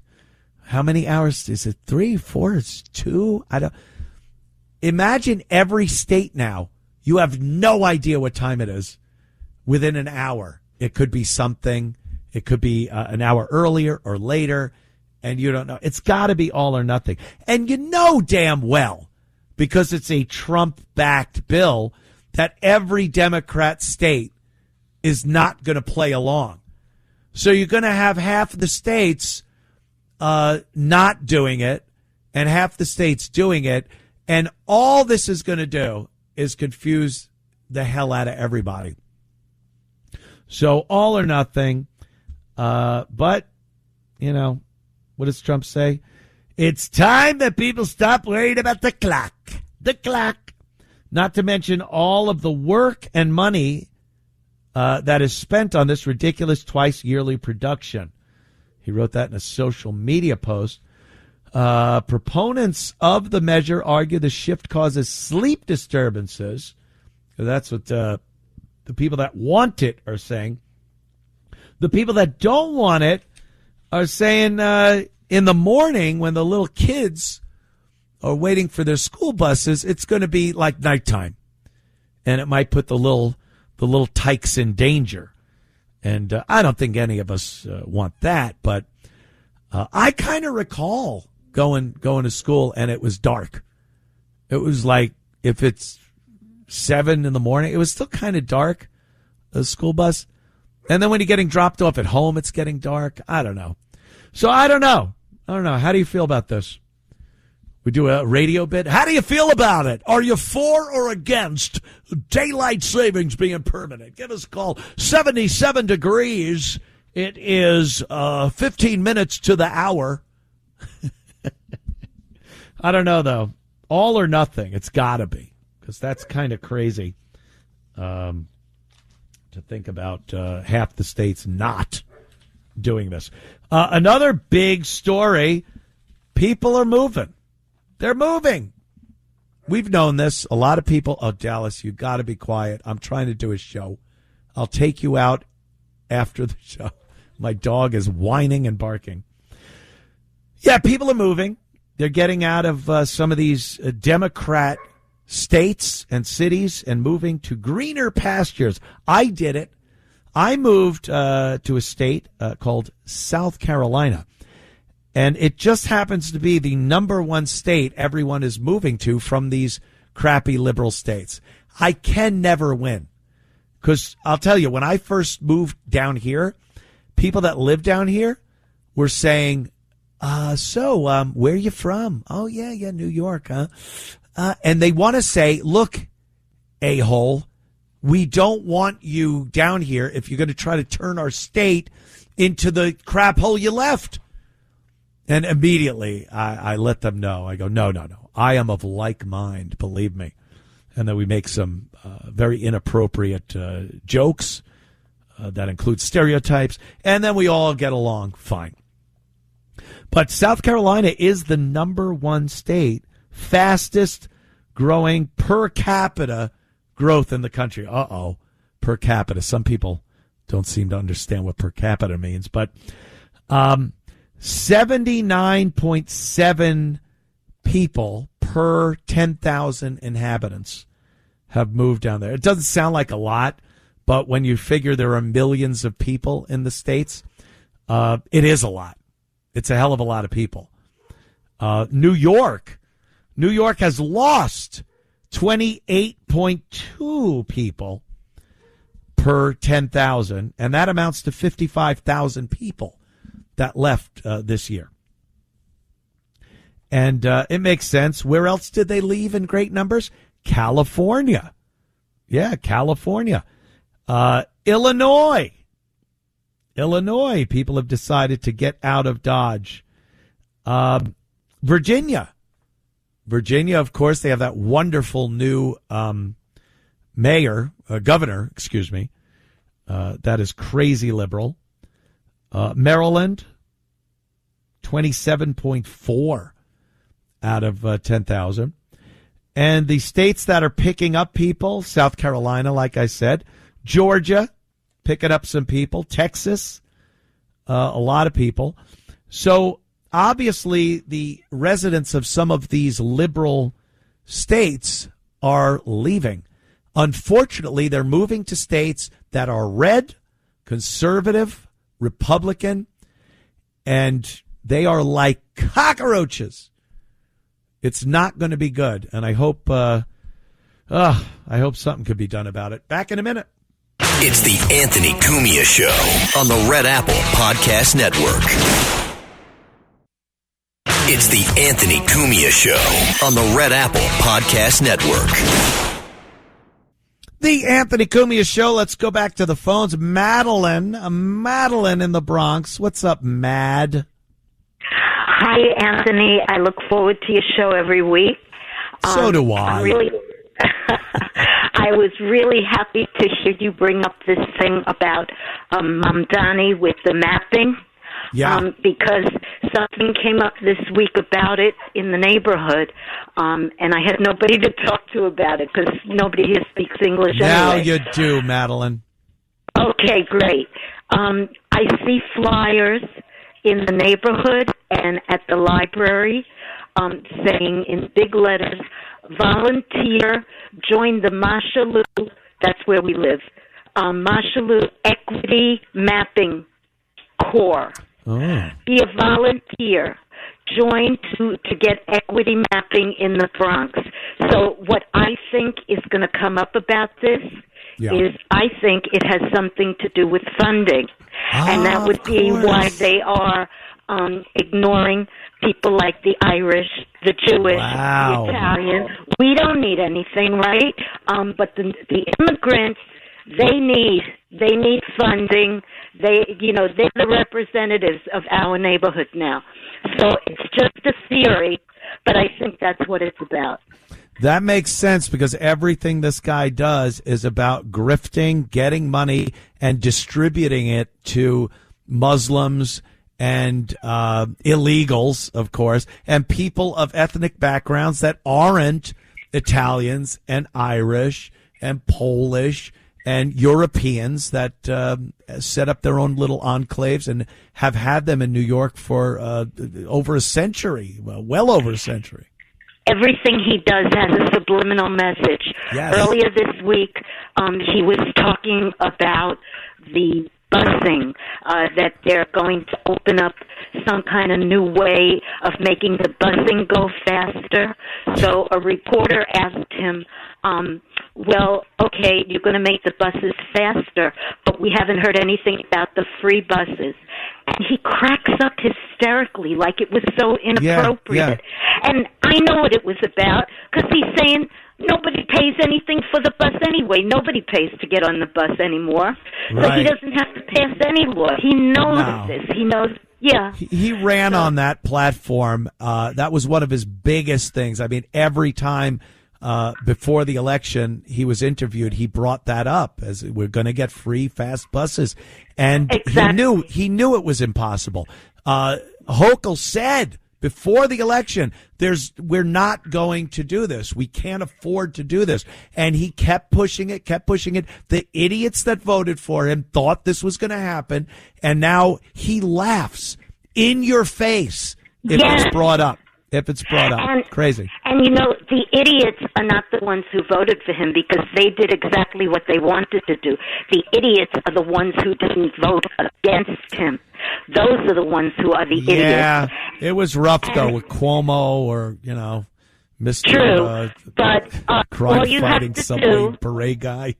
how many hours? Is it 3, 4? It's 2? I don't. Imagine every state now. You have no idea what time it is within an hour. It could be something. It could be an hour earlier or later, and you don't know. It's got to be all or nothing. And you know damn well, because it's a Trump-backed bill, that every Democrat state is not going to play along. So you're going to have half the states not doing it and half the states doing it. And all this is going to do is confuse the hell out of everybody. So all or nothing. But, what does Trump say? It's time that people stop worrying about the clock. The clock. Not to mention all of the work and money that is spent on this ridiculous twice-yearly production. He wrote that in a social media post. Proponents of the measure argue the shift causes sleep disturbances. That's what the people that want it are saying. The people that don't want it are saying in the morning when the little kids are waiting for their school buses, it's going to be like nighttime. And it might put the little tykes in danger. And I don't think any of us want that, but I kind of recall going to school and it was dark. It was like, if it's 7 in the morning, it was still kind of dark, the school bus. And then when you're getting dropped off at home, it's getting dark. I don't know. So I don't know. How do you feel about this? We do a radio bit. How do you feel about it? Are you for or against daylight savings being permanent? Give us a call. 77 degrees. It is 15 minutes to the hour. I don't know, though. All or nothing. It's got to be, because that's kind of crazy. to think about half the states not doing this. Another big story, people are moving. They're moving. We've known this. A lot of people, Dallas, you got to be quiet. I'm trying to do a show. I'll take you out after the show. My dog is whining and barking. Yeah, people are moving. They're getting out of some of these Democrat states and cities and moving to greener pastures. I did it. I moved to a state called South Carolina, and it just happens to be the number one state everyone is moving to from these crappy liberal states. I can never win, because I'll tell you, when I first moved down here, people that live down here were saying, where are you from? Oh, yeah, New York, huh? And they want to say, look, a-hole, we don't want you down here if you're going to try to turn our state into the crap hole you left. And immediately I let them know. I go, no. I am of like mind, believe me. And then we make some very inappropriate jokes that include stereotypes. And then we all get along fine. But South Carolina is the number one state, fastest growing per capita growth in the country. Per capita. Some people don't seem to understand what per capita means, but 79.7 people per 10,000 inhabitants have moved down there. It doesn't sound like a lot, but when you figure there are millions of people in the states, it is a lot. It's a hell of a lot of people. New York has lost 28.2 people per 10,000, and that amounts to 55,000 people that left this year. And it makes sense. Where else did they leave in great numbers? California. Yeah, California. Illinois, people have decided to get out of Dodge. Virginia, of course, they have that wonderful new governor, that is crazy liberal. Maryland, 27.4 out of 10,000. And the states that are picking up people, South Carolina, like I said, Georgia, picking up some people, Texas, a lot of people. So obviously the residents of some of these liberal states are leaving. Unfortunately, they're moving to states that are red, conservative, Republican, and they are like cockroaches. It's not going to be good, and I hope something could be done about it. Back in a minute. It's the Anthony Cumia Show on the Red Apple Podcast Network. It's the Anthony Cumia Show on the Red Apple Podcast Network. The Anthony Cumia Show. Let's go back to the phones. Madeline in the Bronx. What's up, Mad? Hi, Anthony. I look forward to your show every week. So do I. I was really happy to hear you bring up this thing about Mamdani with the mapping. Yeah. Because something came up this week about it in the neighborhood, and I had nobody to talk to about it because nobody here speaks English now anyway. You do, Madeline. Okay, great. I see flyers in the neighborhood and at the library saying in big letters, volunteer, join the Mashalou, that's where we live, Mashalou Equity Mapping Corps. Oh. Be a volunteer. Join to get equity mapping in the Bronx. So what I think is going to come up about this is I think it has something to do with funding. And that would be why they are ignoring people like the Irish, the Jewish, the Italian. We don't need anything, right? But the immigrants, they need funding. They're the representatives of our neighborhood now. So it's just a theory, but I think that's what it's about. That makes sense because everything this guy does is about grifting, getting money, and distributing it to Muslims and illegals, of course, and people of ethnic backgrounds that aren't Italians and Irish and Polish and Europeans that set up their own little enclaves and have had them in New York for over a century, well over a century. Everything he does has a subliminal message. Yes. Earlier this week, he was talking about the busing, that they're going to open up some kind of new way of making the busing go faster. So a reporter asked him, well, okay, you're going to make the buses faster, but we haven't heard anything about the free buses. And he cracks up hysterically like it was so inappropriate. Yeah. And I know what it was about, because he's saying nobody pays anything for the bus anyway. Nobody pays to get on the bus anymore. Right. So he doesn't have to pass any law. He knows this. He knows. Yeah. He ran on that platform. That was one of his biggest things. I mean, every time before the election he was interviewed, he brought that up as we're going to get free, fast buses. And exactly. he knew it was impossible. Hochul said before the election, we're not going to do this. We can't afford to do this. And he kept pushing it. The idiots that voted for him thought this was going to happen. And now he laughs in your face if it's brought up. Crazy. And, you know, the idiots are not the ones who voted for him because they did exactly what they wanted to do. The idiots are the ones who didn't vote against him. Those are the ones who are the idiots. Yeah, it was rough, though, with Cuomo or, you know, Mr. True, but crime-fighting subway parade guy.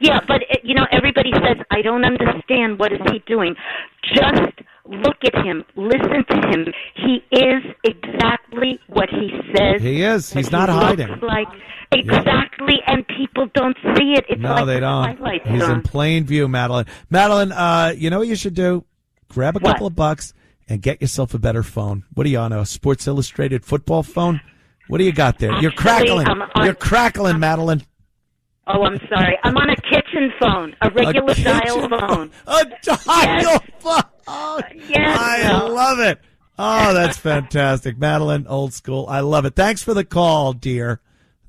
Yeah, but, you know, everybody says, I don't understand. What is he doing? Just look at him. Listen to him. He is exactly what he says. He is. He's not hiding. Exactly, and people don't see it. It's no, they don't. He's in plain view, Madeline. Madeline, you know what you should do? Grab a couple of bucks and get yourself a better phone. What are you on, a Sports Illustrated football phone? What do you got there? You're crackling. You're crackling, Madeline. Oh, I'm sorry. I'm on a kitchen phone, a regular dial phone. A dial phone. Oh, yes. I love it. Oh, that's fantastic. Madeline, old school. I love it. Thanks for the call, dear.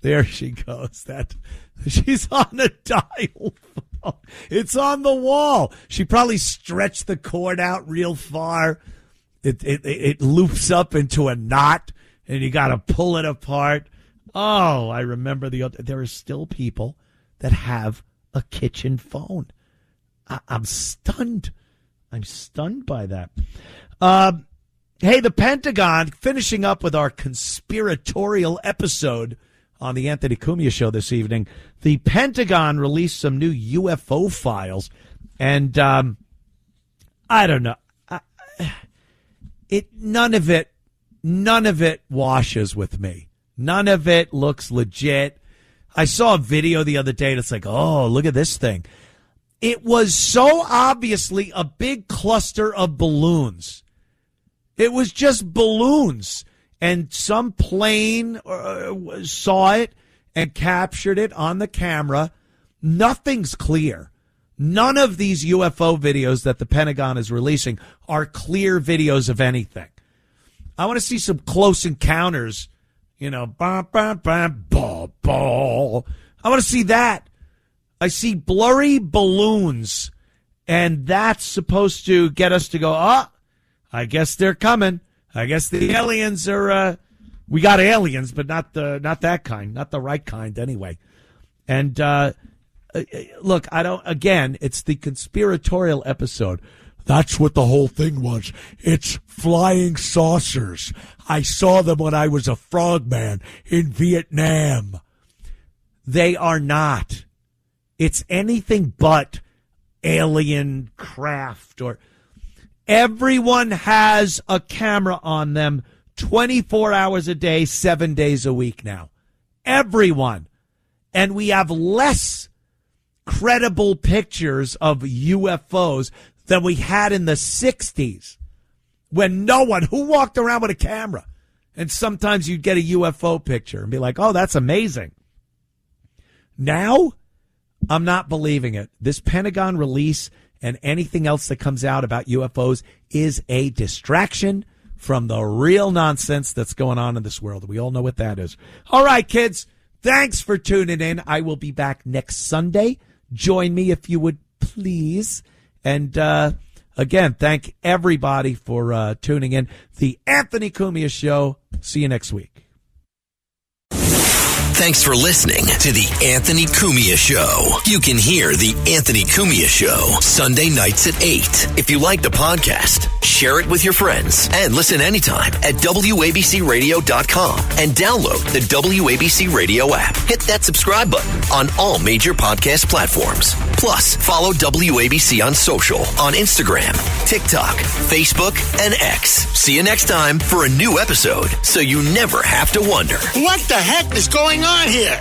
There she goes. She's on a dial phone. It's on the wall. She probably stretched the cord out real far. It loops up into a knot, and you got to pull it apart. Oh, I remember there are still people that have a kitchen phone. I'm stunned. I'm stunned by that. Hey, the Pentagon, finishing up with our conspiratorial episode on the Anthony Cumia Show this evening. The Pentagon released some new UFO files, and I don't know. None of it washes with me. None of it looks legit. I saw a video the other day, and it's like, oh, look at this thing. It was so obviously a big cluster of balloons. It was just balloons. And some plane saw it and captured it on the camera. Nothing's clear. None of these UFO videos that the Pentagon is releasing are clear videos of anything. I want to see some close encounters. You know, bah, bah, bah, bah, bah. I want to see that. I see blurry balloons, and that's supposed to get us to go, I guess they're coming. I guess the aliens are, we got aliens, but not that kind, not the right kind anyway. And, look, it's the conspiratorial episode. That's what the whole thing was. It's flying saucers. I saw them when I was a frogman in Vietnam. They are not. It's anything but alien craft or everyone has a camera on them 24 hours a day, 7 days a week now. Everyone. And we have less credible pictures of UFOs than we had in the 60s when who walked around with a camera And sometimes you'd get a UFO picture and be like, oh, that's amazing. Now, I'm not believing it. This Pentagon release and anything else that comes out about UFOs is a distraction from the real nonsense that's going on in this world. We all know what that is. All right, kids, thanks for tuning in. I will be back next Sunday. Join me if you would please. And again, thank everybody for tuning in. The Anthony Cumia Show. See you next week. Thanks for listening to the Anthony Cumia Show. You can hear the Anthony Cumia Show Sunday nights at 8. If you like the podcast, share it with your friends and listen anytime at WABCRadio.com and download the WABC Radio app. Hit that subscribe button on all major podcast platforms. Plus, follow WABC on social on Instagram, TikTok, Facebook, and X. See you next time for a new episode so you never have to wonder. What the heck is going on here?